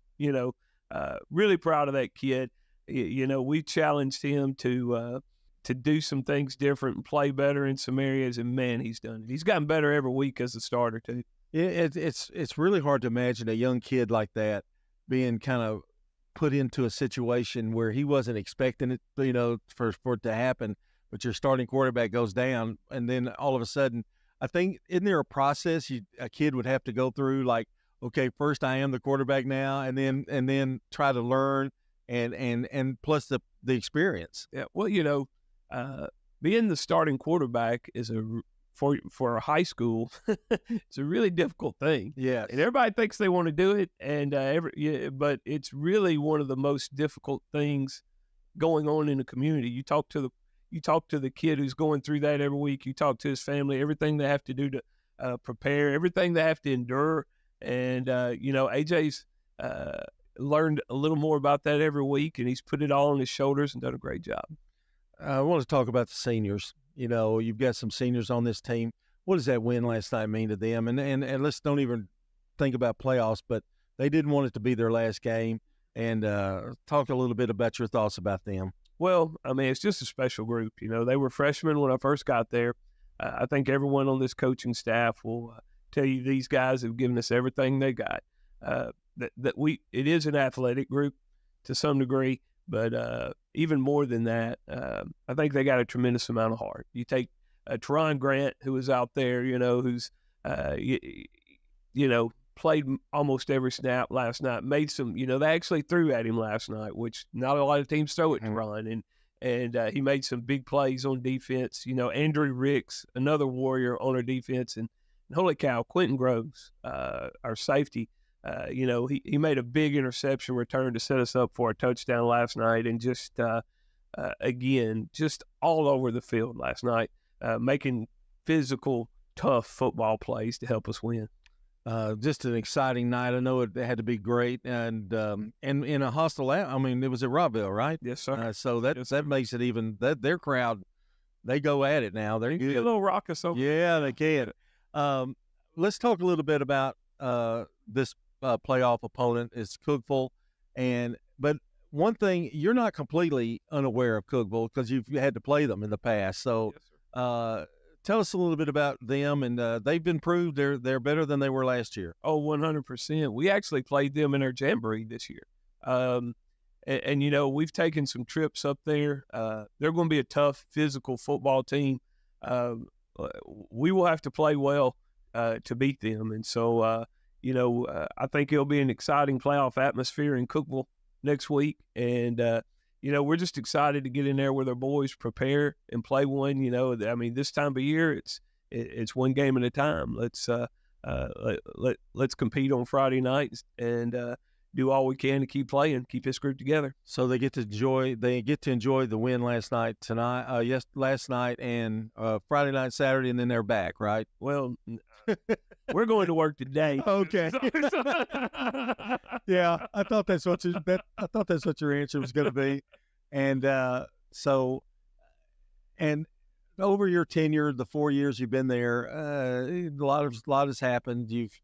really proud of that kid. We challenged him to to do some things different and play better in some areas, and man, he's done it. He's gotten better every week as a starter too. It's really hard to imagine a young kid like that being kind of put into a situation where he wasn't expecting it, for it to happen, but your starting quarterback goes down, and then all of a sudden, I think, isn't there a process a kid would have to go through, like, okay, first I am the quarterback now, and then try to learn and plus the experience. Yeah, well, being the starting quarterback is for a high school, it's a really difficult thing. Yeah, and everybody thinks they want to do it, and but it's really one of the most difficult things going on in the community. You talk to the kid who's going through that every week. You talk to his family, everything they have to do to prepare, everything they have to endure, and AJ's learned a little more about that every week, and he's put it all on his shoulders and done a great job. I want to talk about the seniors. You've got some seniors on this team. What does that win last night mean to them? And let's don't even think about playoffs, but they didn't want it to be their last game. And talk a little bit about your thoughts about them. Well, I mean, it's just a special group. They were freshmen when I first got there. I think everyone on this coaching staff will tell you these guys have given us everything they got. It is an athletic group to some degree, but even more than that, I think they got a tremendous amount of heart. You take Teron Grant, who was out there, who's played almost every snap last night, made some, they actually threw at him last night, which not a lot of teams throw at Teron, and he made some big plays on defense. Andrew Ricks, another warrior on our defense, and holy cow, Quentin Groves, our safety, he made a big interception return to set us up for a touchdown last night, and just again, just all over the field last night, making physical, tough football plays to help us win. Just an exciting night. I know it had to be great, and in a hostile. I mean, it was at Rockvale, right? Yes, sir. So that makes it even. Their crowd, they go at it now. They're good. A little raucous over. Yeah, they can. Let's talk a little bit about this playoff opponent. It's Cookeville, but one thing, you're not completely unaware of Cookeville because you've had to play them in the past. So. Yes, tell us a little bit about them, and they've been proved they're better than they were last year. Oh, 100%. We actually played them in our jamboree this year. And we've taken some trips up there. They're going to be a tough physical football team. We will have to play well to beat them. And so, I think it'll be an exciting playoff atmosphere in Cookeville next week. And, we're just excited to get in there with our boys, prepare and play one. I mean, this time of year, it's one game at a time. Let's compete on Friday nights and do all we can to keep playing, keep this group together. So they get to enjoy the win last night, last night, and Friday night, Saturday, and then they're back, right? Well, we're going to work today. Okay. Yeah, I thought that's what your answer was going to be, and and over your tenure, the 4 years you've been there, a lot has happened. You've,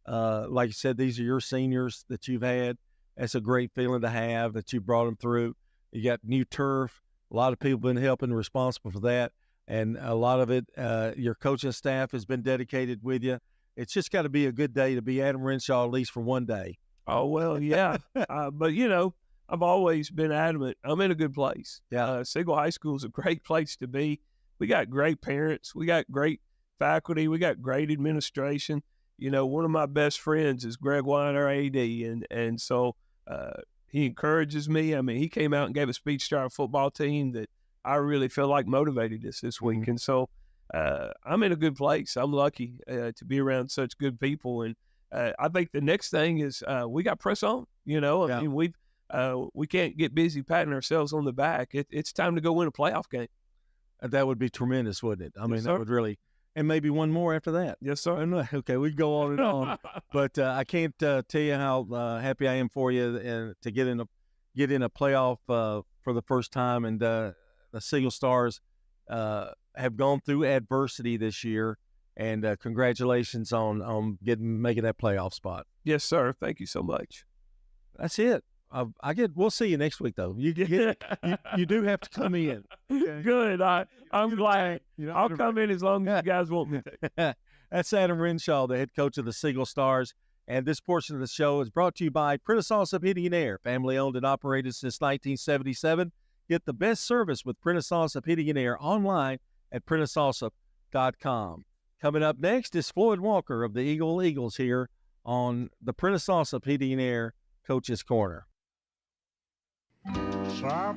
like you said, these are your seniors that you've had. That's a great feeling to have that you brought them through. You got new turf. A lot of people have been helping, responsible for that, and a lot of it, your coaching staff has been dedicated with you. It's just got to be a good day to be Adam Renshaw, at least for one day. Oh, well, yeah. But, I've always been adamant. I'm in a good place. Yeah. Siegel High School is a great place to be. We got great parents. We got great faculty. We got great administration. One of my best friends is Greg Wine, our AD, and so he encourages me. I mean, he came out and gave a speech to our football team that I really feel like motivated us this week. And so I'm in a good place. I'm lucky to be around such good people. And I think the next thing is we got press on. I mean, we can't get busy patting ourselves on the back. It's time to go win a playoff game. That would be tremendous, wouldn't it? I mean, yes, that would really – and maybe one more after that. Yes, sir. Okay, we go on and on. But I can't tell you how happy I am for you and to get in a playoff for the first time. And the Siegel Stars have gone through adversity this year. And congratulations on making that playoff spot. Yes, sir. Thank you so much. That's it. We'll see you next week, though. You do have to come in. Okay? Good. I'm glad. I'll come in as long as you guys want me to. That's Adam Renshaw, the head coach of the Siegel Stars. And this portion of the show is brought to you by Prentice Allsup Heating and Air, family owned and operated since 1977. Get the best service with Prentice Allsup Heating and Air online at PrenticeAllsup.com. Coming up next is Floyd Walker of the Eagles here on the Prentice Allsup Heating and Air Coach's Corner.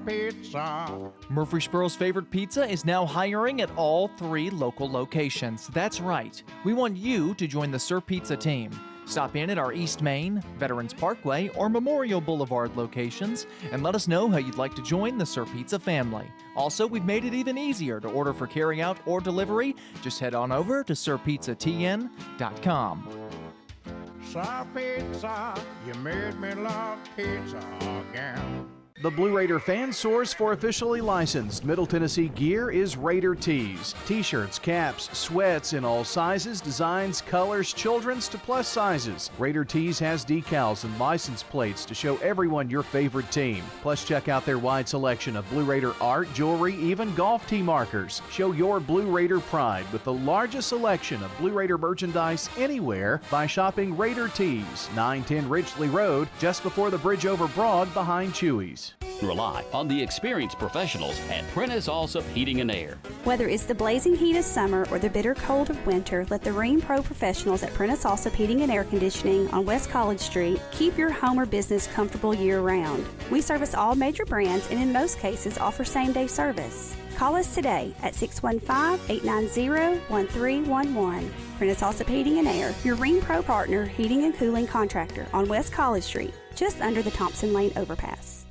Pizza. Murfreesboro's favorite pizza is now hiring at all 3 local locations. That's right. We want you to join the Sir Pizza team. Stop in at our East Main, Veterans Parkway, or Memorial Boulevard locations and let us know how you'd like to join the Sir Pizza family. Also, we've made it even easier to order for carryout or delivery. Just head on over to sirpizzatn.com. Sir Pizza, you made me love pizza again. The Blue Raider fan source for officially licensed Middle Tennessee gear is Raider Tees. T-shirts, caps, sweats in all sizes, designs, colors, children's to plus sizes. Raider Tees has decals and license plates to show everyone your favorite team. Plus, check out their wide selection of Blue Raider art, jewelry, even golf tee markers. Show your Blue Raider pride with the largest selection of Blue Raider merchandise anywhere by shopping Raider Tees, 910 Ridgely Road, just before the bridge over Broad behind Chewy's. Rely on the experienced professionals at Prentice Allsup Heating and Air. Whether it's the blazing heat of summer or the bitter cold of winter, let the Rheem Pro professionals at Prentice Allsup Heating and Air Conditioning on West College Street keep your home or business comfortable year-round. We service all major brands and in most cases offer same-day service. Call us today at 615-890-1311. Prentice Allsup Heating and Air, your Rheem Pro partner heating and cooling contractor on West College Street, just under the Thompson Lane overpass.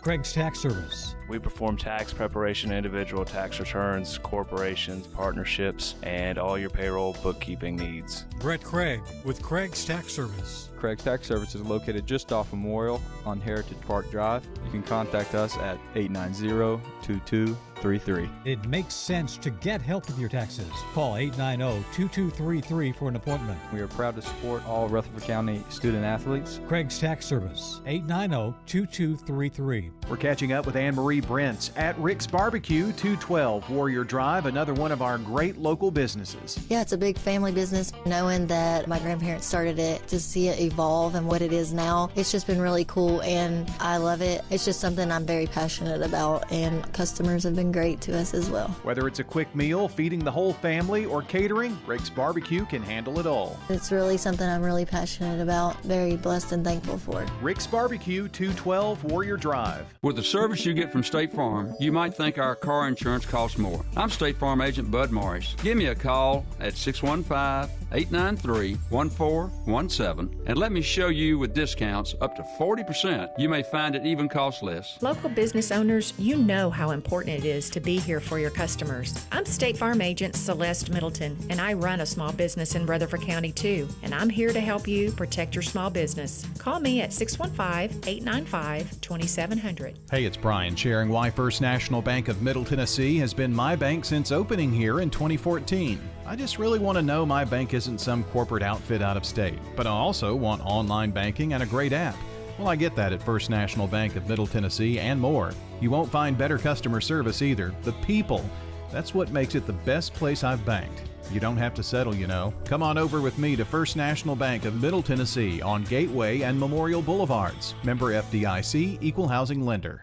Craig's Tax Service. We perform tax preparation, individual tax returns, corporations, partnerships, and all your payroll bookkeeping needs. Brett Craig with Craig's Tax Service. Craig's Tax Service is located just off Memorial on Heritage Park Drive. You can contact us at 890-2233. It makes sense to get help with your taxes. Call 890-2233 for an appointment. We are proud to support all Rutherford County student athletes. Craig's Tax Service, 890-2233. We're catching up with Anne-Marie Brents at Rick's Barbecue, 212 Warrior Drive, another one of our great local businesses. Yeah, it's a big family business. Knowing that my grandparents started it, to see it evolve and what it is now, it's just been really cool and I love it. It's just something I'm very passionate about and customers have been great to us as well. Whether it's a quick meal, feeding the whole family, or catering, Rick's Barbecue can handle it all. It's really something I'm really passionate about, very blessed and thankful for. Rick's Barbecue, 212 Warrior Drive. With the service you get from State Farm, you might think our car insurance costs more. I'm State Farm Agent Bud Morris. Give me a call at 615-893-1417 and let me show you with discounts up to 40%. You may find it even costs less. Local business owners, you know how important it is to be here for your customers. I'm State Farm Agent Celeste Middleton, and I run a small business in Rutherford County too, and I'm here to help you protect your small business. Call me at 615-895-2700. Hey, it's Brian, sharing why First National Bank of Middle Tennessee has been my bank since opening here in 2014. I just really want to know my bank isn't some corporate outfit out of state, but I also want online banking and a great app. Well, I get that at First National Bank of Middle Tennessee and more. You won't find better customer service either. The people, that's what makes it the best place I've banked. You don't have to settle, you know. Come on over with me to First National Bank of Middle Tennessee on Gateway and Memorial Boulevards. Member FDIC, Equal Housing Lender.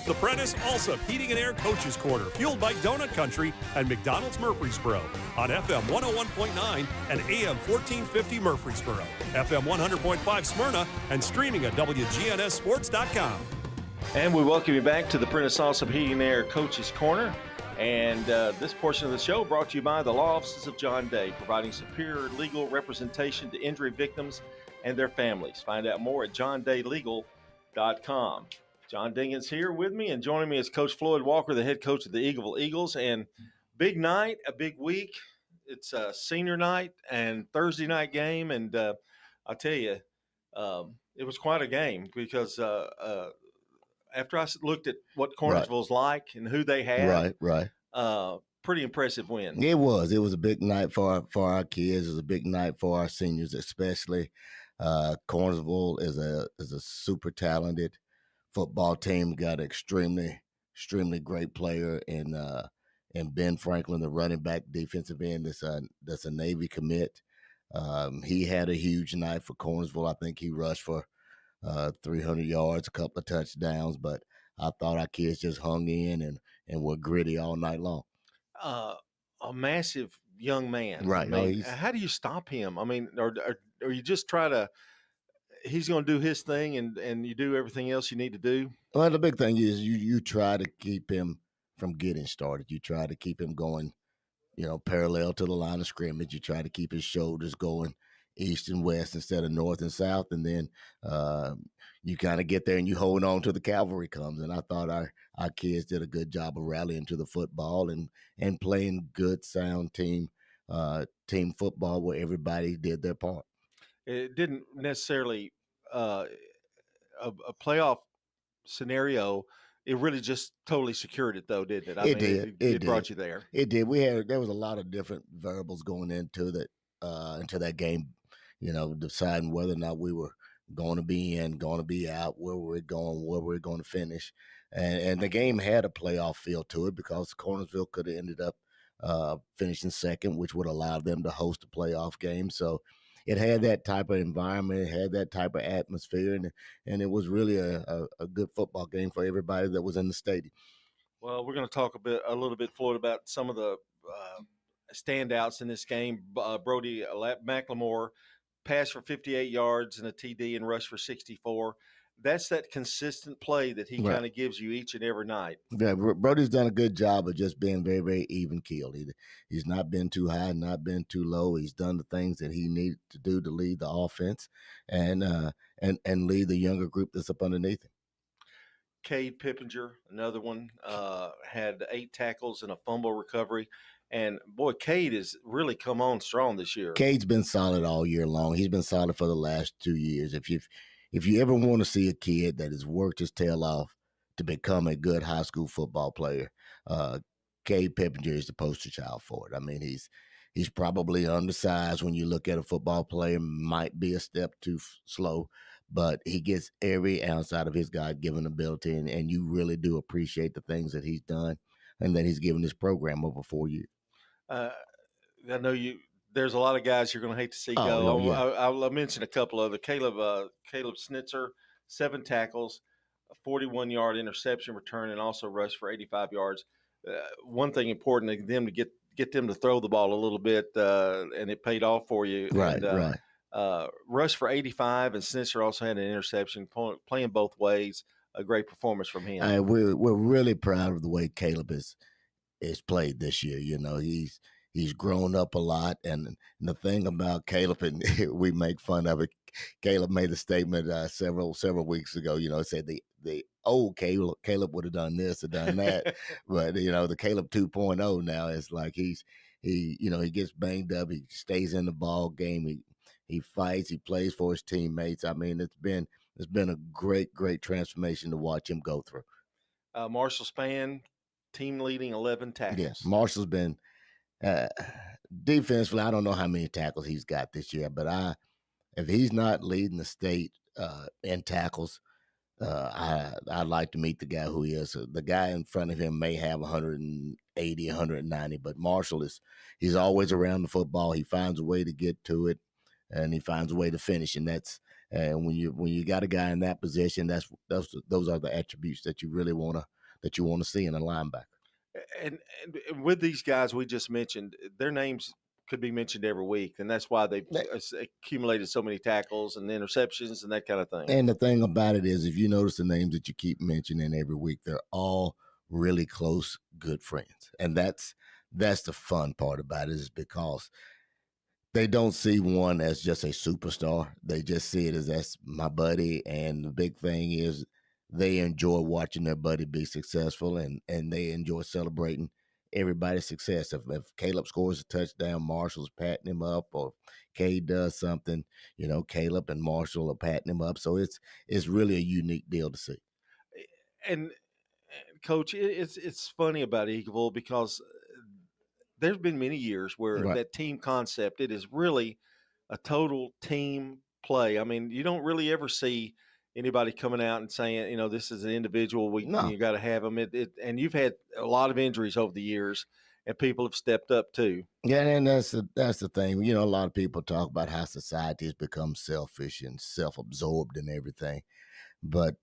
The Prentice Allsup Heating and Air Coach's Corner, fueled by Donut Country and McDonald's Murfreesboro on FM 101.9 and AM 1450 Murfreesboro, FM 100.5 Smyrna, and streaming at WGNSSports.com. And we welcome you back to the Prentice Allsup Heating and Air Coach's Corner. And this portion of the show brought to you by the Law Offices of John Day, providing superior legal representation to injury victims and their families. Find out more at johndaylegal.com. John Dingens here with me, and joining me is Coach Floyd Walker, the head coach of the Eagleville Eagles. And big night, a big week. It's a senior night and Thursday night game. And I'll tell you, it was quite a game because after I looked at what Cornersville's like and who they had, pretty impressive win. It was a big night for our kids. It was a big night for our seniors, especially. Cornersville is a super talented football team. Got an extremely great player in Ben Franklin, the running back, defensive end. That's a Navy commit. He had a huge night for Cornersville. I think he rushed for 300 yards, a couple of touchdowns, but I thought our kids just hung in and were gritty all night long. A massive young man. Right. I mean, how do you stop him? I mean, or you just try to, he's going to do his thing and you do everything else you need to do? Well, the big thing is you try to keep him from getting started. You try to keep him going, parallel to the line of scrimmage. You try to keep his shoulders going east and west instead of north and south. And then you kind of get there and you hold on till the cavalry comes. And I thought our kids did a good job of rallying to the football and playing good, sound team football where everybody did their part. It didn't necessarily a playoff scenario. It really just totally secured it, though, didn't it? It did. It brought you there. It did. There was a lot of different variables going into that game, deciding whether or not we were going to be in, going to be out, where we're going to finish. And the game had a playoff feel to it because Cornersville could have ended up finishing second, which would allow them to host a playoff game. So it had that type of environment, it had that type of atmosphere, and it was really a good football game for everybody that was in the stadium. Well, we're going to talk a little bit, Floyd, about some of the standouts in this game. Brody McLemore passed for 58 yards and a TD and rushed for 64. That's that consistent play that he kind of gives you each and every night. Yeah, Brody's done a good job of just being very, very even keeled. He's not been too high, not been too low. He's done the things that he needed to do to lead the offense and lead the younger group that's up underneath him. Cade Pippinger, another one, had 8 tackles and a fumble recovery. And, boy, Cade has really come on strong this year. Cade's been solid all year long. He's been solid for the last 2 years. If you ever want to see a kid that has worked his tail off to become a good high school football player, Cade Pippinger is the poster child for it. I mean, he's probably undersized when you look at a football player, might be a step too slow, but he gets every ounce out of his God-given ability, and you really do appreciate the things that he's done and that he's given this program over 4 years. I know there's a lot of guys you're going to hate to see go. Yeah. I'll mention a couple of the Caleb Snitzer, 7 tackles, a 41-yard interception return, and also rushed for 85 yards. One thing important to them to get them to throw the ball a little bit, and it paid off for you. Right, and, right. Rushed for 85, and Snitzer also had an interception, playing both ways. A great performance from him. We're really proud of the way Caleb is played this year. He's grown up a lot, and the thing about Caleb, and we make fun of it. Caleb made a statement several weeks ago. It said the old Caleb would have done this or done that, but the Caleb 2.0 now is like he gets banged up, he stays in the ball game, he fights, he plays for his teammates. I mean, it's been a great transformation to watch him go through. Marshall Spann, team leading 11 tackles. Yes, Marshall's been. Defensively, I don't know how many tackles he's got this year, but if he's not leading the state in tackles, I'd like to meet the guy who he is. The guy in front of him may have 180, 190, but Marshall he's always around the football. He finds a way to get to it, and he finds a way to finish. And that's when you got a guy in that position, those are the attributes that you really want to see in a linebacker. And with these guys we just mentioned, their names could be mentioned every week, and that's why they've accumulated so many tackles and interceptions and that kind of thing. And the thing about it is, if you notice the names that you keep mentioning every week, they're all really close, good friends. And that's the fun part about it, is because they don't see one as just a superstar. They just see it as, that's my buddy. And the big thing is, they enjoy watching their buddy be successful, and they enjoy celebrating everybody's success. If Caleb scores a touchdown, Marshall's patting him up, or Cade does something, Caleb and Marshall are patting him up. So it's really a unique deal to see. And Coach, it's funny about Eagleville, because there's been many years where that team concept, it is really a total team play. I mean, you don't really ever see anybody coming out and saying, this is an individual. No. You got to have them. And you've had a lot of injuries over the years, and people have stepped up too. Yeah, and that's the thing. A lot of people talk about how society has become selfish and self-absorbed and everything. But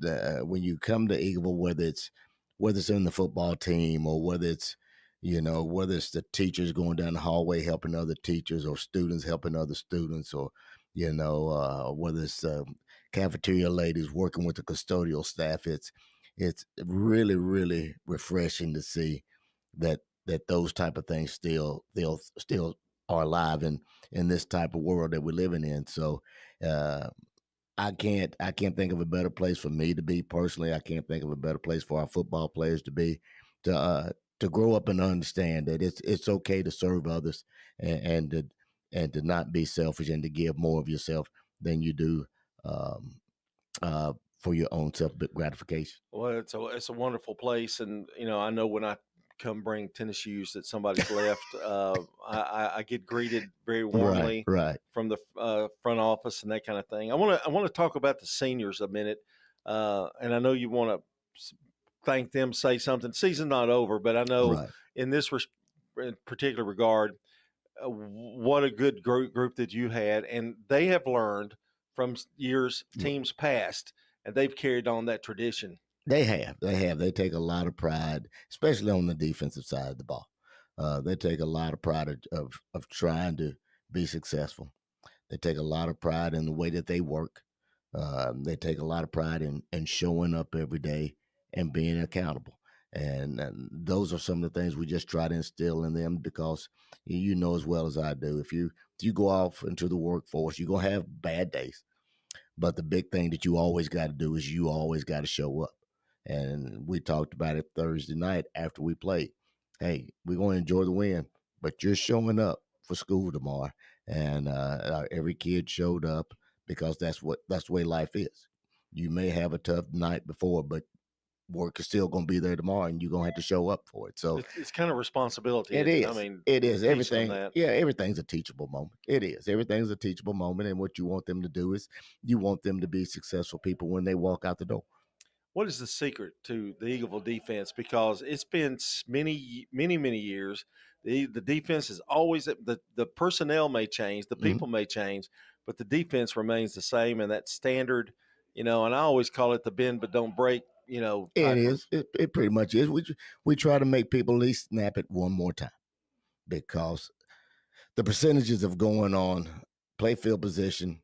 when you come to Eagleville, whether it's in the football team or whether it's the teachers going down the hallway helping other teachers or students helping other students, or whether it's cafeteria ladies working with the custodial staff, it's really, really refreshing to see that those type of things still are alive in this type of world that we're living in. So I can't think of a better place for me to be personally. I can't think of a better place for our football players to be, to grow up and understand that it's okay to serve others and to not be selfish and to give more of yourself than you do for your own self gratification. Well, it's a wonderful place, and I know when I come bring tennis shoes that somebody's left, I get greeted very warmly right. from the front office and that kind of thing. I want to talk about the seniors a minute, and I know you want to thank them, say something. Season's not over, but I know in this in particular regard, what a good group that you had, and they have learned from teams past, and they've carried on that tradition. They have. They take a lot of pride, especially on the defensive side of the ball. They take a lot of pride of trying to be successful. They take a lot of pride in the way that they work. They take a lot of pride in showing up every day and being accountable. And those are some of the things we just try to instill in them, because you know as well as I do, if you go off into the workforce, you're going to have bad days. But the big thing that you always got to do is you always got to show up. And we talked about it Thursday night after we played. Hey, we're going to enjoy the win, but you're showing up for school tomorrow. And every kid showed up, because that's the way life is. You may have a tough night before, but work is still going to be there tomorrow, and you're going to have to show up for it. So it's kind of responsibility. It is. I mean, it is everything. That. Yeah, everything's a teachable moment. It is. Everything's a teachable moment, and what you want them to do is you want them to be successful people when they walk out the door. What is the secret to the Eagleville defense? Because it's been many, many, many years. The defense is always the personnel may change, the people may change, but the defense remains the same. And that standard, and I always call it the bend but don't break. It is. It pretty much is. We try to make people at least snap it one more time, because the percentages of going on play field position,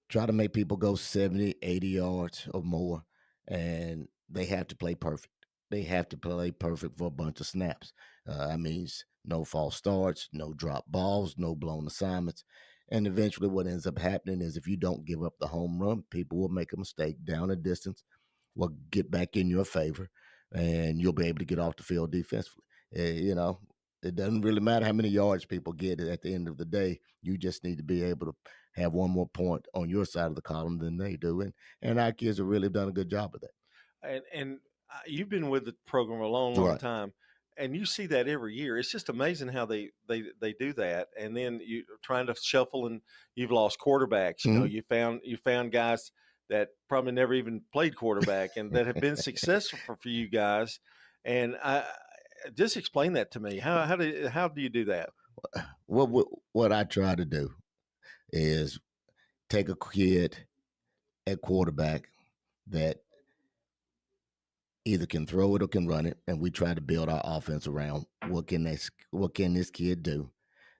try to make people go 70, 80 yards or more. And they have to play perfect. They have to play perfect for a bunch of snaps. That means no false starts, no drop balls, no blown assignments. And eventually what ends up happening is if you don't give up the home run, people will make a mistake down a distance, will get back in your favor, and you'll be able to get off the field defensively. It doesn't really matter how many yards people get at the end of the day. You just need to be able to have one more point on your side of the column than they do. And our kids have really done a good job of that. And you've been with the program a long time, and you see that every year. It's just amazing how they do that. And then you're trying to shuffle, and you've lost quarterbacks. You found guys that probably never even played quarterback and that have been successful for you guys. And just explain that to me. How do you do that? What I try to do is take a kid at quarterback that either can throw it or can run it, and we try to build our offense around what can this kid do,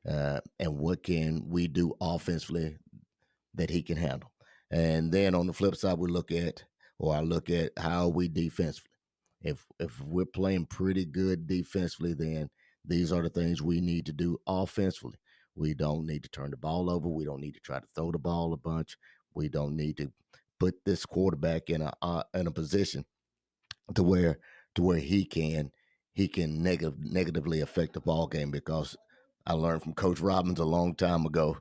and what can we do offensively that he can handle. And then on the flip side, I look at how are we defensively. If we're playing pretty good defensively, then these are the things we need to do offensively. We don't need to turn the ball over. We don't need to try to throw the ball a bunch. We don't need to put this quarterback in a position to where he can negatively affect the ball game, because I learned from Coach Robbins a long time ago.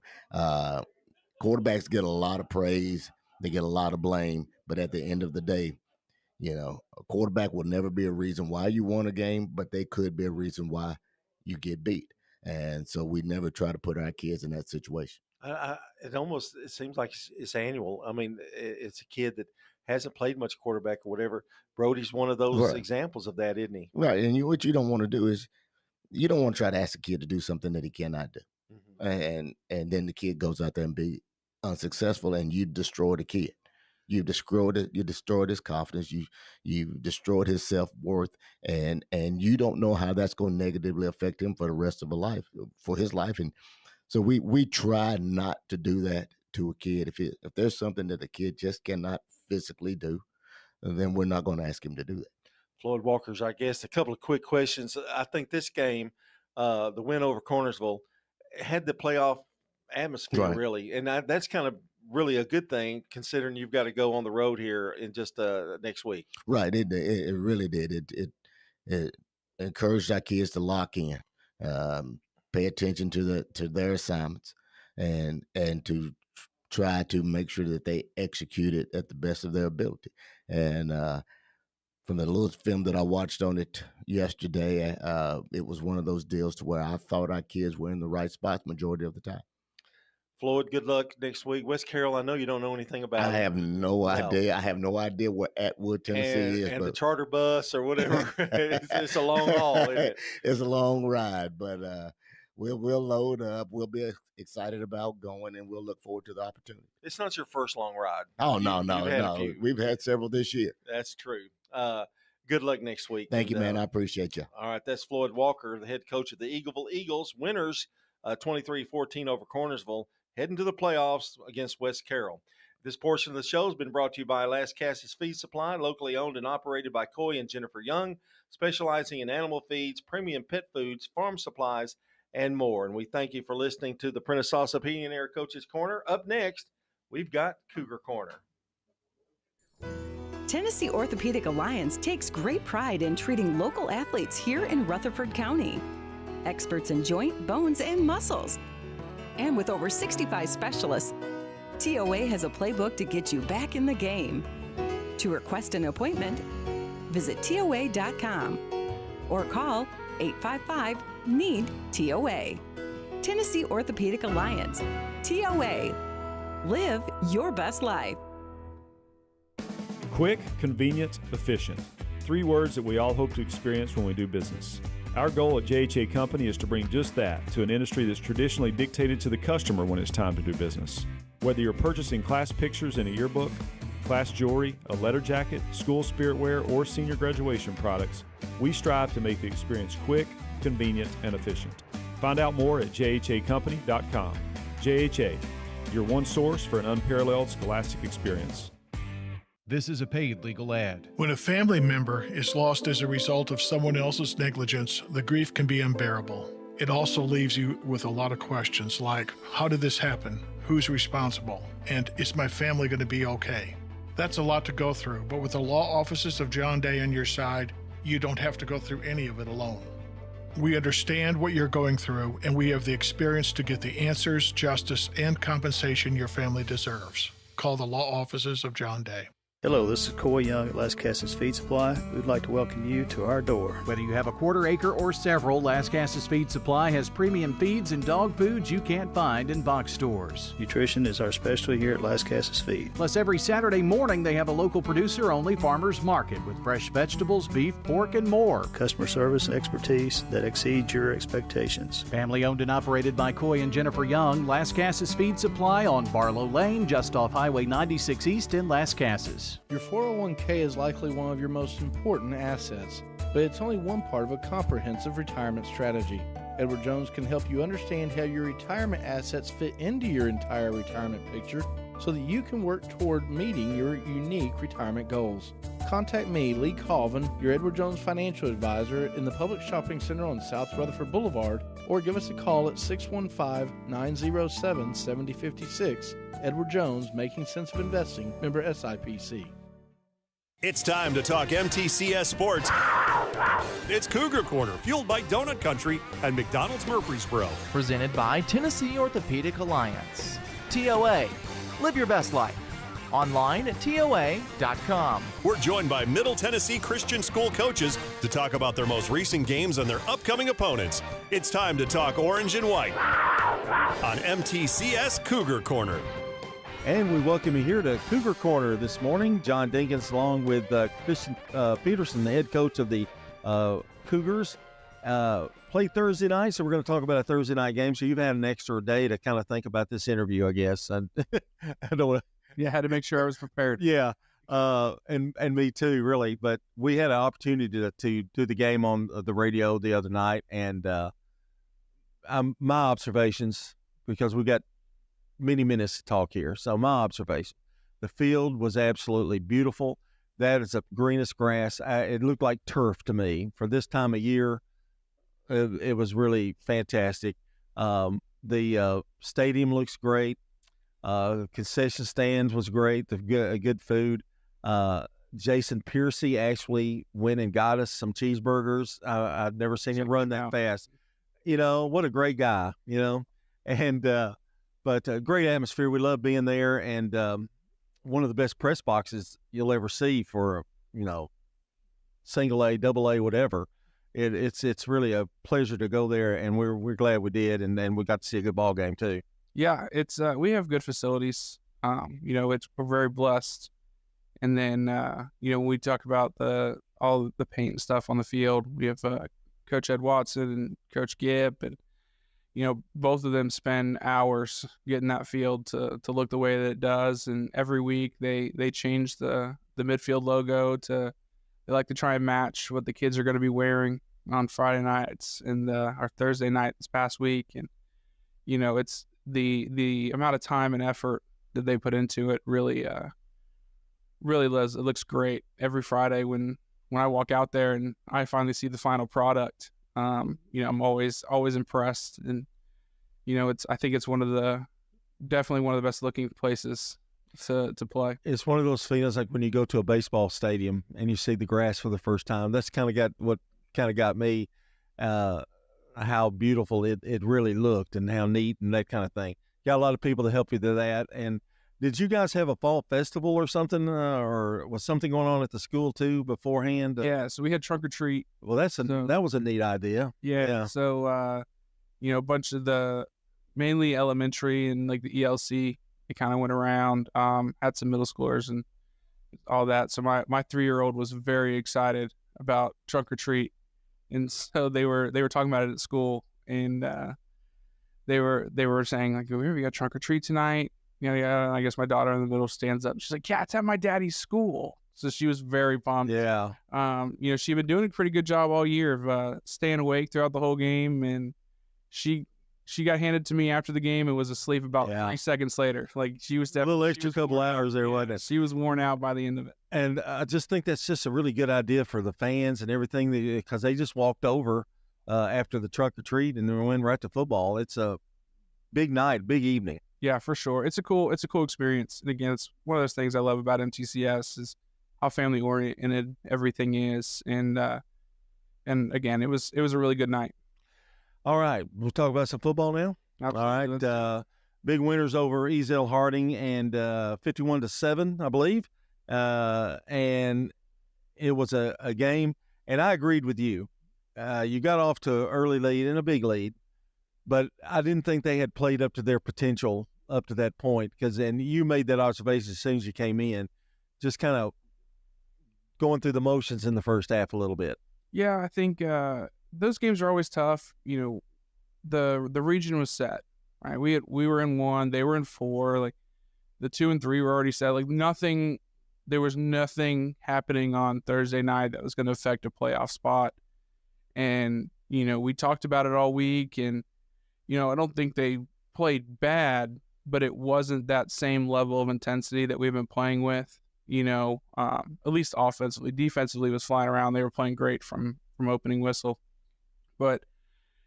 Quarterbacks get a lot of praise, they get a lot of blame, but at the end of the day, a quarterback will never be a reason why you won a game, but they could be a reason why you get beat. And so we never try to put our kids in that situation. It seems like it's annual. I mean, it's a kid that hasn't played much quarterback or whatever. Brody's one of those examples of that, isn't he? Right. And what you don't want to do is you don't want to try to ask a kid to do something that he cannot do. And then the kid goes out there and be unsuccessful, and you destroy the kid. You've destroyed it. You destroyed his confidence. You've destroyed his self-worth, and you don't know how that's going to negatively affect him for the rest of his life. And so we try not to do that to a kid. If there's something that a kid just cannot physically do, then we're not going to ask him to do that. Floyd Walker's our guest. A couple of quick questions. I think this game, the win over Cornersville, had the playoff atmosphere, really. And that's kind of really a good thing, considering you've got to go on the road here in just next week. Right. It really did. It encouraged our kids to lock in, pay attention to their assignments, and to try to make sure that they execute it at the best of their ability. And from the little film that I watched on it yesterday, it was one of those deals to where I thought our kids were in the right spots majority of the time. Floyd, good luck next week. West Carroll, I know you don't know anything about it. I have no idea. I have no idea where Atwood, Tennessee is. And the charter bus or whatever, it's a long haul, isn't it? It's a long ride, but we'll load up. We'll be excited about going, and we'll look forward to the opportunity. It's not your first long ride. Oh, no. We've had several this year. That's true. Good luck next week. Thank you, man. I appreciate you. All right, that's Floyd Walker, the head coach of the Eagleville Eagles, winners 23-14 over Cornersville, heading to the playoffs against West Carroll. This portion of the show has been brought to you by Las Casas Feed Supply, locally owned and operated by Coy and Jennifer Young, specializing in animal feeds, premium pet foods, farm supplies, and more. And we thank you for listening to the Prentice Salsa Heating and Air Coaches Corner. Up next, we've got Cougar Corner. Tennessee Orthopedic Alliance takes great pride in treating local athletes here in Rutherford County. Experts in joint, bones, and muscles. And with over 65 specialists, TOA has a playbook to get you back in the game. To request an appointment, visit TOA.com or call 855-NEED-TOA. Tennessee Orthopedic Alliance. TOA. Live your best life. Quick, convenient, efficient. 3 words that we all hope to experience when we do business. Our goal at JHA Company is to bring just that to an industry that's traditionally dictated to the customer when it's time to do business. Whether you're purchasing class pictures in a yearbook, class jewelry, a letter jacket, school spirit wear, or senior graduation products, we strive to make the experience quick, convenient, and efficient. Find out more at jhacompany.com. JHA, your one source for an unparalleled scholastic experience. This is a paid legal ad. When a family member is lost as a result of someone else's negligence, the grief can be unbearable. It also leaves you with a lot of questions like, how did this happen? Who's responsible? And is my family going to be okay? That's a lot to go through, but with the law offices of John Day on your side, you don't have to go through any of it alone. We understand what you're going through, and we have the experience to get the answers, justice, and compensation your family deserves. Call the law offices of John Day. Hello, this is Coy Young at Las Casas Feed Supply. We'd like to welcome you to our door. Whether you have a quarter acre or several, Las Casas Feed Supply has premium feeds and dog foods you can't find in box stores. Nutrition is our specialty here at Las Casas Feed. Plus, every Saturday morning they have a local producer-only farmers market with fresh vegetables, beef, pork, and more. Customer service expertise that exceeds your expectations. Family owned and operated by Coy and Jennifer Young, Las Casas Feed Supply on Barlow Lane, just off Highway 96 East in Las Casas. Your 401k is likely one of your most important assets, but it's only one part of a comprehensive retirement strategy. Edward Jones can help you understand how your retirement assets fit into your entire retirement picture so that you can work toward meeting your unique retirement goals. Contact me, Lee Colvin, your Edward Jones financial advisor in the Public Shopping Center on South Rutherford Boulevard, or give us a call at 615-907-7056. Edward Jones, Making Sense of Investing, member SIPC. It's time to talk MTCS sports. It's Cougar Corner, fueled by Donut Country and McDonald's Murfreesboro. Presented by Tennessee Orthopedic Alliance. TOA. Live your best life. Online at TOA.com. We're joined by Middle Tennessee Christian School coaches to talk about their most recent games and their upcoming opponents. It's time to talk orange and white. on MTCS Cougar Corner. And we welcome you here to Cougar Corner this morning. John Dinkins along with Christian Peterson, the head coach of the Cougars. Played Thursday night, so we're going to talk about a Thursday night game. So you've had an extra day to kind of think about this interview, I guess. I don't want to. Yeah, I had to make sure I was prepared. Yeah, and me too, really. But we had an opportunity to do the game on the radio the other night, and my observations, because we got many minutes to talk here. So my observation, the field was absolutely beautiful. That is the greenest grass. It looked like turf to me for this time of year. It was really fantastic. The stadium looks great. Concession stands was great. The good food. Jason Piercy actually went and got us some cheeseburgers. I've never seen him run that fast. What a great guy, and but great atmosphere. We love being there, and one of the best press boxes you'll ever see for, single A, double A, whatever. It's really a pleasure to go there, and we're glad we did, and we got to see a good ball game too. Yeah, it's we have good facilities. We're very blessed. And then when we talk about all the paint and stuff on the field, we have Coach Ed Watson and Coach Gibb, and both of them spend hours getting that field to look the way that it does. And every week they change the midfield logo they like to try and match what the kids are going to be wearing on Friday nights and our Thursday night this past week. And it's the amount of time and effort that they put into it really does. It looks great every Friday when I walk out there and I finally see the final product. I'm always impressed, and I think it's definitely one of the best looking places to play. It's one of those feelings like when you go to a baseball stadium and you see the grass for the first time. That's kind of got me, how beautiful it really looked and how neat and that kind of thing. Got a lot of people to help you to that. And did you guys have a fall festival or something, or was something going on at the school too beforehand? Yeah, so we had trunk or treat. Well, that was a neat idea. Yeah. So, a bunch of the mainly elementary and like the ELC, it kind of went around. Had some middle schoolers and all that. So my 3-year-old was very excited about trunk or treat, and so they were talking about it at school, and they were saying like, we got trunk or treat tonight. Yeah. I guess my daughter in the middle stands up. She's like, yeah, it's at my daddy's school. So she was very pumped. Yeah. She'd been doing a pretty good job all year of staying awake throughout the whole game. And she got handed to me after the game and was asleep about 3 seconds later. Like she was definitely a little extra couple hours there, wasn't it? She was worn out by the end of it. And I just think that's just a really good idea for the fans and everything, because they just walked over after the trunk or treat and then went right to football. It's a big night, big evening. Yeah, for sure. It's a cool experience. And again, it's one of those things I love about MTCS is how family oriented everything is. And again, it was a really good night. All right, we'll talk about some football now. Absolutely. All right, big winners over Eagleville Harding and 51-7, I believe. And it was a game, and I agreed with you. You got off to an early lead and a big lead, but I didn't think they had played up to their potential up to that point, and you made that observation as soon as you came in, just kind of going through the motions in the first half a little bit. Yeah, I think those games are always tough. The region was set, right? We were in 1, they were in 4. Like the 2 and 3 were already set. Like there was nothing happening on Thursday night that was going to affect a playoff spot. And we talked about it all week, and I don't think they played bad, but it wasn't that same level of intensity that we've been playing with, at least offensively. Defensively was flying around. They were playing great from opening whistle. But,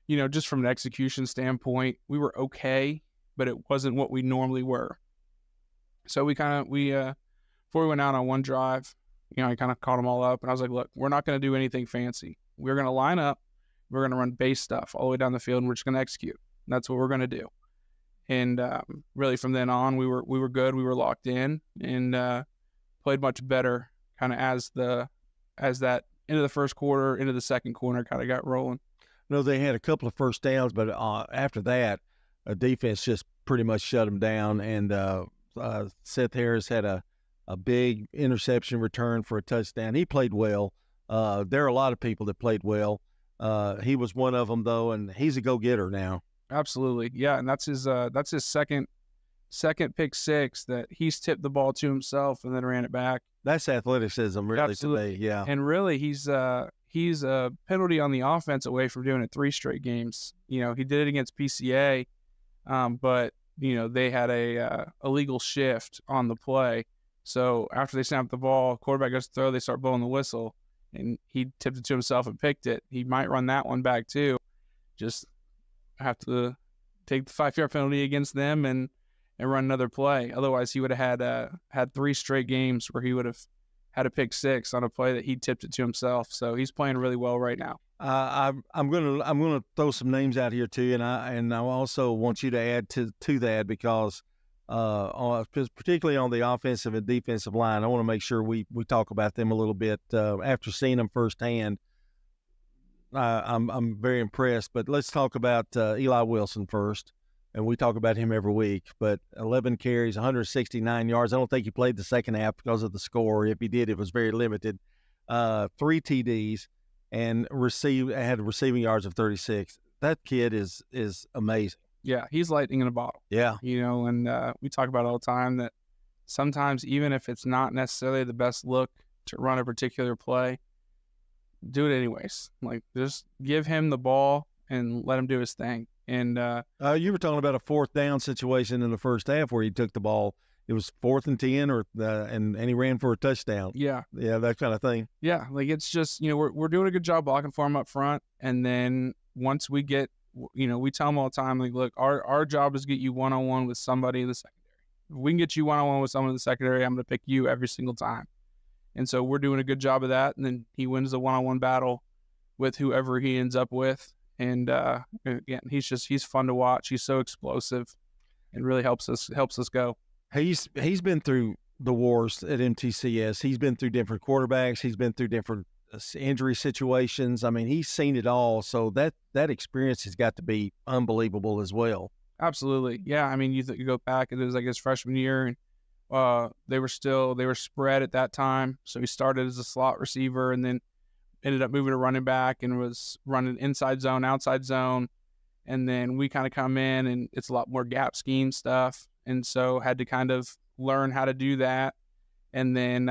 just from an execution standpoint, we were okay, but it wasn't what we normally were. So before we went out on one drive, I kind of caught them all up, and I was like, look, we're not going to do anything fancy. We're going to line up. We're going to run base stuff all the way down the field, and we're just going to execute. And that's what we're going to do. And really from then on, we were good. We were locked in and played much better kind of as that into the first quarter, into the second quarter kind of got rolling. No, they had a couple of first downs, but after that, defense just pretty much shut them down. And Seth Harris had a big interception return for a touchdown. He played well. There are a lot of people that played well. He was one of them, though, and he's a go-getter now. Absolutely. Yeah, and that's his second pick six that he's tipped the ball to himself and then ran it back. That's athleticism, really, Absolutely. today. Yeah. And really, he's a penalty on the offense away from doing it 3 straight games. He did it against PCA, but they had a illegal shift on the play. So after they snapped the ball, quarterback goes to throw, they start blowing the whistle, and he tipped it to himself and picked it. He might run that one back too. Just have to take the 5-yard penalty against them and run another play. Otherwise, he would have had 3 straight games where he would have had a pick 6 on a play that he tipped it to himself. So he's playing really well right now. I'm gonna throw some names out here too, and I also want you to add to that because particularly on the offensive and defensive line, I want to make sure we talk about them a little bit after seeing them firsthand. I'm very impressed, but let's talk about Eli Wilson first, and we talk about him every week. But 11 carries, 169 yards. I don't think he played the second half because of the score. If he did, it was very limited. 3 TDs and had receiving yards of 36. That kid is amazing. Yeah, he's lightning in a bottle. Yeah. And we talk about all the time that sometimes even if it's not necessarily the best look to run a particular play, do it anyways. Like, just give him the ball and let him do his thing. And you were talking about a 4th down situation in the first half where he took the ball. It was 4th and 10, and he ran for a touchdown. Yeah, that kind of thing. Yeah, like it's just we're doing a good job blocking for him up front, and then once we get we tell them all the time, like, look, our job is to get you one-on-one with somebody in the secondary. If we can get you one-on-one with someone in the secondary, I'm going to pick you every single time. And so we're doing a good job of that. And then he wins the one-on-one battle with whoever he ends up with. And again, he's fun to watch. He's so explosive and really helps us go. He's been through the wars at MTCS. He's been through different quarterbacks. He's been through different injury situations. I mean, he's seen it all. So that experience has got to be unbelievable as well. Absolutely. Yeah. I mean, you go back, it was like his freshman year, and they were spread at that time. So he started as a slot receiver and then ended up moving to running back and was running inside zone, outside zone. And then we kind of come in and it's a lot more gap scheme stuff. And so had to kind of learn how to do that. And then,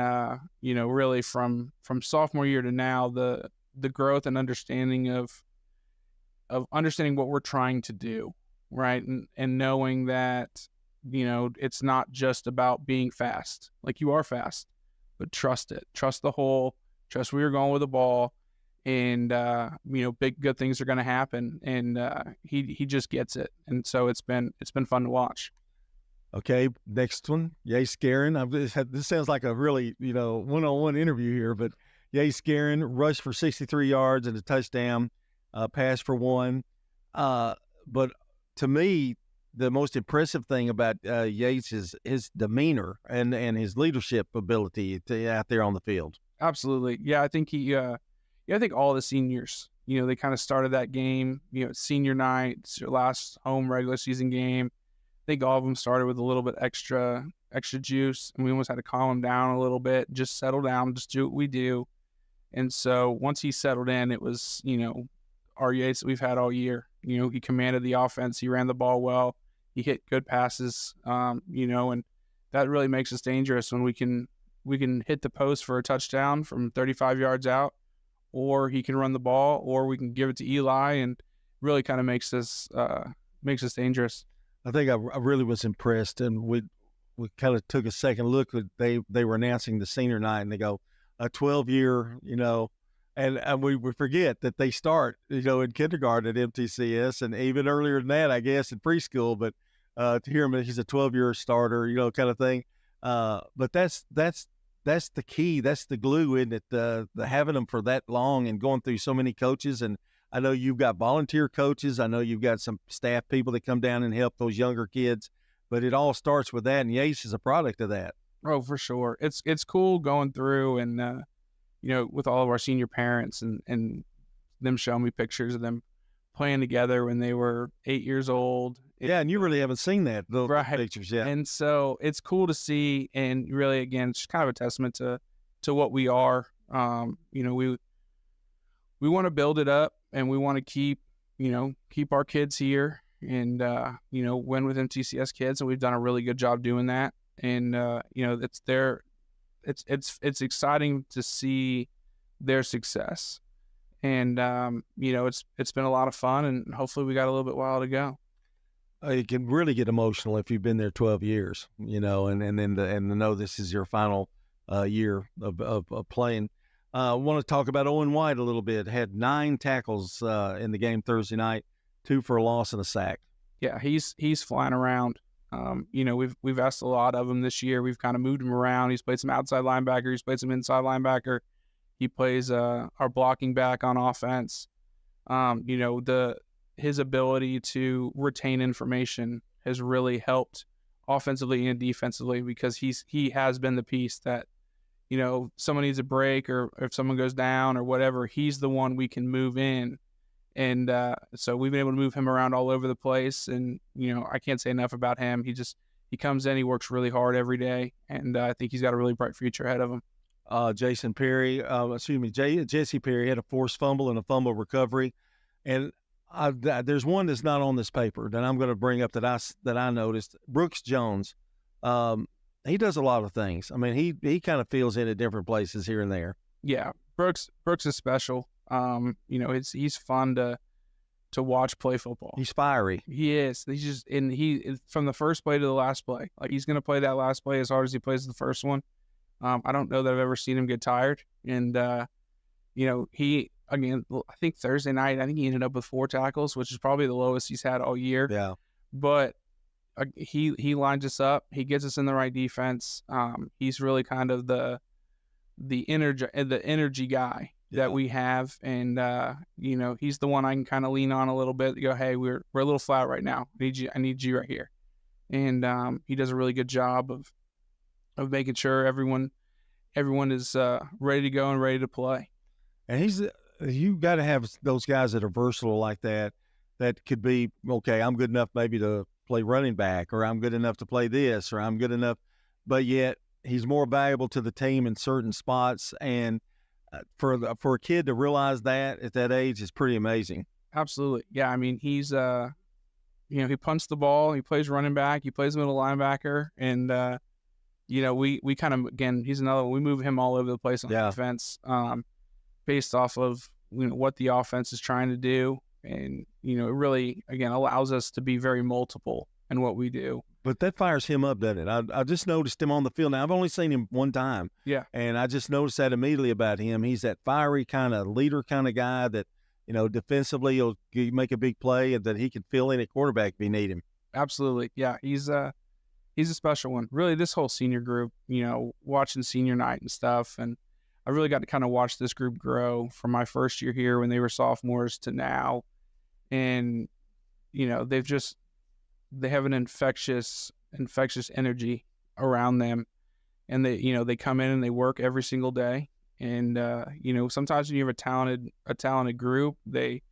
really from sophomore year to now, the growth and understanding of understanding what we're trying to do, right? And knowing that, it's not just about being fast. Like, you are fast, but trust it. Trust the hole. Trust where you're going with the ball. And, big good things are going to happen. And he just gets it. And so it's been fun to watch. Okay, next one, Yace Guerin. This sounds like a really, one-on-one interview here, but Yace Guerin rushed for 63 yards and a touchdown, pass for 1. But to me, the most impressive thing about Yates is his demeanor and his leadership ability out there on the field. Absolutely. Yeah, I think I think all the seniors, they kind of started that game, senior night, it's your last home regular season game. I think all of them started with a little bit extra juice, and we almost had to calm them down a little bit, just settle down, just do what we do. And so once he settled in, it was, our Yates that we've had all year. He commanded the offense. He ran the ball well. He hit good passes, and that really makes us dangerous when we can hit the post for a touchdown from 35 yards out, or he can run the ball, or we can give it to Eli, and really kind of makes us dangerous. I think I really was impressed, and we kind of took a second look. They were announcing the senior night, and they go, a 12-year, and we forget that they start, in kindergarten at MTCS, and even earlier than that, I guess, in preschool. But to hear him, he's a 12-year starter, kind of thing. But that's the key. That's the glue, isn't it? The having them for that long and going through so many coaches. And I know you've got volunteer coaches. I know you've got some staff people that come down and help those younger kids. But it all starts with that, and Yace is a product of that. Oh, for sure. It's cool going through and with all of our senior parents and them showing me pictures of them playing together when they were 8 years old Yeah, and you really haven't seen that, those pictures yet. And so it's cool to see, and really, again, it's kind of a testament to what we are. You know, we want to build it up, and we want to keep our kids here, and win with MTCS kids, and we've done a really good job doing that. And it's exciting to see their success, and it's been a lot of fun, and hopefully we got a little bit while to go. You can really get emotional if you've been there 12 years, and to know this is your final year of playing. I want to talk about Owen White a little bit. Had 9 tackles in the game Thursday night, 2 for a loss and a sack. Yeah, he's flying around. We've asked a lot of him this year. We've kind of moved him around. He's played some outside linebacker. He's played some inside linebacker. He plays our blocking back on offense. His ability to retain information has really helped offensively and defensively, because he has been the piece that, someone needs a break, or if someone goes down or whatever, he's the one we can move in. And so we've been able to move him around all over the place. And, I can't say enough about him. He comes in, he works really hard every day. And I think he's got a really bright future ahead of him. Jesse Perry had a forced fumble and a fumble recovery. And there's one that's not on this paper that I'm going to bring up that I noticed. Brooks Jones, he does a lot of things. I mean, he kind of fills in at different places here and there. Yeah, Brooks is special. He's fun to watch play football. He's fiery. He is. He from the first play to the last play. Like, he's going to play that last play as hard as he plays the first one. I don't know that I've ever seen him get tired. And again, I think Thursday night, he ended up with 4 tackles, which is probably the lowest he's had all year. Yeah. But he lines us up. He gets us in the right defense. He's really kind of the energy guy that we have. And, he's the one I can kind of lean on a little bit to go, hey, we're a little flat right now. I need you right here. And he does a really good job of making sure everyone is ready to go and ready to play. And you got to have those guys that are versatile like that could be, okay, I'm good enough maybe to play running back, or I'm good enough to play this, or I'm good enough, but yet he's more valuable to the team in certain spots. And for a kid to realize that at that age is pretty amazing. Absolutely. Yeah. I mean, he's, he punts the ball, he plays running back, he plays middle linebacker. And, we kind of, again, he's another one. We move him all over the place on defense, based off of, what the offense is trying to do. And, it really, again, allows us to be very multiple in what we do. But that fires him up, doesn't it? I just noticed him on the field. Now, I've only seen him one time. Yeah. And I just noticed that immediately about him. He's that fiery kind of leader kind of guy that, defensively he'll make a big play, and that he can fill in at quarterback if you need him. Absolutely. Yeah. He's a special one. Really, this whole senior group, watching senior night and stuff. And I really got to kind of watch this group grow from my first year here when they were sophomores to now. And, they have an infectious energy around them, and they come in and they work every single day. And, sometimes when you have a talented group, they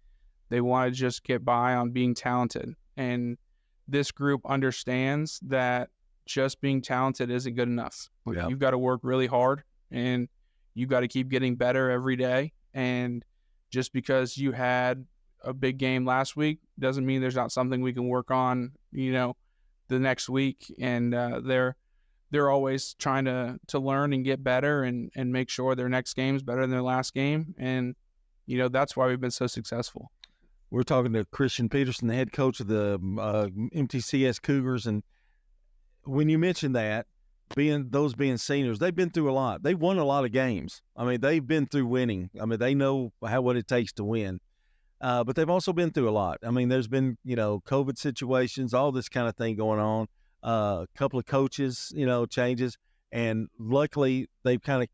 want to just get by on being talented. And this group understands that just being talented isn't good enough. Yeah. You've got to work really hard, and you've got to keep getting better every day. And just because you had a big game last week doesn't mean there's not something we can work on, the next week. And they're always trying to learn and get better and make sure their next game is better than their last game. And, that's why we've been so successful. We're talking to Christian Peterson, the head coach of the MTCS Cougars. And when you mentioned that, being seniors, they've been through a lot. They've won a lot of games. I mean, they've been through winning. I mean, they know what it takes to win. But they've also been through a lot. I mean, there's been, COVID situations, all this kind of thing going on, a couple of coaches, changes. And luckily, they've kind of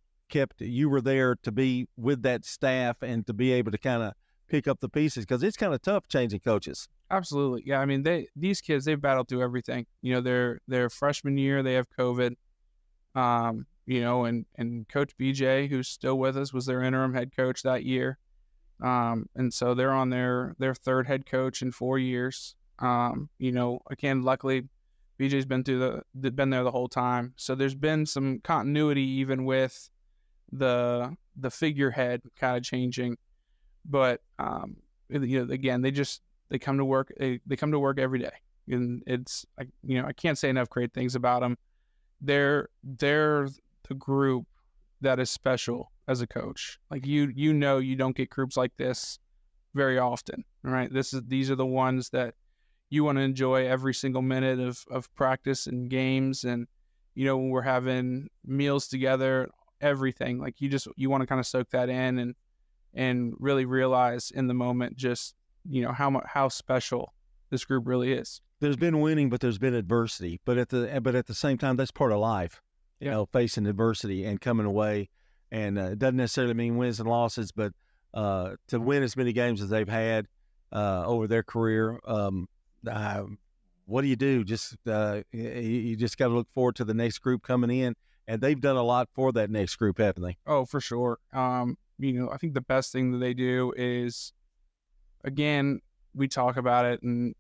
you were there to be with that staff and to be able to kind of pick up the pieces, because it's kind of tough changing coaches. Absolutely. Yeah. I mean, these kids, they've battled through everything. Their freshman year, they have COVID, and Coach BJ, who's still with us, was their interim head coach that year. And so they're on their third head coach in 4 years. Again, luckily, BJ's been there the whole time, so there's been some continuity even with the figurehead kind of changing. But again, they come to work. They come to work every day, and I can't say enough great things about them. They're the group that is special as a coach. Like you don't get groups like this very often, right? These are the ones that you want to enjoy every single minute of practice and games, and when we're having meals together, everything. Like you want to kind of soak that in and really realize in the moment just how special this group really is. There's been winning, but there's been adversity. But at the same time, that's part of life. Facing adversity and coming away, and it doesn't necessarily mean wins and losses, but to win as many games as they've had over their career. What do you do? You just got to look forward to the next group coming in, and they've done a lot for that next group, haven't they? Oh, for sure. I think the best thing that they do is, again, we talk about it, and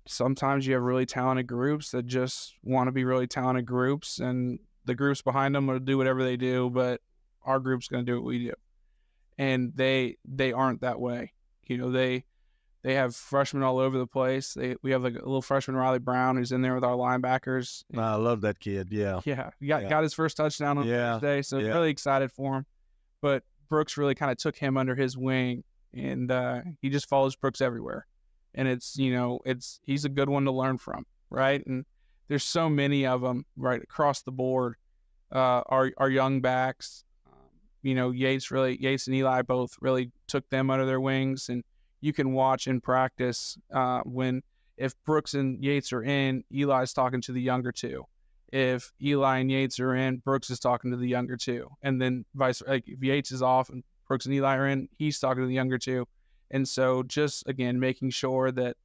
sometimes you have really talented groups that just want to be really talented groups, and the groups behind them will do whatever they do, but our group's going to do what we do. And they aren't that way. They have freshmen all over the place. We have like a little freshman, Riley Brown, who's in there with our linebackers. I love that kid. Yeah. Yeah. He got his first touchdown on Thursday, so really excited for him. But Brooks really kind of took him under his wing, and he just follows Brooks everywhere. And he's a good one to learn from, right? And there's so many of them right across the board. Our young backs, Yates and Eli both really took them under their wings, and you can watch in practice if Brooks and Yates are in, Eli's talking to the younger two. If Eli and Yates are in, Brooks is talking to the younger two. And then if Yates is off and Brooks and Eli are in, he's talking to the younger two. And so just, again, making sure that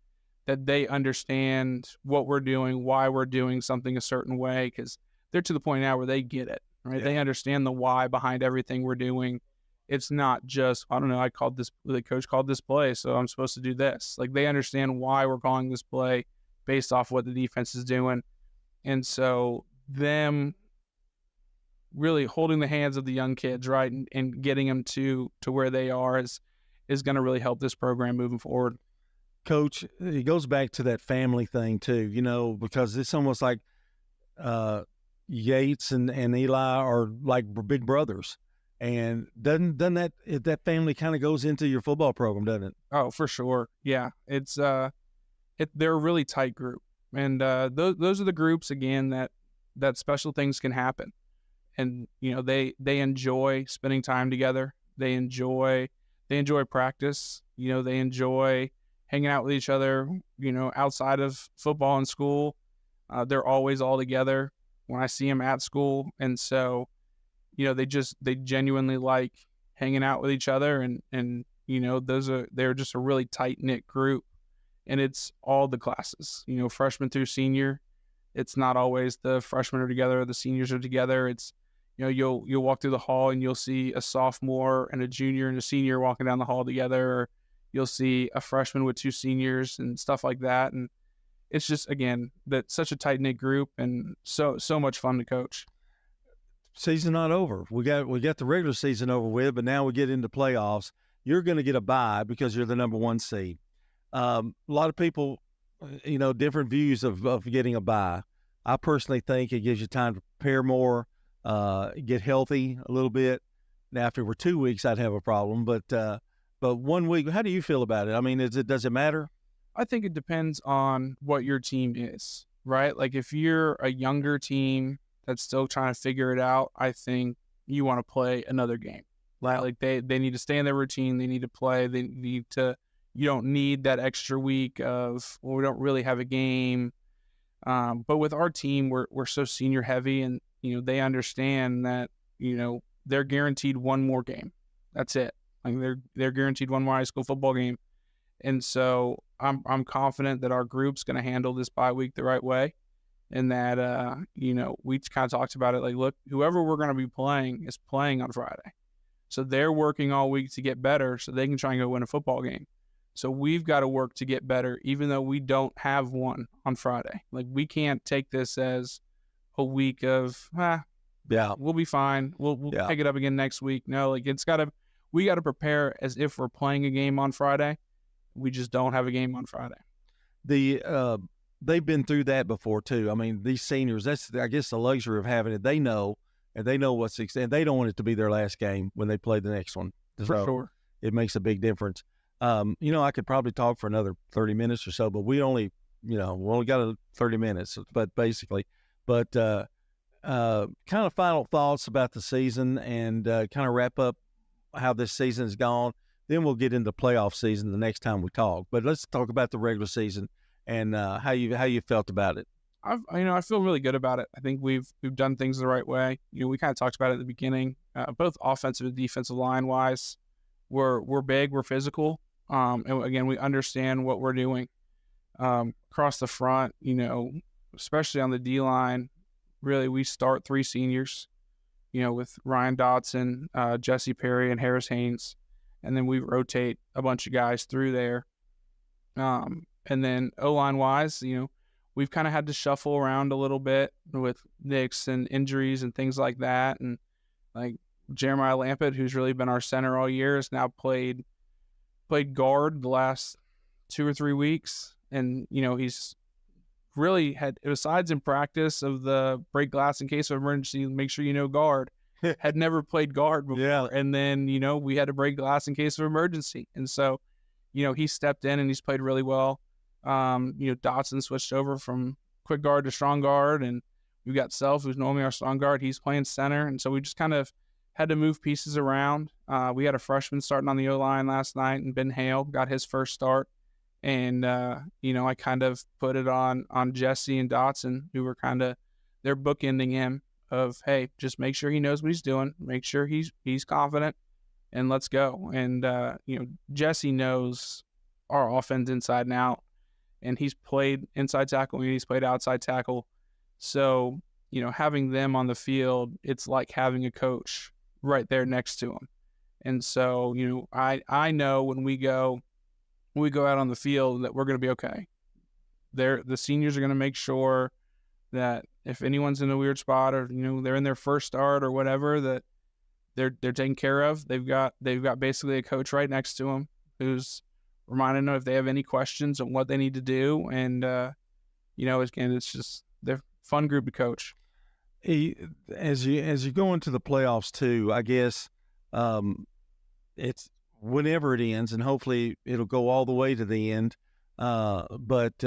they understand what we're doing, why we're doing something a certain way, because they're to the point now where they get it, right? Yeah. They understand the why behind everything we're doing. It's not just, I don't know, the coach called this play, so I'm supposed to do this. Like, they understand why we're calling this play based off what the defense is doing. And so them really holding the hands of the young kids, right, and getting them to where they are is going to really help this program moving forward. Coach, it goes back to that family thing too, because it's almost like Yates and Eli are like big brothers. And doesn't that family kind of goes into your football program, doesn't it? Oh, for sure. Yeah. It's they're a really tight group. And those are the groups, again, that special things can happen. And they enjoy spending time together. They enjoy practice. They enjoy hanging out with each other, outside of football and school. They're always all together when I see them at school. And so they genuinely like hanging out with each other, and they're just a really tight knit group, and it's all the classes, freshman through senior. It's not always the freshmen are together or the seniors are together. It's, you'll walk through the hall and you'll see a sophomore and a junior and a senior walking down the hall together, or you'll see a freshman with two seniors and stuff like that. And it's just, again, that's such a tight knit group, and so much fun to coach. Season not over. We got the regular season over with, but now we get into playoffs. You're going to get a bye because you're the number one seed. A lot of people, different views of getting a bye. I personally think it gives you time to prepare more, get healthy a little bit. Now, if it were 2 weeks, I'd have a problem. But 1 week, how do you feel about it? I mean, does it matter? I think it depends on what your team is, right? Like, if you're a younger team that's still trying to figure it out, I think you want to play another game. Like they need to stay in their routine. They need to play. You don't need that extra week of, well, we don't really have a game. But with our team, we're so senior heavy, and, they understand that, they're guaranteed one more game. That's it. Like, they're guaranteed one more high school football game. And so I'm confident that our group's going to handle this bye week the right way. And that, we kind of talked about it. Like, look, whoever we're going to be playing is playing on Friday. So they're working all week to get better so they can try and go win a football game. So we've got to work to get better, even though we don't have one on Friday. Like, we can't take this as a week of, we'll be fine. We'll pick it up again next week. No, like, we got to prepare as if we're playing a game on Friday. We just don't have a game on Friday. They've been through that before too. I mean, these seniors, that's, I guess, the luxury of having it. They know, and they know what's and they don't want it to be their last game when they play the next one. For sure. It makes a big difference. I could probably talk for another 30 minutes or so, but we only got 30 minutes, kind of final thoughts about the season and kind of wrap up how this season's gone. Then we'll get into playoff season the next time we talk. But let's talk about the regular season and how you felt about it. I feel really good about it. I think we've done things the right way. We kind of talked about it at the beginning, both offensive and defensive line wise. We're big, we're physical. And again, we understand what we're doing. Across the front, especially on the D line, really we start 3 seniors, with Ryan Dotson, Jesse Perry, and Harris Haynes. And then we rotate a bunch of guys through there. And then O-line wise, we've kind of had to shuffle around a little bit with nicks and injuries and things like that. And like Jeremiah Lampett, who's really been our center all year, has now played guard the last 2 or 3 weeks. And, he's really had, besides in practice of the break glass in case of emergency, make sure you know guard, had never played guard before. Yeah. And then, we had to break glass in case of emergency. And so, he stepped in and he's played really well. Dotson switched over from quick guard to strong guard, and we've got Self, who's normally our strong guard. He's playing center. And so we just kind of had to move pieces around. We had a freshman starting on the O-line last night, and Ben Hale got his first start. And, I kind of put it on Jesse and Dotson, who were they're bookending him of, hey, just make sure he knows what he's doing, make sure he's confident, and let's go. And, Jesse knows our offense inside and out, and he's played inside tackle and he's played outside tackle. So, having them on the field, it's like having a coach right there next to him. And so, I know when we go out on the field that we're going to be okay. The seniors are going to make sure that if anyone's in a weird spot or, they're in their first start or whatever, that they're taken care of. They've got basically a coach right next to them who's reminding them if they have any questions on what they need to do. And, again, it's just, they're a fun group to coach. As you go into the playoffs too, I guess it's whenever it ends, and hopefully it'll go all the way to the end. But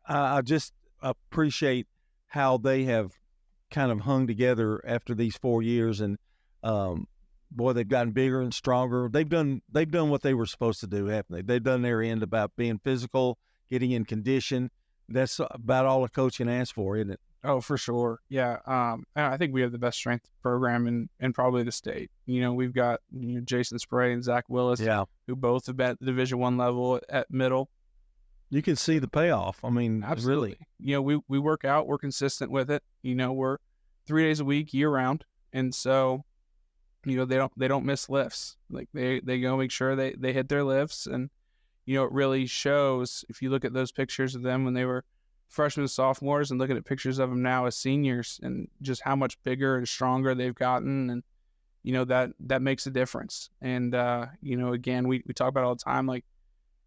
I just appreciate how they have kind of hung together after these 4 years, and boy, they've gotten bigger and stronger. They've done what they were supposed to do, haven't they? They've done their end about being physical, getting in condition. That's about all a coach can ask for, isn't it? Oh, for sure. Yeah. I think we have the best strength program in probably the state. We've got Jason Spray and Zach Willis, who both have been at the Division I level at middle. You can see the payoff. I mean, absolutely. Really. We work out. We're consistent with it. We're 3 days a week, year round, and so they don't miss lifts. Like they go make sure they hit their lifts, and it really shows if you look at those pictures of them when they were freshmen and sophomores and looking at pictures of them now as seniors, and just how much bigger and stronger they've gotten. And, that makes a difference. And, again, we talk about it all the time, like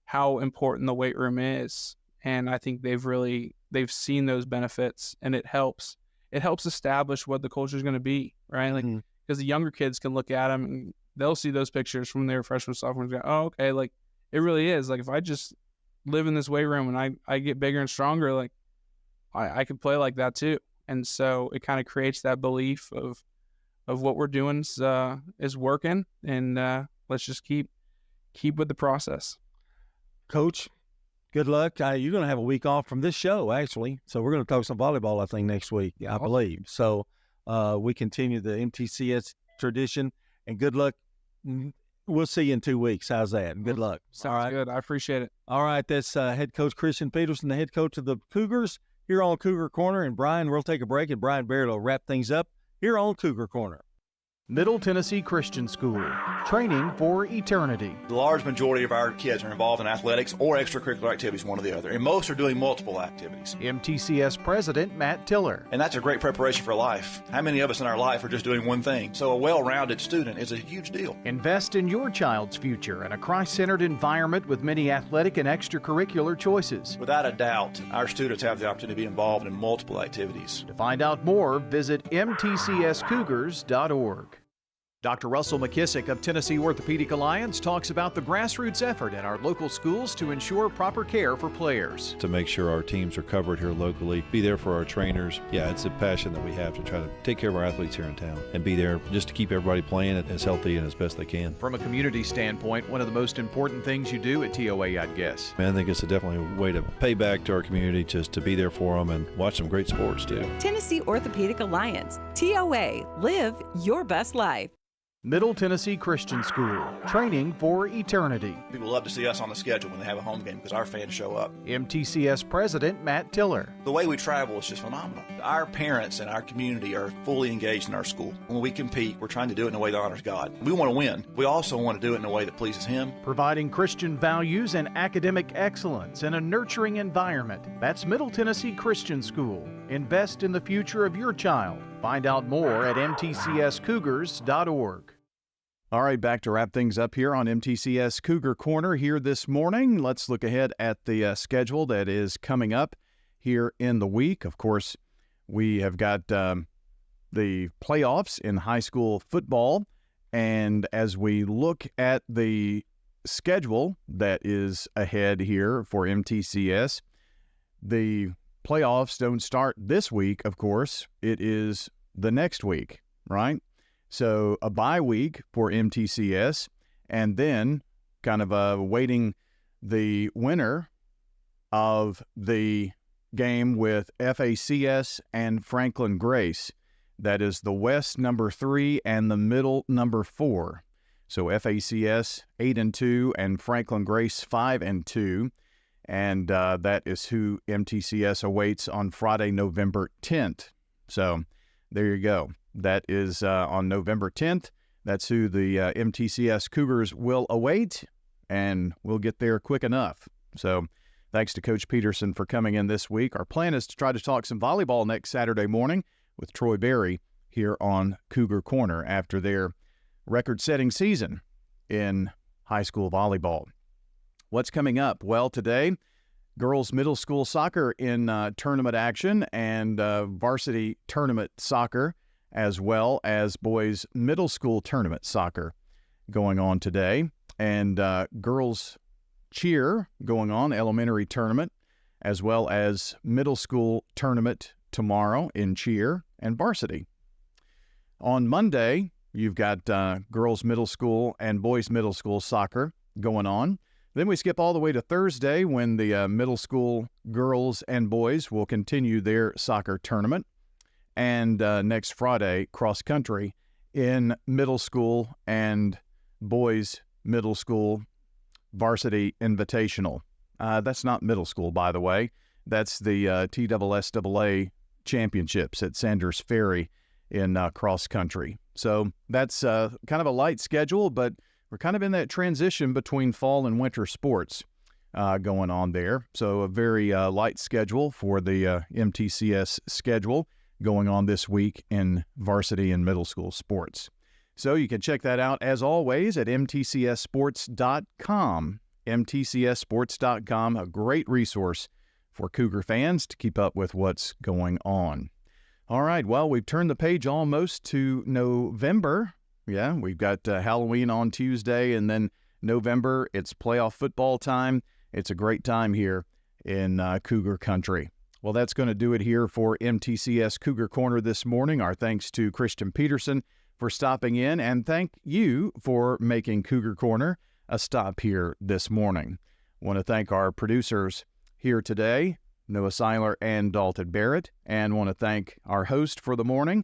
how important the weight room is. And I think they've seen those benefits, and it helps establish what the culture is going to be, right? Like, because the younger kids can look at them and they'll see those pictures from their freshmen, sophomores, and go, oh, okay. Like, it really is. Like, if I just live in this weight room and I get bigger and stronger, like I can play like that too. And so it kind of creates that belief of what we're doing is working, and let's just keep with the process. Coach, good luck. You're going to have a week off from this show, actually. So we're going to talk some volleyball, I think, next week, I believe. So we continue the MTCS tradition, and good luck. We'll see you in 2 weeks. How's that? Good luck. Sounds good. I appreciate it. All right. That's head coach Christian Peterson, the head coach of the Cougars, here on Cougar Corner. And Brian, we'll take a break, and Brian Barrett will wrap things up here on Cougar Corner. Middle Tennessee Christian School, training for eternity. The large majority of our kids are involved in athletics or extracurricular activities, one or the other, and most are doing multiple activities. MTCS President Matt Tiller. And that's a great preparation for life. How many of us in our life are just doing one thing? So a well-rounded student is a huge deal. Invest in your child's future in a Christ-centered environment with many athletic and extracurricular choices. Without a doubt, our students have the opportunity to be involved in multiple activities. To find out more, visit mtcscougars.org. Dr. Russell McKissick of Tennessee Orthopedic Alliance talks about the grassroots effort at our local schools to ensure proper care for players. To make sure our teams are covered here locally, be there for our trainers. Yeah, it's a passion that we have to try to take care of our athletes here in town and be there just to keep everybody playing as healthy and as best they can. From a community standpoint, one of the most important things you do at TOA, I'd guess. I think it's definitely a way to pay back to our community, just to be there for them and watch some great sports too. Tennessee Orthopedic Alliance, TOA, live your best life. Middle Tennessee Christian School, training for eternity. People love to see us on the schedule when they have a home game because our fans show up. MTCS President Matt Tiller. The way we travel is just phenomenal. Our parents and our community are fully engaged in our school. When we compete, we're trying to do it in a way that honors God. We want to win. We also want to do it in a way that pleases Him. Providing Christian values and academic excellence in a nurturing environment. That's Middle Tennessee Christian School. Invest in the future of your child. Find out more at mtcscougars.org. All right, back to wrap things up here on MTCS Cougar Corner here this morning. Let's look ahead at the schedule that is coming up here in the week. Of course, we have got the playoffs in high school football. And as we look at the schedule that is ahead here for MTCS, the playoffs don't start this week, of course. It is the next week, right? So a bye week for MTCS, and then kind of waiting the winner of the game with FACS and Franklin Grace. That is the West number 3 and the Middle number 4. So FACS 8-2 and Franklin Grace 5-2. And that is who MTCS awaits on Friday, November 10th. So there you go. That is on November 10th. That's who the MTCS Cougars will await, and we'll get there quick enough. So thanks to Coach Peterson for coming in this week. Our plan is to try to talk some volleyball next Saturday morning with Troy Berry here on Cougar Corner after their record-setting season in high school volleyball. What's coming up? Well, today, girls middle school soccer in tournament action and varsity tournament soccer, as well as boys middle school tournament soccer going on today, and girls cheer going on, elementary tournament, as well as middle school tournament tomorrow in cheer and varsity. On Monday, you've got girls middle school and boys middle school soccer going on. Then we skip all the way to Thursday when the middle school girls and boys will continue their soccer tournament. And next Friday, cross country in middle school and boys middle school varsity invitational. That's not middle school, by the way. That's the TSSAA championships at Sanders Ferry in cross country. So that's kind of a light schedule, but we're kind of in that transition between fall and winter sports going on there. So a very light schedule for the MTCS schedule going on this week in varsity and middle school sports. So you can check that out, as always, at mtcssports.com. mtcssports.com, a great resource for Cougar fans to keep up with what's going on. All right, well, we've turned the page almost to November. Yeah, we've got Halloween on Tuesday, and then November, it's playoff football time. It's a great time here in Cougar Country. Well, that's going to do it here for MTCS Cougar Corner this morning. Our thanks to Christian Peterson for stopping in, and thank you for making Cougar Corner a stop here this morning. I want to thank our producers here today, Noah Seiler and Dalton Barrett, and want to thank our host for the morning,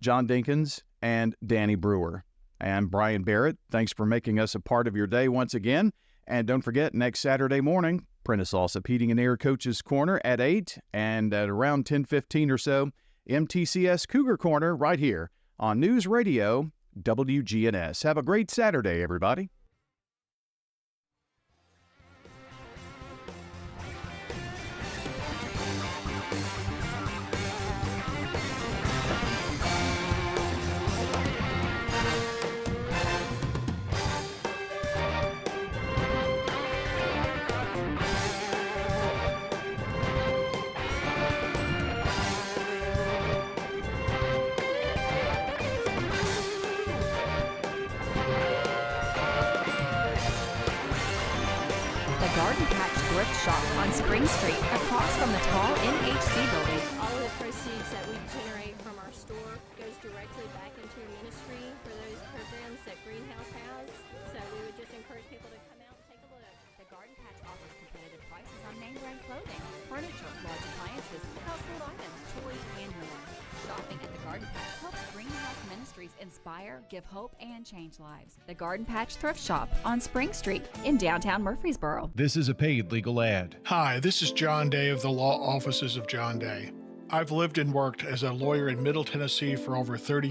John Dinkins and Danny Brewer. And Brian Barrett, thanks for making us a part of your day once again. And don't forget, next Saturday morning, Prentice Allsup Heating and Air Coach's Corner at 8, and at around 10:15 or so, MTCS Cougar Corner right here on News Radio WGNS. Have a great Saturday, everybody. Garden Patch Thrift Shop on Spring Street, across from the tall NHC building. All of the proceeds that we generate from our store goes directly back into a ministry for those programs that Greenhouse has. So we would just encourage people to come out and take a look. The Garden Patch offers competitive prices on name brand clothing, furniture, large appliances, household items, toys, and more. Shopping at the Garden Patch helps Greenhouse Ministries inspire, give hope, and change lives. The Garden Patch Thrift Shop on Spring Street in downtown Murfreesboro. This is a paid legal ad. Hi, this is John Day of the Law Offices of John Day. I've lived and worked as a lawyer in Middle Tennessee for over 30